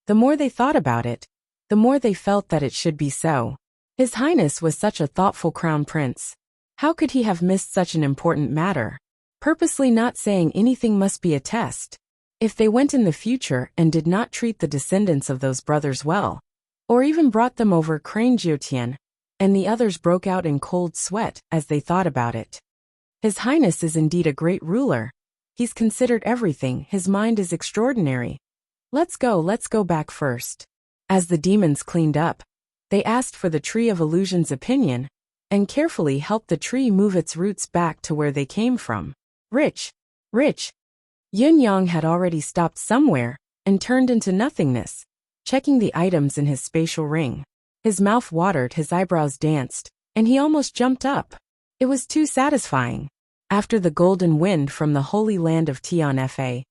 The more they thought about it, the more they felt that it should be so. His Highness was such a thoughtful crown prince. How could he have missed such an important matter? Purposely not saying anything must be a test. If they went in the future and did not treat the descendants of those brothers well, or even brought them over Crane-Jiutian, and the others broke out in cold sweat as they thought about it. His Highness is indeed a great ruler. He's considered everything, his mind is extraordinary. Let's go back first. As the demons cleaned up, they asked for the Tree of Illusion's opinion, and carefully helped the tree move its roots back to where they came from. Rich. Yin Yang had already stopped somewhere, and turned into nothingness, checking the items in his spatial ring. His mouth watered, his eyebrows danced, and he almost jumped up. It was too satisfying. After the golden wind from the holy land of Tianfa,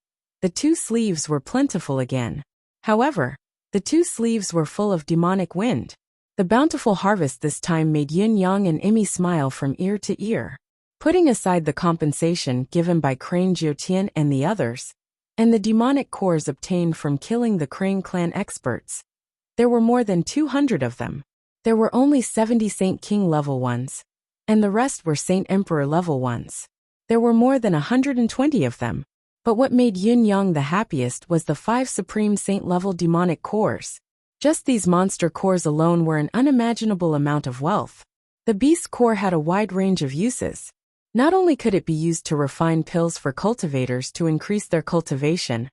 the 2 sleeves were plentiful again. However, the 2 sleeves were full of demonic wind. The bountiful harvest this time made Yin Yang and Emmy smile from ear to ear. Putting aside the compensation given by Crane-Jiutian and the others, and the demonic cores obtained from killing the Crane clan experts, there were more than 200 of them. There were only 70 Saint King level ones, and the rest were Saint Emperor level ones. There were more than 120 of them. But what made Yin Yang the happiest was the 5 Supreme Saint level demonic cores. Just these monster cores alone were an unimaginable amount of wealth. The Beast core had a wide range of uses. Not only could it be used to refine pills for cultivators to increase their cultivation,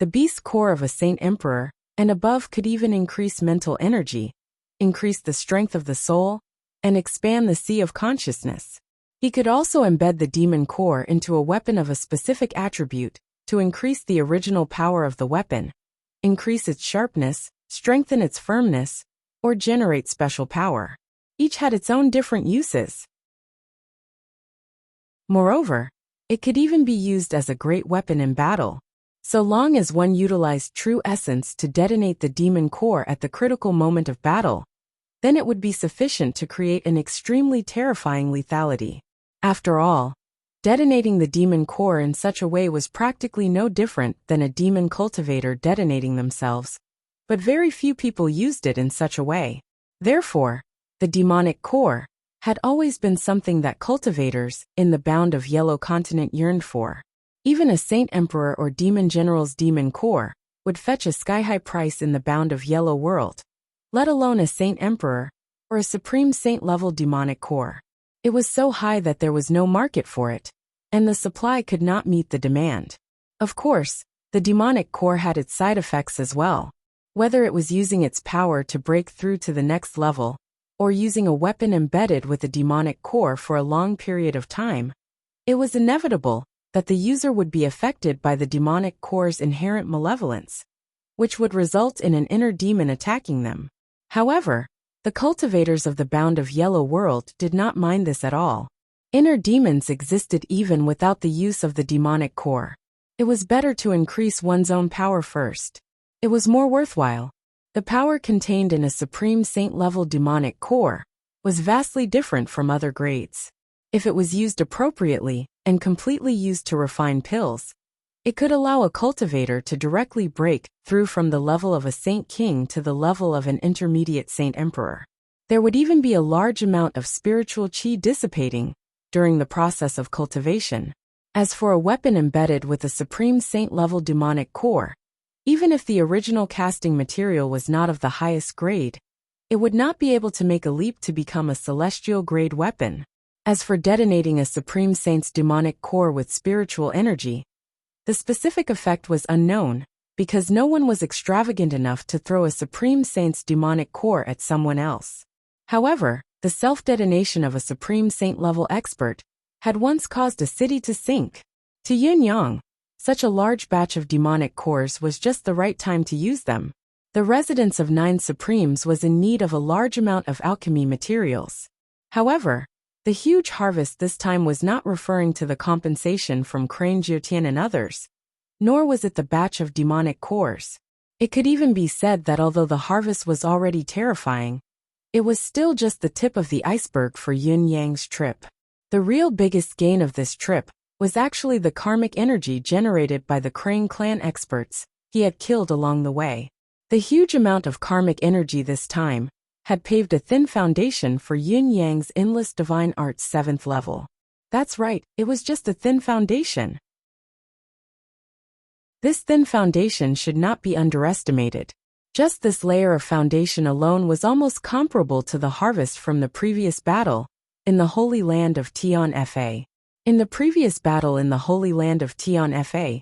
the Beast core of a Saint Emperor and above could even increase mental energy, increase the strength of the soul, and expand the sea of consciousness. He could also embed the demon core into a weapon of a specific attribute to increase the original power of the weapon, increase its sharpness, strengthen its firmness, or generate special power. Each had its own different uses. Moreover, it could even be used as a great weapon in battle. So long as one utilized true essence to detonate the demon core at the critical moment of battle, then it would be sufficient to create an extremely terrifying lethality. After all, detonating the demon core in such a way was practically no different than a demon cultivator detonating themselves, but very few people used it in such a way. Therefore, the demonic core had always been something that cultivators in the Bound of Yellow Continent yearned for. Even a Saint Emperor or Demon General's demon core would fetch a sky-high price in the Bound of Yellow world, let alone a Saint Emperor or a Supreme Saint-level demonic core. It was so high that there was no market for it, and the supply could not meet the demand. Of course, the demonic core had its side effects as well. Whether it was using its power to break through to the next level, or using a weapon embedded with a demonic core for a long period of time, it was inevitable that the user would be affected by the demonic core's inherent malevolence, which would result in an inner demon attacking them. However, the cultivators of the Bound of Yellow world did not mind this at all. Inner demons existed even without the use of the demonic core. It was better to increase one's own power first. It was more worthwhile. The power contained in a Supreme Saint-level demonic core was vastly different from other grades. If it was used appropriately and completely used to refine pills, it could allow a cultivator to directly break through from the level of a Saint King to the level of an intermediate Saint Emperor. There would even be a large amount of spiritual chi dissipating during the process of cultivation. As for a weapon embedded with a Supreme Saint-level demonic core, even if the original casting material was not of the highest grade, it would not be able to make a leap to become a celestial grade weapon. As for detonating a Supreme Saint's demonic core with spiritual energy, the specific effect was unknown, because no one was extravagant enough to throw a Supreme Saint's demonic core at someone else. However, the self-detonation of a Supreme Saint-level expert had once caused a city to sink. To Yin Yang, such a large batch of demonic cores was just the right time to use them. The residence of 9 Supremes was in need of a large amount of alchemy materials. However, the huge harvest this time was not referring to the compensation from Crane Jiutian and others, nor was it the batch of demonic cores. It could even be said that although the harvest was already terrifying, it was still just the tip of the iceberg for Yun Yang's trip. The real biggest gain of this trip was actually the karmic energy generated by the Crane clan experts he had killed along the way. The huge amount of karmic energy this time had paved a thin foundation for Yun Yang's endless divine arts 7th level. That's right, it was just a thin foundation. This thin foundation should not be underestimated. Just this layer of foundation alone was almost comparable to the harvest from the previous battle in the Holy Land of Tian Fa. In the previous battle in the Holy Land of Tian Fa,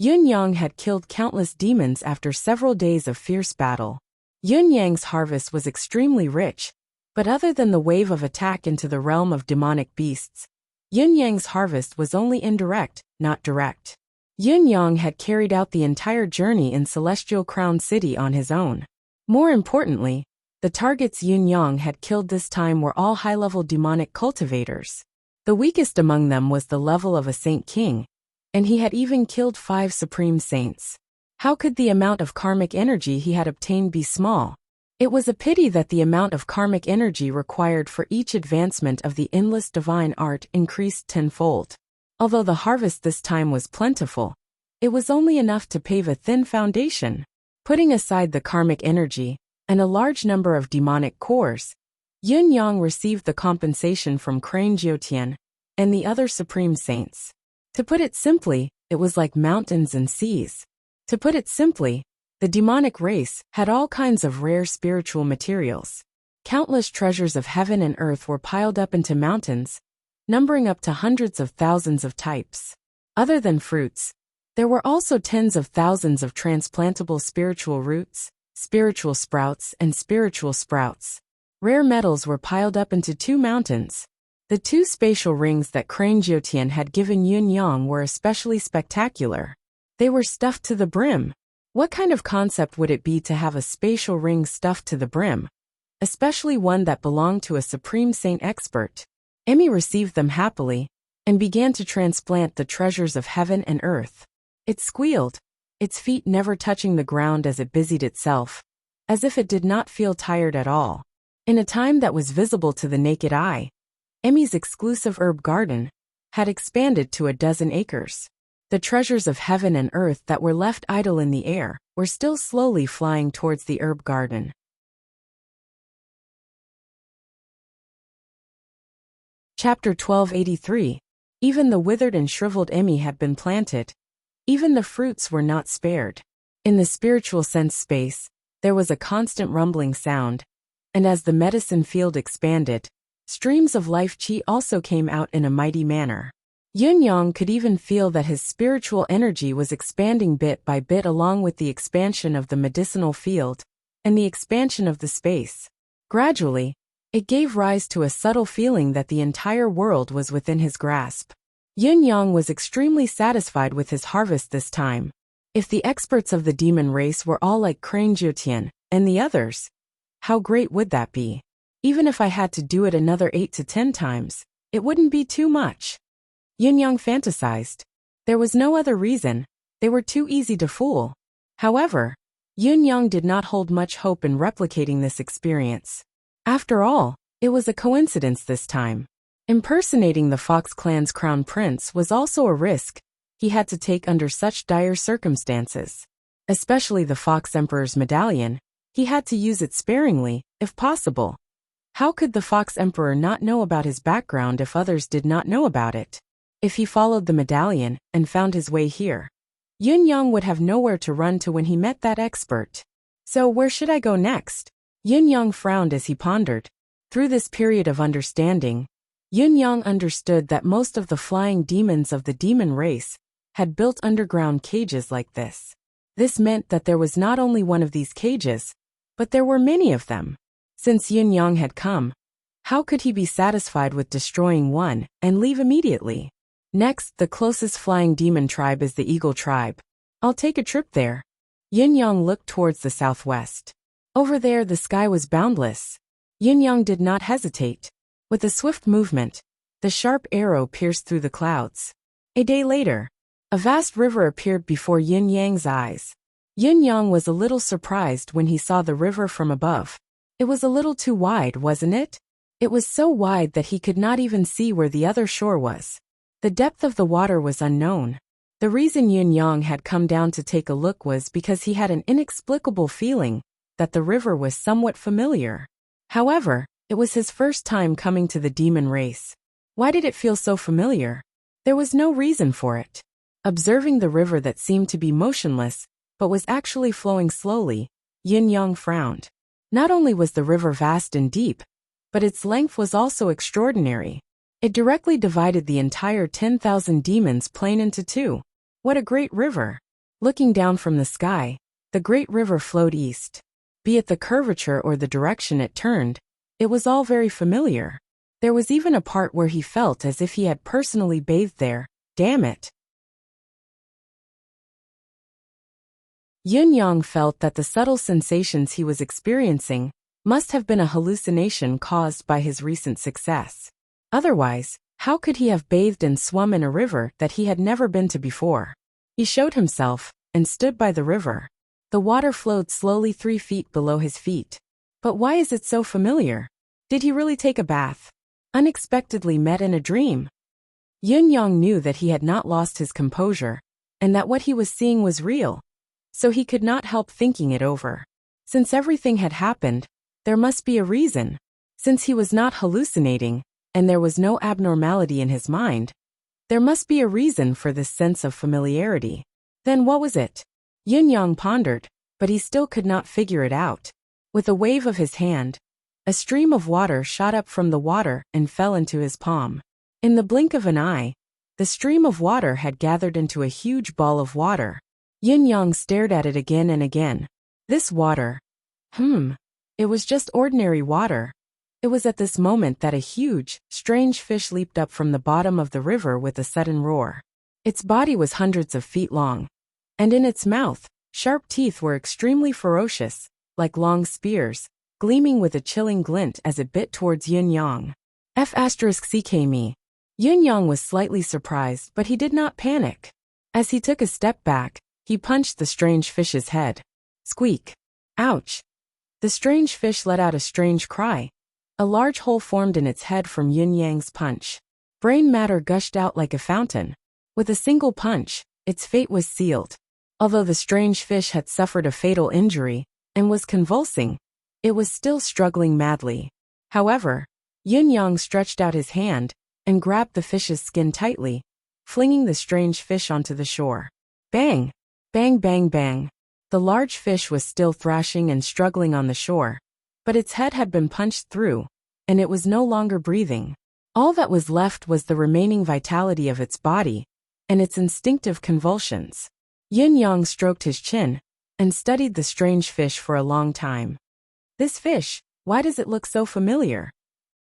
Yun Yang had killed countless demons after several days of fierce battle. Yun Yang's harvest was extremely rich, but other than the wave of attack into the realm of demonic beasts, Yun Yang's harvest was only indirect, not direct. Yun Yang had carried out the entire journey in Celestial Crown City on his own. More importantly, the targets Yun Yang had killed this time were all high-level demonic cultivators. The weakest among them was the level of a Saint King, and he had even killed 5 Supreme Saints. How could the amount of karmic energy he had obtained be small? It was a pity that the amount of karmic energy required for each advancement of the endless divine art increased tenfold. Although the harvest this time was plentiful, it was only enough to pave a thin foundation. Putting aside the karmic energy and a large number of demonic cores, Yun Yang received the compensation from Crane Jiutian and the other Supreme Saints. To put it simply, it was like mountains and seas. To put it simply, the demonic race had all kinds of rare spiritual materials. Countless treasures of heaven and earth were piled up into mountains, numbering up to hundreds of thousands of types. Other than fruits, there were also tens of thousands of transplantable spiritual roots, spiritual sprouts, and spiritual sprouts. Rare metals were piled up into 2 mountains. The 2 spatial rings that Crane Jiutian had given Yun Yang were especially spectacular. They were stuffed to the brim. What kind of concept would it be to have a spatial ring stuffed to the brim? Especially one that belonged to a Supreme Saint expert. Emmy received them happily and began to transplant the treasures of heaven and earth. It squealed, its feet never touching the ground as it busied itself, as if it did not feel tired at all. In a time that was visible to the naked eye, Emmy's exclusive herb garden had expanded to 12 acres. The treasures of heaven and earth that were left idle in the air were still slowly flying towards the herb garden. Chapter 1283. Even the withered and shriveled Emmy had been planted. Even the fruits were not spared. In the spiritual sense space, there was a constant rumbling sound, and as the medicine field expanded, streams of life chi also came out in a mighty manner. Yun Yang could even feel that his spiritual energy was expanding bit by bit along with the expansion of the medicinal field and the expansion of the space. Gradually, it gave rise to a subtle feeling that the entire world was within his grasp. Yun Yang was extremely satisfied with his harvest this time. If the experts of the demon race were all like Crane Jiutian and the others, how great would that be? Even if I had to do it another 8 to 10 times, it wouldn't be too much. Yun Yang fantasized. There was no other reason, they were too easy to fool. However, Yun Yang did not hold much hope in replicating this experience. After all, it was a coincidence this time. Impersonating the Fox clan's crown prince was also a risk he had to take under such dire circumstances. Especially the Fox Emperor's medallion, he had to use it sparingly, if possible. How could the Fox Emperor not know about his background if others did not know about it? If he followed the medallion and found his way here, Yun Yang would have nowhere to run to when he met that expert. So where should I go next? Yun Yang frowned as he pondered. Through this period of understanding, Yun Yang understood that most of the flying demons of the demon race had built underground cages like this. This meant that there was not only one of these cages, but there were many of them. Since Yun Yang had come, how could he be satisfied with destroying one and leave immediately? Next, the closest flying demon tribe is the Eagle tribe. I'll take a trip there. Yin Yang looked towards the southwest. Over there the sky was boundless. Yin Yang did not hesitate. With a swift movement, the sharp arrow pierced through the clouds. A day later, a vast river appeared before Yin Yang's eyes. Yin Yang was a little surprised when he saw the river from above. It was a little too wide, wasn't it? It was so wide that he could not even see where the other shore was. The depth of the water was unknown. The reason Yin Yang had come down to take a look was because he had an inexplicable feeling that the river was somewhat familiar. However, it was his first time coming to the demon race. Why did it feel so familiar? There was no reason for it. Observing the river that seemed to be motionless, but was actually flowing slowly, Yin Yang frowned. Not only was the river vast and deep, but its length was also extraordinary. It directly divided the entire 10,000 demons plain into two. What a great river! Looking down from the sky, the great river flowed east. Be it the curvature or the direction it turned, it was all very familiar. There was even a part where he felt as if he had personally bathed there. Damn it! Yin Yang felt that the subtle sensations he was experiencing must have been a hallucination caused by his recent success. Otherwise, how could he have bathed and swum in a river that he had never been to before? He showed himself and stood by the river. The water flowed slowly 3 feet below his feet. But why is it so familiar? Did he really take a bath? Unexpectedly met in a dream? Yin Yang knew that he had not lost his composure, and that what he was seeing was real. So he could not help thinking it over. Since everything had happened, there must be a reason. Since he was not hallucinating, and there was no abnormality in his mind, there must be a reason for this sense of familiarity. Then what was it? Yin Yang pondered, but he still could not figure it out. With a wave of his hand, a stream of water shot up from the water and fell into his palm. In the blink of an eye, the stream of water had gathered into a huge ball of water. Yin Yang stared at it again and again. This water. It was just ordinary water. It was at this moment that a huge, strange fish leaped up from the bottom of the river with a sudden roar. Its body was hundreds of feet long, and in its mouth, sharp teeth were extremely ferocious, like long spears, gleaming with a chilling glint as it bit towards Yin Yang. F***ck me. Yin Yang was slightly surprised, but he did not panic. As he took a step back, he punched the strange fish's head. Squeak. Ouch. The strange fish let out a strange cry. A large hole formed in its head from Yin Yang's punch. Brain matter gushed out like a fountain. With a single punch, its fate was sealed. Although the strange fish had suffered a fatal injury and was convulsing, it was still struggling madly. However, Yin Yang stretched out his hand and grabbed the fish's skin tightly, flinging the strange fish onto the shore. Bang! Bang bang bang. The large fish was still thrashing and struggling on the shore, but its head had been punched through, and it was no longer breathing. All that was left was the remaining vitality of its body, and its instinctive convulsions. Yin Yang stroked his chin, and studied the strange fish for a long time. This fish, why does it look so familiar?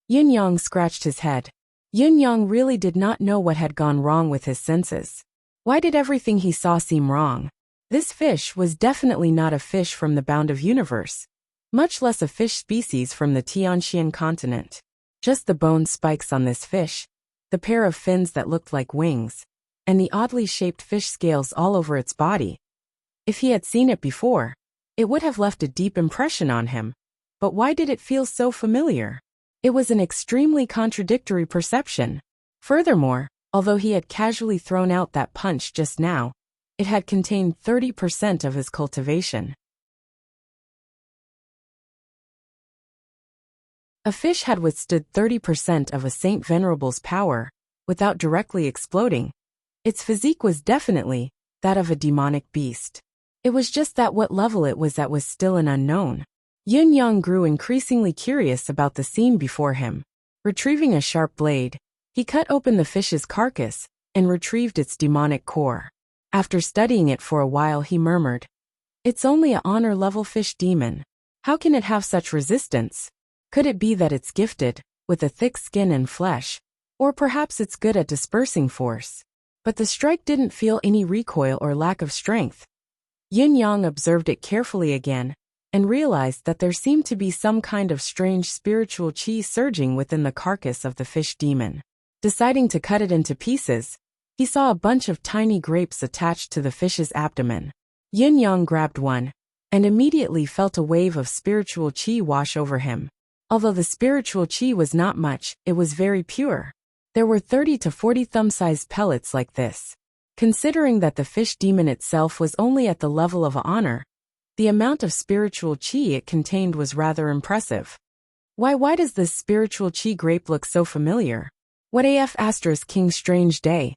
Yin Yang scratched his head. Yin Yang really did not know what had gone wrong with his senses. Why did everything he saw seem wrong? This fish was definitely not a fish from the bound of universe, much less a fish species from the Tianxian continent. Just the bone spikes on this fish, the pair of fins that looked like wings, and the oddly shaped fish scales all over its body. If he had seen it before, it would have left a deep impression on him. But why did it feel so familiar? It was an extremely contradictory perception. Furthermore, although he had casually thrown out that punch just now, it had contained 30% of his cultivation. A fish had withstood 30% of a Saint Venerable's power, without directly exploding. Its physique was definitely that of a demonic beast. It was just that what level it was at was still an unknown. Yin Yang grew increasingly curious about the scene before him. Retrieving a sharp blade, he cut open the fish's carcass and retrieved its demonic core. After studying it for a while, he murmured, "It's only a honor-level fish demon. How can it have such resistance? Could it be that it's gifted with a thick skin and flesh? Or perhaps it's good at dispersing force?" But the strike didn't feel any recoil or lack of strength. Yin Yang observed it carefully again and realized that there seemed to be some kind of strange spiritual qi surging within the carcass of the fish demon. Deciding to cut it into pieces, he saw a bunch of tiny grapes attached to the fish's abdomen. Yin Yang grabbed one and immediately felt a wave of spiritual qi wash over him. Although the spiritual qi was not much, it was very pure. There were 30 to 40 thumb-sized pellets like this. Considering that the fish demon itself was only at the level of honor, the amount of spiritual qi it contained was rather impressive. Why does this spiritual qi grape look so familiar? What AF * King Strange Day?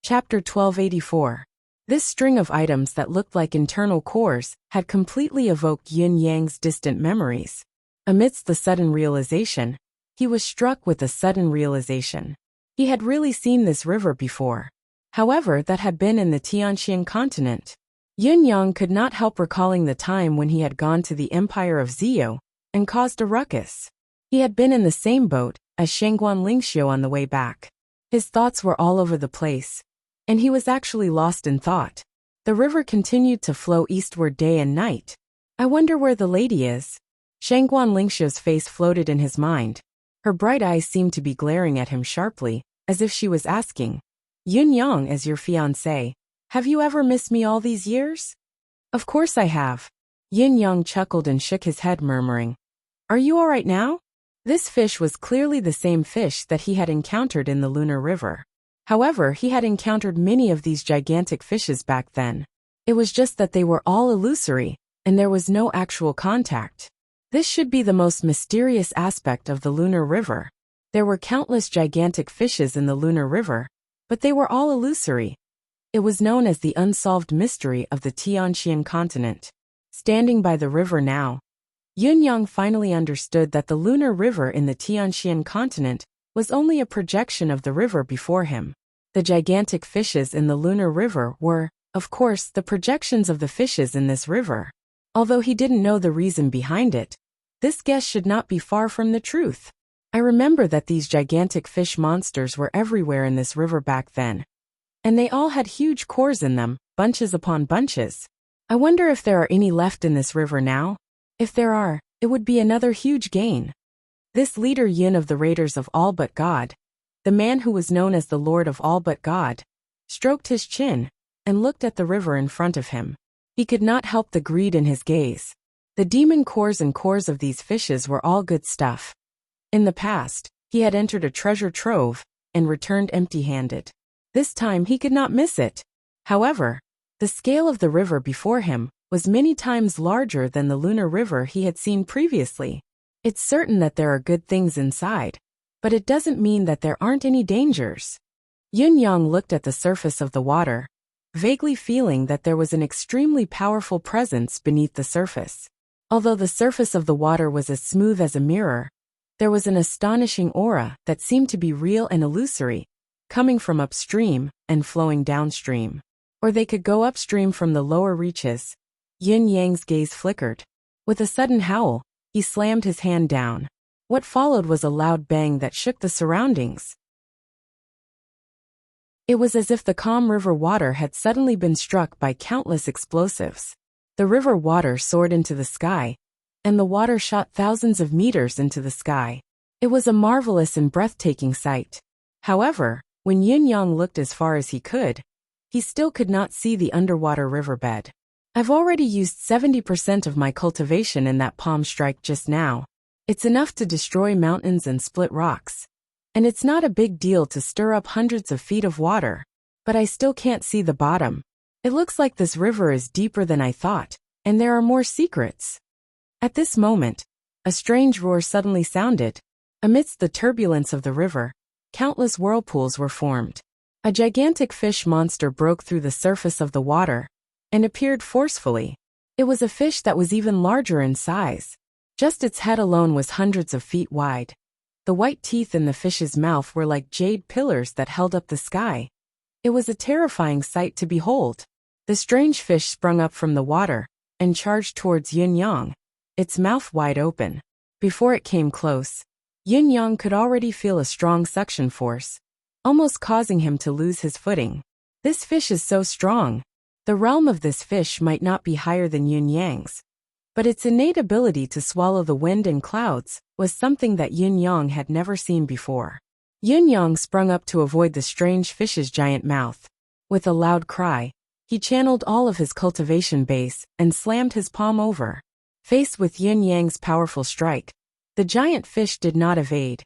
Chapter 1284. This string of items that looked like internal cores had completely evoked Yin Yang's distant memories. Amidst the sudden realization, he was struck with a sudden realization. He had really seen this river before. However, that had been in the Tianxian continent. Yin Yang could not help recalling the time when he had gone to the Empire of Ziyou and caused a ruckus. He had been in the same boat as Shangguan Lingxiu on the way back. His thoughts were all over the place, and he was actually lost in thought. The river continued to flow eastward day and night. I wonder where the lady is. Shangguan Lingxiu's face floated in his mind. Her bright eyes seemed to be glaring at him sharply, as if she was asking, Yin Yang, as your fiancé, have you ever missed me all these years? Of course I have. Yin Yang chuckled and shook his head, murmuring, Are you all right now? This fish was clearly the same fish that he had encountered in the Lunar River. However, he had encountered many of these gigantic fishes back then. It was just that they were all illusory, and there was no actual contact. This should be the most mysterious aspect of the Lunar River. There were countless gigantic fishes in the Lunar River, but they were all illusory. It was known as the unsolved mystery of the Tianxian continent. Standing by the river now, Yin Yang finally understood that the Lunar River in the Tianxian continent was only a projection of the river before him. The gigantic fishes in the Lunar River were, of course, the projections of the fishes in this river. Although he didn't know the reason behind it, this guess should not be far from the truth. I remember that these gigantic fish monsters were everywhere in this river back then. And they all had huge cores in them, bunches upon bunches. I wonder if there are any left in this river now? If there are, it would be another huge gain. This leader Yin of the Raiders of All But God, the man who was known as the Lord of All But God, stroked his chin and looked at the river in front of him. He could not help the greed in his gaze. The demon cores and cores of these fishes were all good stuff. In the past, he had entered a treasure trove and returned empty-handed. This time he could not miss it. However, the scale of the river before him was many times larger than the Lunar River he had seen previously. It's certain that there are good things inside, but it doesn't mean that there aren't any dangers. Yin Yang looked at the surface of the water, vaguely feeling that there was an extremely powerful presence beneath the surface. Although the surface of the water was as smooth as a mirror, there was an astonishing aura that seemed to be real and illusory, coming from upstream and flowing downstream. Or they could go upstream from the lower reaches. Yin Yang's gaze flickered. With a sudden howl, he slammed his hand down. What followed was a loud bang that shook the surroundings. It was as if the calm river water had suddenly been struck by countless explosives. The river water soared into the sky, and the water shot thousands of meters into the sky. It was a marvelous and breathtaking sight. However, when Yin Yang looked as far as he could, he still could not see the underwater riverbed. I've already used 70% of my cultivation in that palm strike just now. It's enough to destroy mountains and split rocks. And it's not a big deal to stir up hundreds of feet of water. But I still can't see the bottom. It looks like this river is deeper than I thought, and there are more secrets. At this moment, a strange roar suddenly sounded. Amidst the turbulence of the river, countless whirlpools were formed. A gigantic fish monster broke through the surface of the water and appeared forcefully. It was a fish that was even larger in size. Just its head alone was hundreds of feet wide. The white teeth in the fish's mouth were like jade pillars that held up the sky. It was a terrifying sight to behold. The strange fish sprung up from the water and charged towards Yin Yang, its mouth wide open. Before it came close, Yin Yang could already feel a strong suction force. almost causing him to lose his footing. This fish is so strong. The realm of this fish might not be higher than Yun Yang's, but its innate ability to swallow the wind and clouds was something that Yun Yang had never seen before. Yun Yang sprung up to avoid the strange fish's giant mouth. With a loud cry, he channeled all of his cultivation base and slammed his palm over. Faced with Yun Yang's powerful strike, the giant fish did not evade.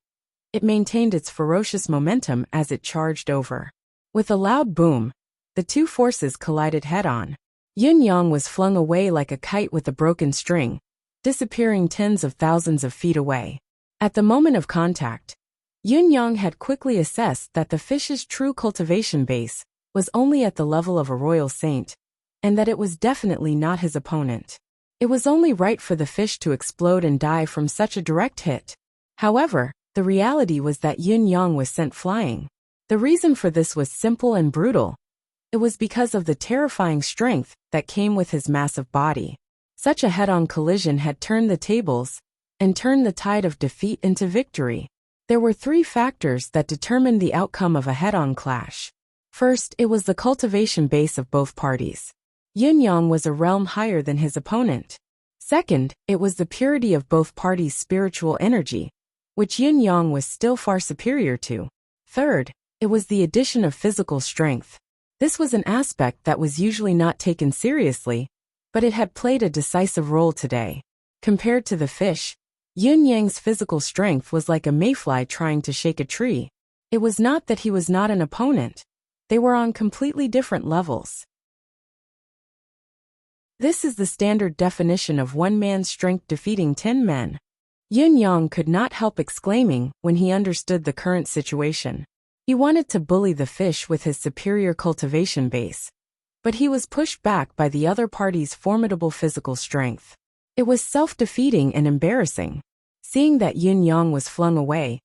It maintained its ferocious momentum as it charged over. With a loud boom, the two forces collided head-on. Yun Yang was flung away like a kite with a broken string, disappearing tens of thousands of feet away. At the moment of contact, Yun Yang had quickly assessed that the fish's true cultivation base was only at the level of a royal saint, and that it was definitely not his opponent. It was only right for the fish to explode and die from such a direct hit. However, the reality was that Yun Yang was sent flying. The reason for this was simple and brutal. It was because of the terrifying strength that came with his massive body. Such a head-on collision had turned the tables and turned the tide of defeat into victory. There were three factors that determined the outcome of a head-on clash. First, it was the cultivation base of both parties. Yun Yang was a realm higher than his opponent. Second, it was the purity of both parties' spiritual energy, which Yun Yang was still far superior to. Third, it was the addition of physical strength. This was an aspect that was usually not taken seriously, but it had played a decisive role today. Compared to the fish, Yun Yang's physical strength was like a mayfly trying to shake a tree. It was not that he was not an opponent. They were on completely different levels. This is the standard definition of one man's strength defeating 10 men. Yun Yang could not help exclaiming when he understood the current situation. He wanted to bully the fish with his superior cultivation base, but he was pushed back by the other party's formidable physical strength. It was self-defeating and embarrassing. Seeing that Yun Yang was flung away,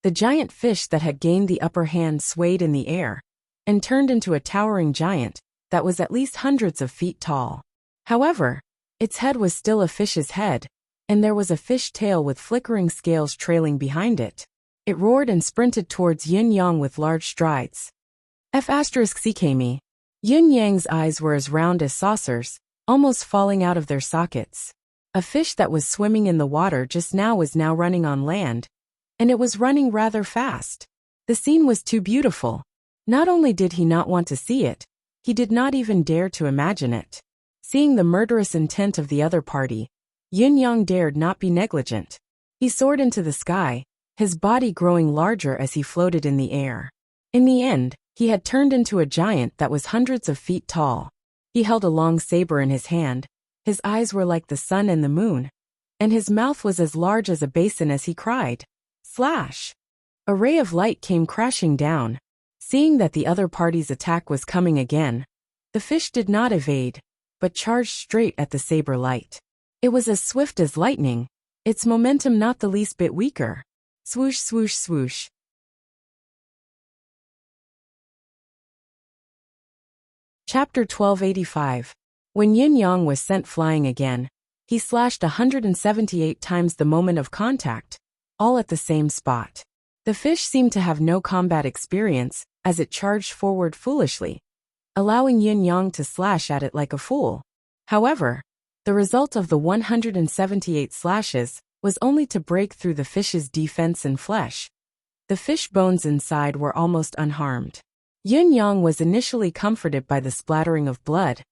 the giant fish that had gained the upper hand swayed in the air and turned into a towering giant that was at least hundreds of feet tall. However, its head was still a fish's head, and there was a fish tail with flickering scales trailing behind it. It roared and sprinted towards Yun Yang with large strides. F***CKme. Yun Yang's eyes were as round as saucers, almost falling out of their sockets. A fish that was swimming in the water just now was now running on land, and it was running rather fast. The scene was too beautiful. Not only did he not want to see it, he did not even dare to imagine it. Seeing the murderous intent of the other party, Yun Yang dared not be negligent. He soared into the sky, his body growing larger as he floated in the air. In the end, he had turned into a giant that was hundreds of feet tall. He held a long saber in his hand, his eyes were like the sun and the moon, and his mouth was as large as a basin as he cried, "Slash!" A ray of light came crashing down. Seeing that the other party's attack was coming again, the fish did not evade, but charged straight at the saber light. It was as swift as lightning, its momentum not the least bit weaker. Swoosh, swoosh, swoosh. Chapter 1285. When Yun Yang was sent flying again, he slashed 178 times the moment of contact, all at the same spot. The fish seemed to have no combat experience, as it charged forward foolishly, allowing Yun Yang to slash at it like a fool. However, the result of the 178 slashes was only to break through the fish's defense and flesh. The fish bones inside were almost unharmed. Yun Yang was initially comforted by the splattering of blood,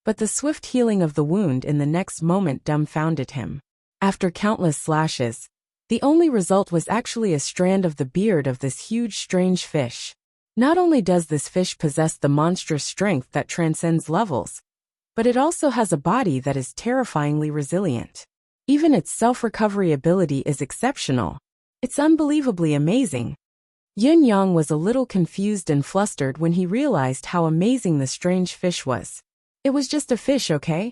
but the swift healing of the wound in the next moment dumbfounded him. After countless slashes, the only result was actually a strand of the beard of this huge strange fish. Not only does this fish possess the monstrous strength that transcends levels, but it also has a body that is terrifyingly resilient. Even its self-recovery ability is exceptional. It's unbelievably amazing. Yun Yang was a little confused and flustered when he realized how amazing the strange fish was. It was just a fish, okay?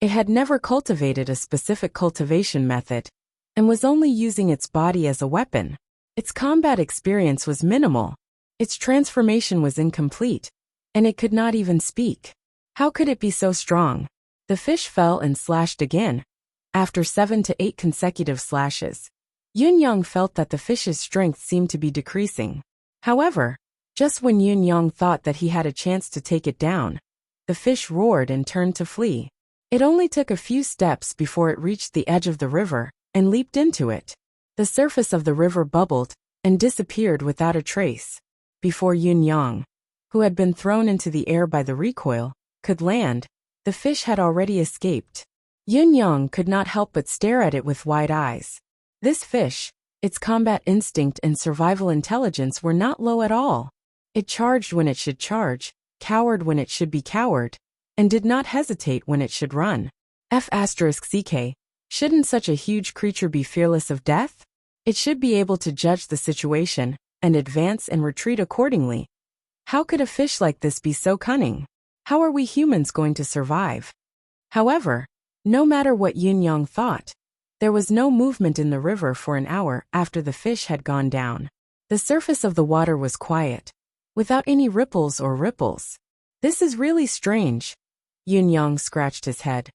It had never cultivated a specific cultivation method, and was only using its body as a weapon. Its combat experience was minimal. Its transformation was incomplete, and it could not even speak. How could it be so strong? The fish fell and slashed again. After 7 to 8 consecutive slashes, Yun Yang felt that the fish's strength seemed to be decreasing. However, just when Yun Yang thought that he had a chance to take it down, the fish roared and turned to flee. It only took a few steps before it reached the edge of the river and leaped into it. The surface of the river bubbled and disappeared without a trace. Before Yun Yang, who had been thrown into the air by the recoil, could land, the fish had already escaped. Yun Yang could not help but stare at it with wide eyes. This fish, its combat instinct and survival intelligence were not low at all. It charged when it should charge, cowered when it should be coward, and did not hesitate when it should run. F***ck, shouldn't such a huge creature be fearless of death? It should be able to judge the situation, and advance and retreat accordingly. How could a fish like this be so cunning? How are we humans going to survive? However, no matter what Yun Yang thought, there was no movement in the river for an hour after the fish had gone down. The surface of the water was quiet, without any ripples or ripples. This is really strange. Yun Yang scratched his head,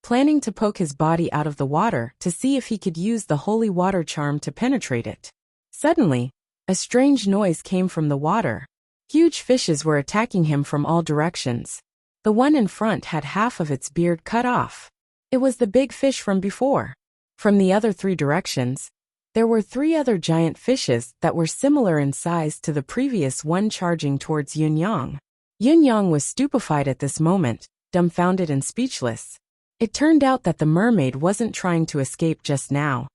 planning to poke his body out of the water to see if he could use the holy water charm to penetrate it. Suddenly, a strange noise came from the water. Huge fishes were attacking him from all directions. The one in front had half of its beard cut off. It was the big fish from before. From the other 3 directions, there were 3 other giant fishes that were similar in size to the previous one charging towards Yun Yang. Yun Yang was stupefied at this moment, dumbfounded and speechless. It turned out that the mermaid wasn't trying to escape just now.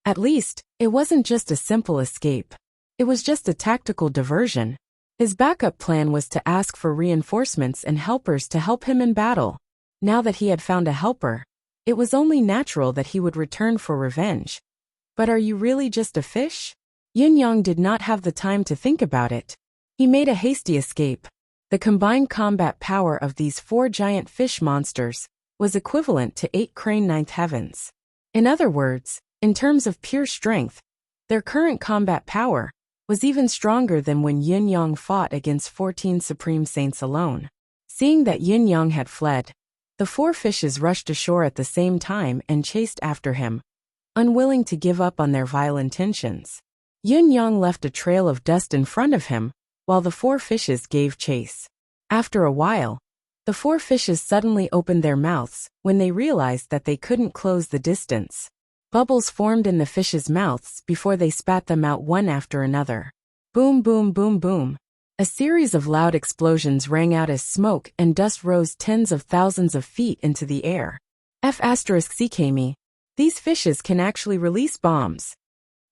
At least, it wasn't just a simple escape. It was just a tactical diversion. His backup plan was to ask for reinforcements and helpers to help him in battle. Now that he had found a helper, it was only natural that he would return for revenge. But are you really just a fish? Yun Yang did not have the time to think about it. He made a hasty escape. The combined combat power of these 4 giant fish monsters was equivalent to 8 crane ninth heavens. In other words, in terms of pure strength, their current combat power was even stronger than when Yun Yang fought against 14 Supreme Saints alone. Seeing that Yun Yang had fled, the 4 fishes rushed ashore at the same time and chased after him, unwilling to give up on their vile intentions. Yun Yang left a trail of dust in front of him, while the 4 fishes gave chase. After a while, the 4 fishes suddenly opened their mouths when they realized that they couldn't close the distance. Bubbles formed in the fishes' mouths before they spat them out one after another. Boom, boom, boom, boom. A series of loud explosions rang out as smoke and dust rose tens of thousands of feet into the air. F***ck, these fishes can actually release bombs.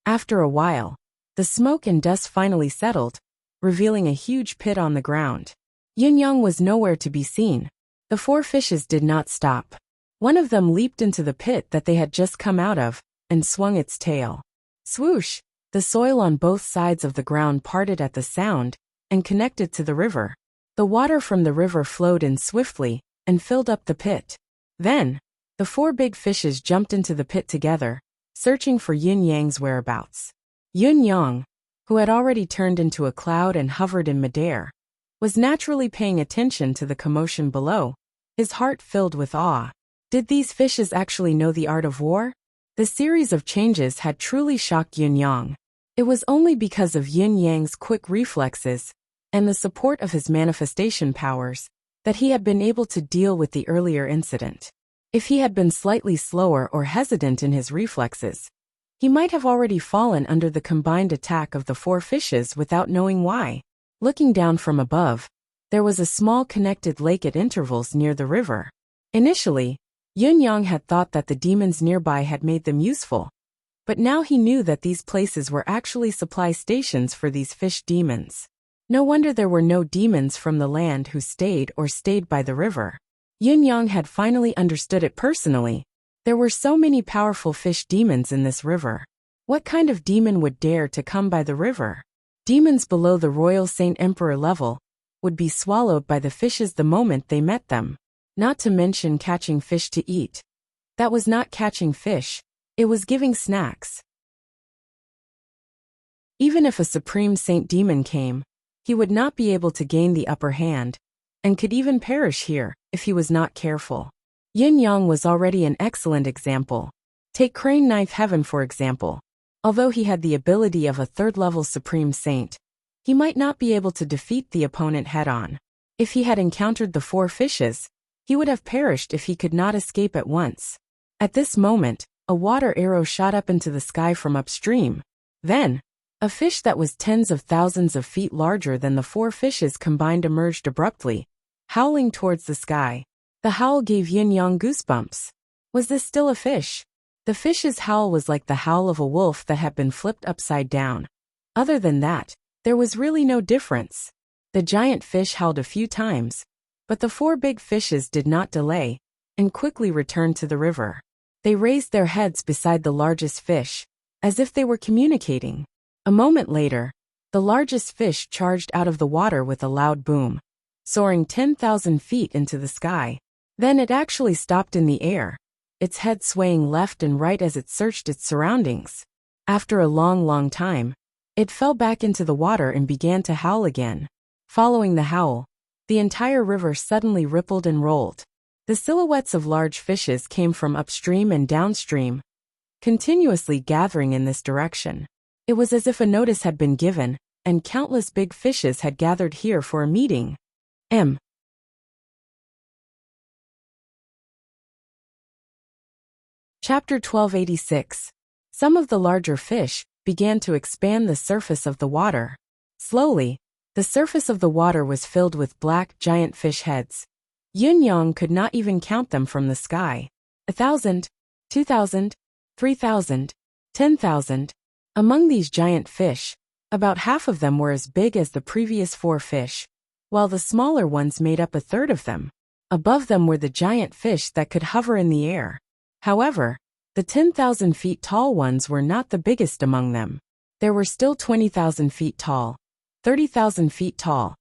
After a while, the smoke and dust finally settled, revealing a huge pit on the ground. Yun Yang was nowhere to be seen. The 4 fishes did not stop. One of them leaped into the pit that they had just come out of, and swung its tail. Swoosh! The soil on both sides of the ground parted at the sound, and connected to the river. The water from the river flowed in swiftly, and filled up the pit. Then, the 4 big fishes jumped into the pit together, searching for Yun Yang's whereabouts. Yun Yang, who had already turned into a cloud and hovered in midair, was naturally paying attention to the commotion below, his heart filled with awe. Did these fishes actually know the art of war? The series of changes had truly shocked Yun Yang. It was only because of Yin Yang's quick reflexes and the support of his manifestation powers that he had been able to deal with the earlier incident. If he had been slightly slower or hesitant in his reflexes, he might have already fallen under the combined attack of the 4 fishes without knowing why. Looking down from above, there was a small connected lake at intervals near the river. Initially, Yun Yang had thought that the demons nearby had made them useful, but now he knew that these places were actually supply stations for these fish demons. No wonder there were no demons from the land who stayed by the river. Yun Yang had finally understood it personally. There were so many powerful fish demons in this river. What kind of demon would dare to come by the river? Demons below the Royal Saint Emperor level would be swallowed by the fishes the moment they met them. Not to mention catching fish to eat. That was not catching fish, it was giving snacks. Even if a Supreme Saint Demon came, he would not be able to gain the upper hand, and could even perish here if he was not careful. Yin Yang was already an excellent example. Take Crane Ninth Heaven for example. Although he had the ability of a third-level Supreme Saint, he might not be able to defeat the opponent head-on. If he had encountered the 4 fishes, he would have perished if he could not escape at once. At this moment, a water arrow shot up into the sky from upstream. Then, a fish that was tens of thousands of feet larger than the 4 fishes combined emerged abruptly, howling towards the sky. The howl gave Yin-Yang goosebumps. Was this still a fish? The fish's howl was like the howl of a wolf that had been flipped upside down. Other than that, there was really no difference. The giant fish howled a few times, but the 4 big fishes did not delay, and quickly returned to the river. They raised their heads beside the largest fish, as if they were communicating. A moment later, the largest fish charged out of the water with a loud boom, soaring 10,000 feet into the sky. Then it actually stopped in the air, its head swaying left and right as it searched its surroundings. After a long time, it fell back into the water and began to howl again. Following the howl, the entire river suddenly rippled and rolled. The silhouettes of large fishes came from upstream and downstream, continuously gathering in this direction. It was as if a notice had been given, and countless big fishes had gathered here for a meeting. Chapter 1286. Some of the larger fish began to expand the surface of the water. Slowly, the surface of the water was filled with black, giant fish heads. Yin-Yang could not even count them from the sky. 1,000, 2,000, 3,000, 10,000. Among these giant fish, about half of them were as big as the previous 4 fish, while the smaller ones made up a third of them. Above them were the giant fish that could hover in the air. However, the 10,000 feet tall ones were not the biggest among them. There were still 20,000 feet tall, 30,000 feet tall.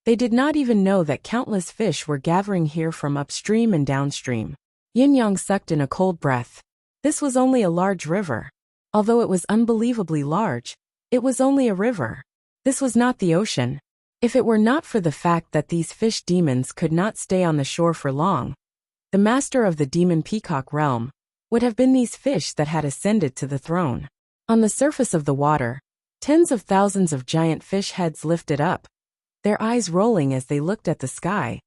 They did not even know that countless fish were gathering here from upstream and downstream. Yin-Yang sucked in a cold breath. This was only a large river. Although it was unbelievably large, it was only a river. This was not the ocean. If it were not for the fact that these fish demons could not stay on the shore for long, the master of the demon peacock realm would have been these fish that had ascended to the throne. On the surface of the water, tens of thousands of giant fish heads lifted up, their eyes rolling as they looked at the sky,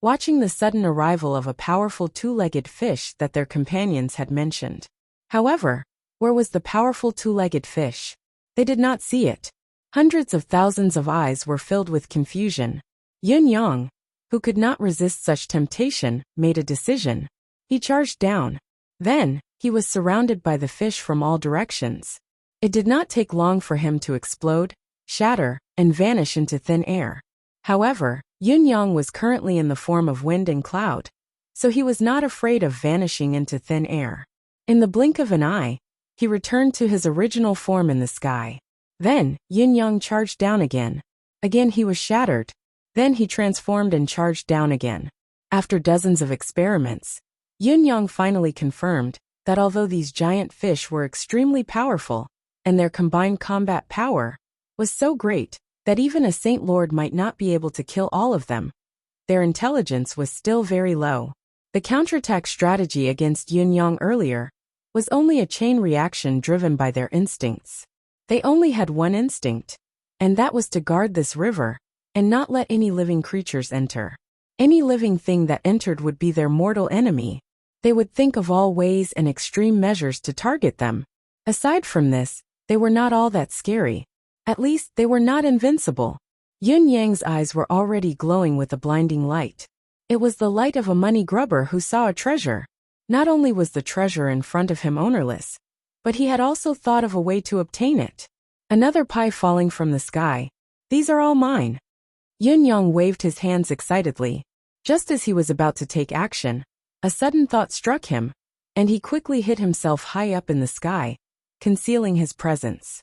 watching the sudden arrival of a powerful 2-legged fish that their companions had mentioned. However, where was the powerful 2-legged fish? They did not see it. Hundreds of thousands of eyes were filled with confusion. Yin-Yang, who could not resist such temptation, made a decision. He charged down. Then, he was surrounded by the fish from all directions. It did not take long for him to explode, shatter, and vanish into thin air. However, Yin-Yang was currently in the form of wind and cloud, so he was not afraid of vanishing into thin air. In the blink of an eye, he returned to his original form in the sky. Then, Yin-Yang charged down again. Again he was shattered. Then he transformed and charged down again. After dozens of experiments, Yin-Yang finally confirmed that although these giant fish were extremely powerful, and their combined combat power was so great that even a Saint Lord might not be able to kill all of them, their intelligence was still very low. The counterattack strategy against Yin-Yang earlier was only a chain reaction driven by their instincts. They only had one instinct, and that was to guard this river and not let any living creatures enter. Any living thing that entered would be their mortal enemy. They would think of all ways and extreme measures to target them. Aside from this, they were not all that scary. At least, they were not invincible. Yin-Yang's eyes were already glowing with a blinding light. It was the light of a money grubber who saw a treasure. Not only was the treasure in front of him ownerless, but he had also thought of a way to obtain it. Another pie falling from the sky. These are all mine. Yin-Yang waved his hands excitedly. Just as he was about to take action, a sudden thought struck him, and he quickly hid himself high up in the sky, concealing his presence.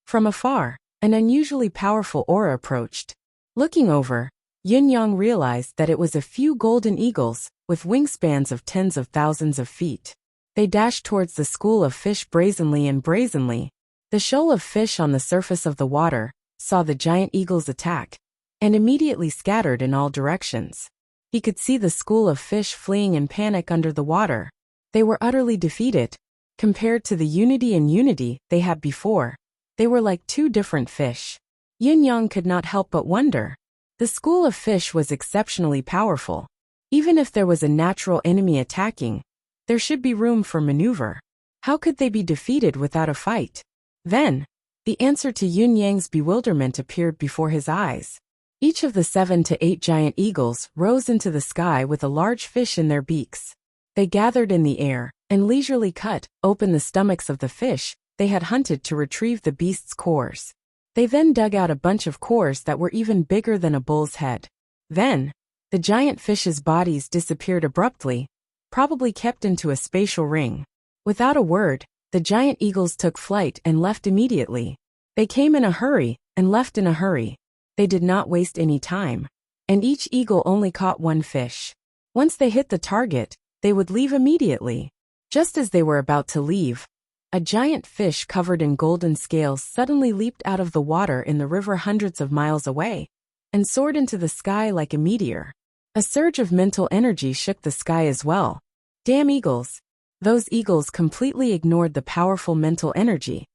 From afar, an unusually powerful aura approached. Looking over, Yin-Yang realized that it was a few golden eagles, with wingspans of tens of thousands of feet. They dashed towards the school of fish brazenly. The shoal of fish on the surface of the water saw the giant eagles attack, and immediately scattered in all directions. He could see the school of fish fleeing in panic under the water. They were utterly defeated. Compared to the unity they had before, they were like two different fish. Yin Yang could not help but wonder. The school of fish was exceptionally powerful. Even if there was a natural enemy attacking, there should be room for maneuver. How could they be defeated without a fight? Then, the answer to Yin Yang's bewilderment appeared before his eyes. Each of the 7 to 8 giant eagles rose into the sky with a large fish in their beaks. They gathered in the air and leisurely cut open the stomachs of the fish they had hunted to retrieve the beast's cores. They then dug out a bunch of cores that were even bigger than a bull's head. Then, the giant fish's bodies disappeared abruptly, probably kept into a spatial ring. Without a word, the giant eagles took flight and left immediately. They came in a hurry and left in a hurry. They did not waste any time. And each eagle only caught one fish. Once they hit the target, they would leave immediately. Just as they were about to leave, a giant fish covered in golden scales suddenly leaped out of the water in the river hundreds of miles away and soared into the sky like a meteor. A surge of mental energy shook the sky as well. Damn eagles! Those eagles completely ignored the powerful mental energy,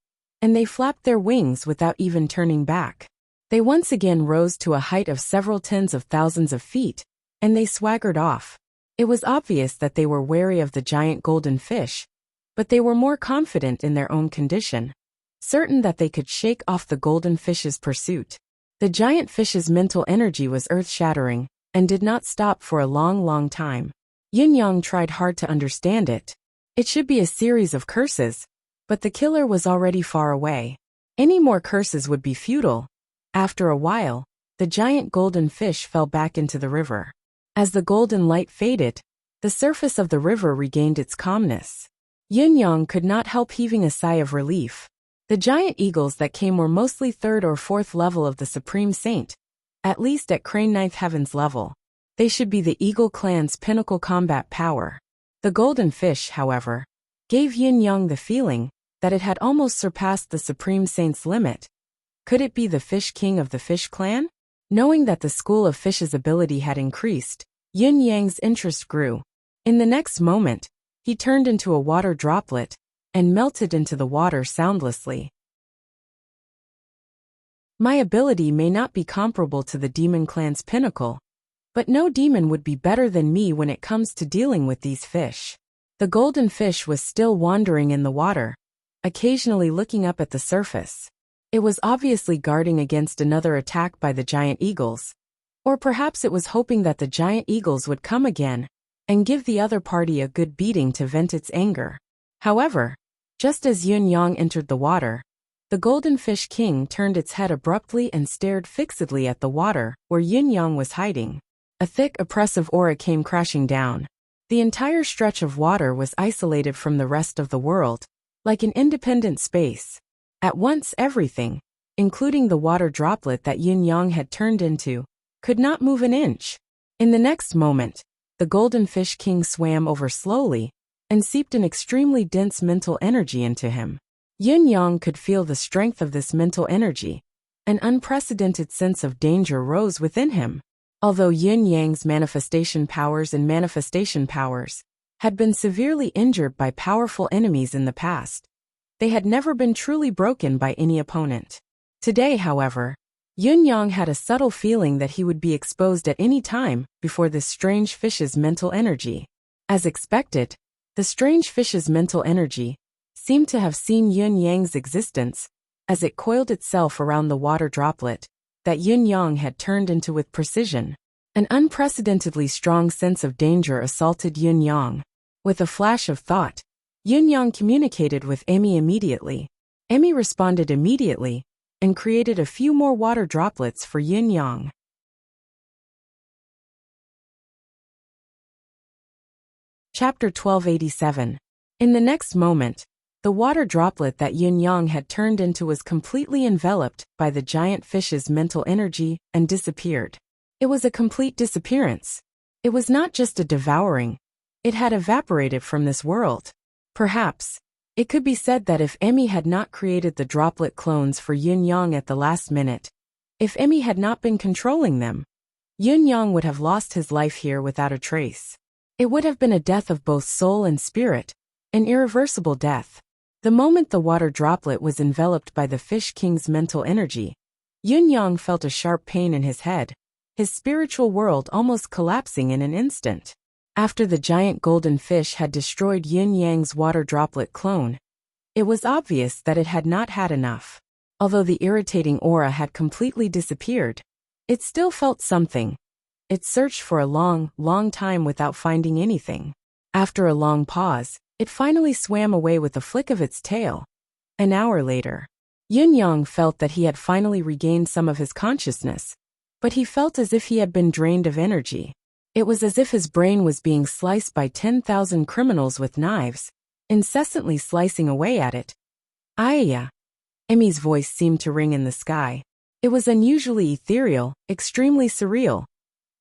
and they flapped their wings without even turning back. They once again rose to a height of several tens of thousands of feet, and they swaggered off. It was obvious that they were wary of the giant golden fish, but they were more confident in their own condition, certain that they could shake off the golden fish's pursuit. The giant fish's mental energy was earth-shattering, and did not stop for a long, long time. Yin Yang tried hard to understand it. It should be a series of curses, but the killer was already far away. Any more curses would be futile. After a while, the giant golden fish fell back into the river. As the golden light faded, the surface of the river regained its calmness. Yin Yang could not help heaving a sigh of relief. The giant eagles that came were mostly 3rd or 4th level of the Supreme Saint, at least at Crane 9th Heaven's level. They should be the Eagle clan's pinnacle combat power. The golden fish, however, gave Yin Yang the feeling that it had almost surpassed the Supreme Saint's limit. Could it be the Fish King of the Fish Clan? Knowing that the School of Fish's ability had increased, Yin Yang's interest grew. In the next moment, he turned into a water droplet and melted into the water soundlessly. My ability may not be comparable to the Demon Clan's pinnacle, but no demon would be better than me when it comes to dealing with these fish. The golden fish was still wandering in the water, occasionally looking up at the surface. It was obviously guarding against another attack by the giant eagles. Or perhaps it was hoping that the giant eagles would come again and give the other party a good beating to vent its anger. However, just as Yin Yang entered the water, the Golden Fish King turned its head abruptly and stared fixedly at the water where Yin Yang was hiding. A thick, oppressive aura came crashing down. The entire stretch of water was isolated from the rest of the world, like an independent space. At once everything, including the water droplet that Yin Yang had turned into, could not move an inch. In the next moment, the Golden Fish King swam over slowly and seeped an extremely dense mental energy into him. Yin Yang could feel the strength of this mental energy. An unprecedented sense of danger rose within him. Although Yin Yang's manifestation powers had been severely injured by powerful enemies in the past, they had never been truly broken by any opponent. Today, however, Yin Yang had a subtle feeling that he would be exposed at any time before this strange fish's mental energy. As expected, the strange fish's mental energy seemed to have seen Yin Yang's existence as it coiled itself around the water droplet that Yin Yang had turned into with precision. An unprecedentedly strong sense of danger assaulted Yin Yang. With a flash of thought, Yin Yang communicated with Emmy immediately. Emmy responded immediately and created a few more water droplets for Yin Yang. Chapter 1287. In the next moment, the water droplet that Yin Yang had turned into was completely enveloped by the giant fish's mental energy and disappeared. It was a complete disappearance. It was not just a devouring. It had evaporated from this world. Perhaps, it could be said that if Emmy had not created the droplet clones for Yin Yang at the last minute, if Emmy had not been controlling them, Yin Yang would have lost his life here without a trace. It would have been a death of both soul and spirit, An irreversible death. The moment the water droplet was enveloped by the Fish King's mental energy, Yun Yang felt a sharp pain in his head, his spiritual world almost collapsing in an instant. After the giant golden fish had destroyed Yun Yang's water droplet clone, it was obvious that it had not had enough. Although the irritating aura had completely disappeared, it still felt something. It searched for a long, long time without finding anything. After a long pause, it finally swam away with a flick of its tail. An hour later, Yun Yang felt that he had finally regained some of his consciousness, but he felt as if he had been drained of energy. It was as if his brain was being sliced by 10,000 criminals with knives, incessantly slicing away at it. Aya! Emmy's voice seemed to ring in the sky. It was unusually ethereal, extremely surreal.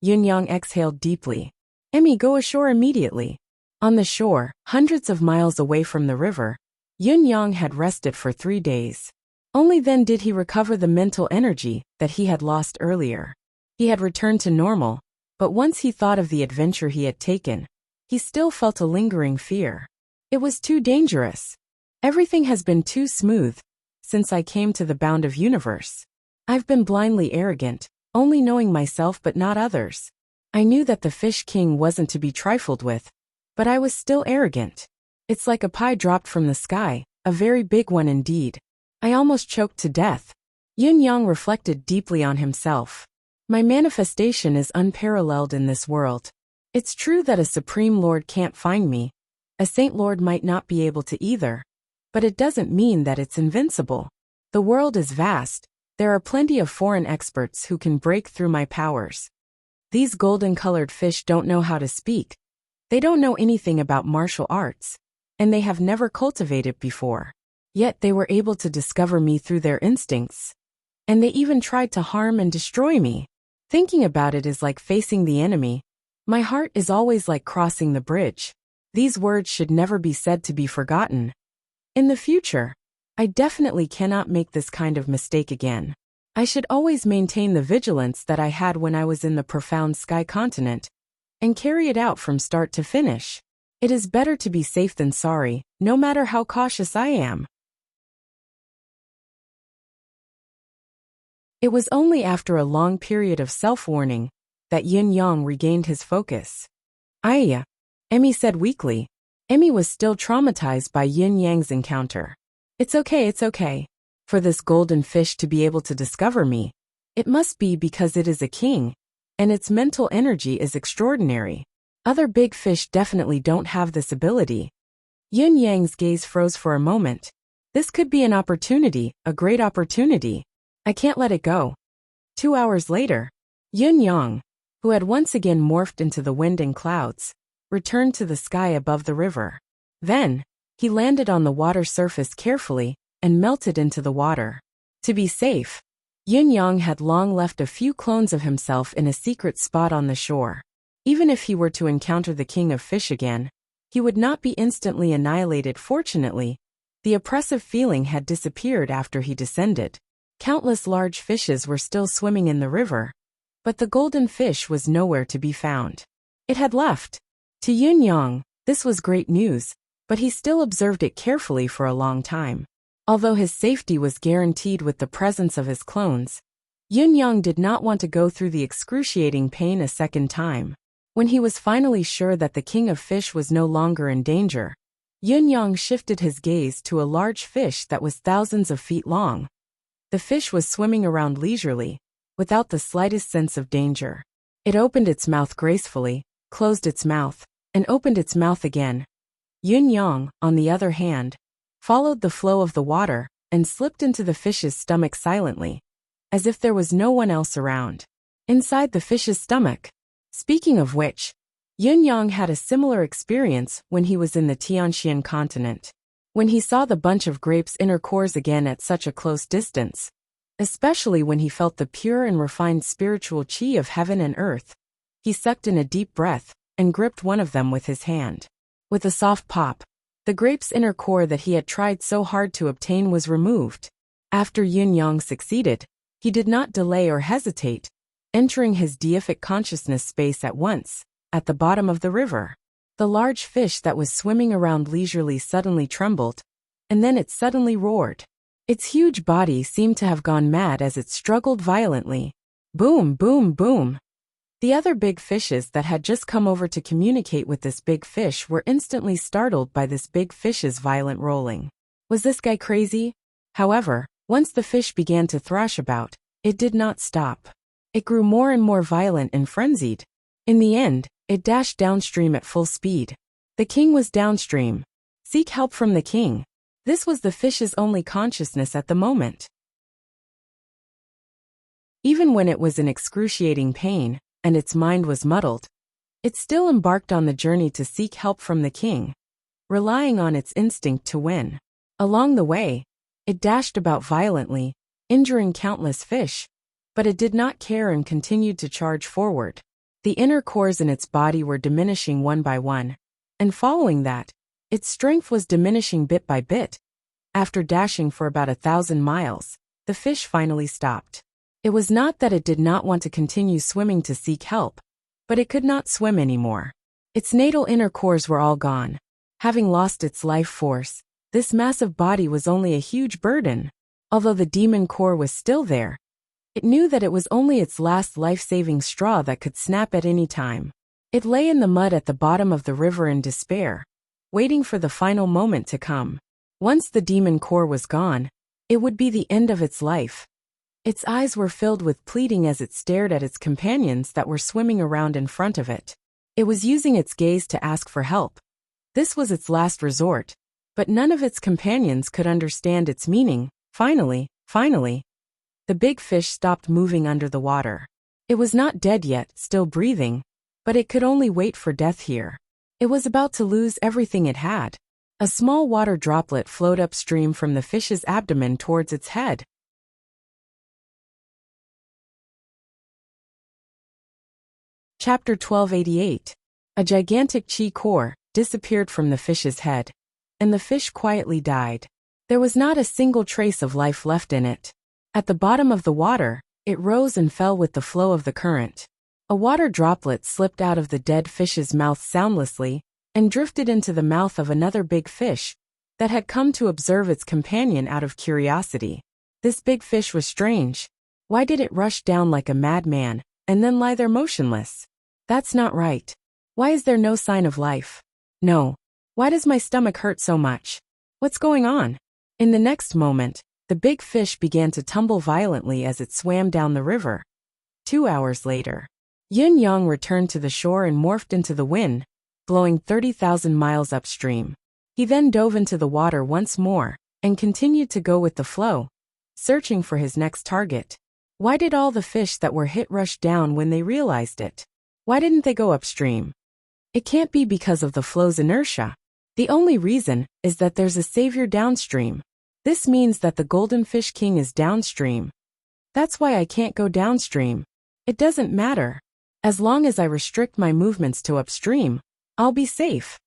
Yun Yang exhaled deeply. Emmy, go ashore immediately. On the shore, hundreds of miles away from the river, Yun Yang had rested for 3 days. Only then did he recover the mental energy that he had lost earlier. He had returned to normal, but once he thought of the adventure he had taken, he still felt a lingering fear. It was too dangerous. Everything has been too smooth since I came to the bound of universe. I've been blindly arrogant, only knowing myself but not others. I knew that the Fish King wasn't to be trifled with, but I was still arrogant. It's like a pie dropped from the sky, a very big one indeed. I almost choked to death. Yun Yang reflected deeply on himself. My manifestation is unparalleled in this world. It's true that a Supreme Lord can't find me. A Saint Lord might not be able to either. But it doesn't mean that it's invincible. The world is vast. There are plenty of foreign experts who can break through my powers. These golden-colored fish don't know how to speak. They don't know anything about martial arts, and they have never cultivated before. Yet they were able to discover me through their instincts. And they even tried to harm and destroy me. Thinking about it is like facing the enemy. My heart is always like crossing the bridge. These words should never be said to be forgotten. In the future, I definitely cannot make this kind of mistake again. I should always maintain the vigilance that I had when I was in the profound sky continent, and carry it out from start to finish. It is better to be safe than sorry, no matter how cautious I am. It was only after a long period of self-warning that Yin Yang regained his focus. Aya, Emmy said weakly. Emmy was still traumatized by Yin Yang's encounter. It's okay. For this golden fish to be able to discover me, it must be because it is a king, and its mental energy is extraordinary. Other big fish definitely don't have this ability. Yin Yang's gaze froze for a moment. This could be an opportunity, a great opportunity. I can't let it go. 2 hours later, Yin Yang, who had once again morphed into the wind and clouds, returned to the sky above the river. Then, he landed on the water surface carefully and melted into the water. To be safe, Yin Yang had long left a few clones of himself in a secret spot on the shore. Even if he were to encounter the King of Fish again, he would not be instantly annihilated. Fortunately, the oppressive feeling had disappeared after he descended. Countless large fishes were still swimming in the river, but the golden fish was nowhere to be found. It had left. To Yin Yang, this was great news, but he still observed it carefully for a long time. Although his safety was guaranteed with the presence of his clones, Yin Yang did not want to go through the excruciating pain a second time. When he was finally sure that the King of Fish was no longer in danger, Yin Yang shifted his gaze to a large fish that was thousands of feet long. The fish was swimming around leisurely, without the slightest sense of danger. It opened its mouth gracefully, closed its mouth, and opened its mouth again. Yin Yang, on the other hand, followed the flow of the water and slipped into the fish's stomach silently, as if there was no one else around. Inside the fish's stomach. Speaking of which, Yin Yang had a similar experience when he was in the Tianxian continent. When he saw the bunch of grapes' inner cores again at such a close distance, especially when he felt the pure and refined spiritual qi of heaven and earth, he sucked in a deep breath and gripped one of them with his hand. With a soft pop, the grape's inner core that he had tried so hard to obtain was removed. After Yin Yang succeeded, he did not delay or hesitate, entering his deific consciousness space at once, at the bottom of the river. The large fish that was swimming around leisurely suddenly trembled, and then it suddenly roared. Its huge body seemed to have gone mad as it struggled violently. Boom, boom, boom. The other big fishes that had just come over to communicate with this big fish were instantly startled by this big fish's violent rolling. Was this guy crazy? However, once the fish began to thrash about, it did not stop. It grew more and more violent and frenzied. In the end, it dashed downstream at full speed. The king was downstream. Seek help from the king. This was the fish's only consciousness at the moment. Even when it was in excruciating pain, and its mind was muddled, it still embarked on the journey to seek help from the king, relying on its instinct to win. Along the way, it dashed about violently, injuring countless fish, but it did not care and continued to charge forward. The inner cores in its body were diminishing one by one, and following that, its strength was diminishing bit by bit. After dashing for about 1,000 miles, the fish finally stopped. It was not that it did not want to continue swimming to seek help, but it could not swim anymore. Its natal inner cores were all gone. Having lost its life force, this massive body was only a huge burden. Although the demon core was still there, it knew that it was only its last life-saving straw that could snap at any time. It lay in the mud at the bottom of the river in despair, waiting for the final moment to come. Once the demon core was gone, it would be the end of its life. Its eyes were filled with pleading as it stared at its companions that were swimming around in front of it. It was using its gaze to ask for help. This was its last resort, but none of its companions could understand its meaning. Finally, the big fish stopped moving under the water. It was not dead yet, still breathing, but it could only wait for death here. It was about to lose everything it had. A small water droplet flowed upstream from the fish's abdomen towards its head. Chapter 1288. A gigantic chi core disappeared from the fish's head, and the fish quietly died. There was not a single trace of life left in it. At the bottom of the water, it rose and fell with the flow of the current. A water droplet slipped out of the dead fish's mouth soundlessly and drifted into the mouth of another big fish that had come to observe its companion out of curiosity. This big fish was strange. Why did it rush down like a madman and then lie there motionless? That's not right. Why is there no sign of life? No. Why does my stomach hurt so much? What's going on? In the next moment, the big fish began to tumble violently as it swam down the river. 2 hours later, Yin Yang returned to the shore and morphed into the wind, blowing 30,000 miles upstream. He then dove into the water once more and continued to go with the flow, searching for his next target. Why did all the fish that were hit rush down when they realized it? Why didn't they go upstream? It can't be because of the flow's inertia. The only reason is that there's a savior downstream. This means that the golden fish king is downstream. That's why I can't go downstream. It doesn't matter. As long as I restrict my movements to upstream, I'll be safe.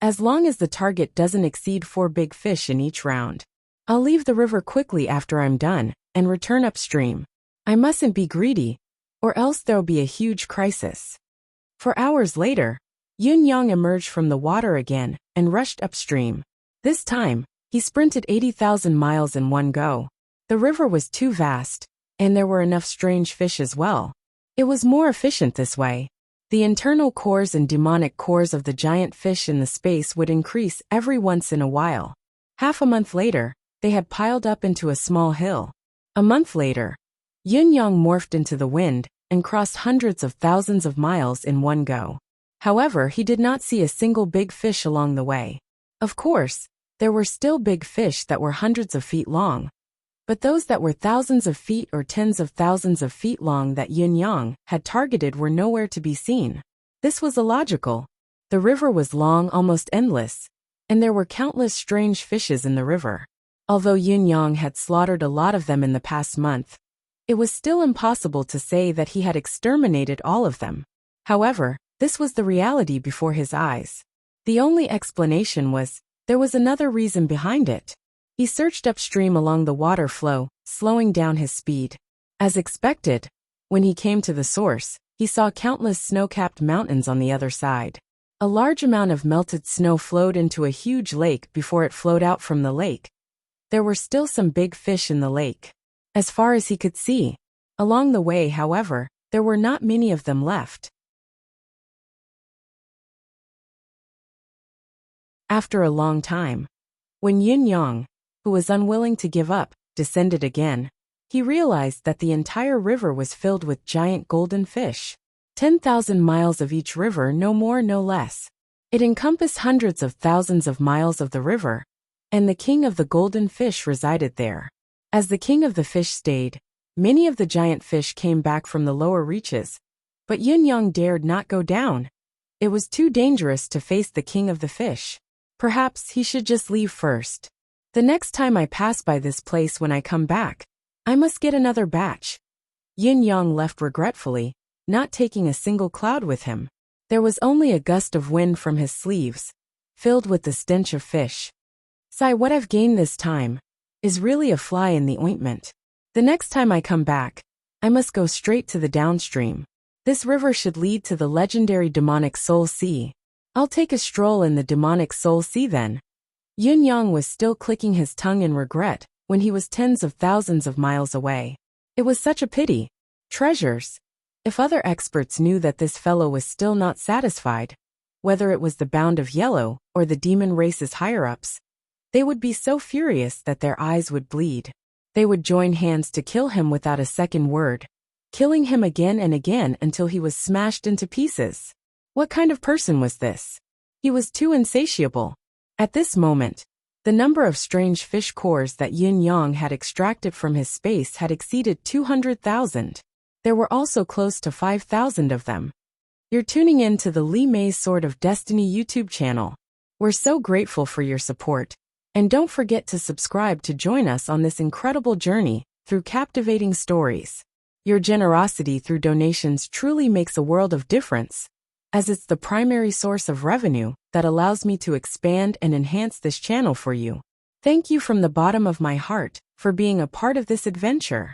As long as the target doesn't exceed 4 big fish in each round. I'll leave the river quickly after I'm done and return upstream. I mustn't be greedy, or else there'll be a huge crisis. For hours later, Yun Yang emerged from the water again and rushed upstream. This time, he sprinted 80,000 miles in one go. The river was too vast, and there were enough strange fish as well. It was more efficient this way. The internal cores and demonic cores of the giant fish in the space would increase every once in a while. Half a month later, they had piled up into a small hill. A month later, Yun Yang morphed into the wind and crossed hundreds of thousands of miles in one go. However, he did not see a single big fish along the way. Of course, there were still big fish that were hundreds of feet long, but those that were thousands of feet or tens of thousands of feet long that Yun Yang had targeted were nowhere to be seen. This was illogical. The river was long, almost endless, and there were countless strange fishes in the river. Although Yun Yang had slaughtered a lot of them in the past month, it was still impossible to say that he had exterminated all of them. However, this was the reality before his eyes. The only explanation was, there was another reason behind it. He searched upstream along the water flow, slowing down his speed. As expected, when he came to the source, he saw countless snow-capped mountains on the other side. A large amount of melted snow flowed into a huge lake before it flowed out from the lake. There were still some big fish in the lake, as far as he could see. Along the way, however, there were not many of them left. After a long time, when Yun Yang, who was unwilling to give up, descended again, he realized that the entire river was filled with giant golden fish. 10,000 miles of each river, no more no less. It encompassed hundreds of thousands of miles of the river, and the king of the golden fish resided there. As the king of the fish stayed, many of the giant fish came back from the lower reaches, but Yun Yang dared not go down. It was too dangerous to face the king of the fish. Perhaps he should just leave first. The next time I pass by this place when I come back, I must get another batch. Yun Yang left regretfully, not taking a single cloud with him. There was only a gust of wind from his sleeves, filled with the stench of fish. Sigh, what I've gained this time is really a fly in the ointment. The next time I come back, I must go straight to the downstream. This river should lead to the legendary demonic Soul Sea. I'll take a stroll in the demonic Soul Sea then. Yun Yang was still clicking his tongue in regret when he was tens of thousands of miles away. It was such a pity. Treasures. If other experts knew that this fellow was still not satisfied, whether it was the Bound of Yellow or the demon race's higher-ups, they would be so furious that their eyes would bleed. They would join hands to kill him without a second word, killing him again and again until he was smashed into pieces. What kind of person was this? He was too insatiable. At this moment, the number of strange fish cores that Yun Yang had extracted from his space had exceeded 200,000. There were also close to 5,000 of them. You're tuning in to the Li Mei's Sword of Destiny YouTube channel. We're so grateful for your support. And don't forget to subscribe to join us on this incredible journey through captivating stories. Your generosity through donations truly makes a world of difference, as it's the primary source of revenue that allows me to expand and enhance this channel for you. Thank you from the bottom of my heart for being a part of this adventure.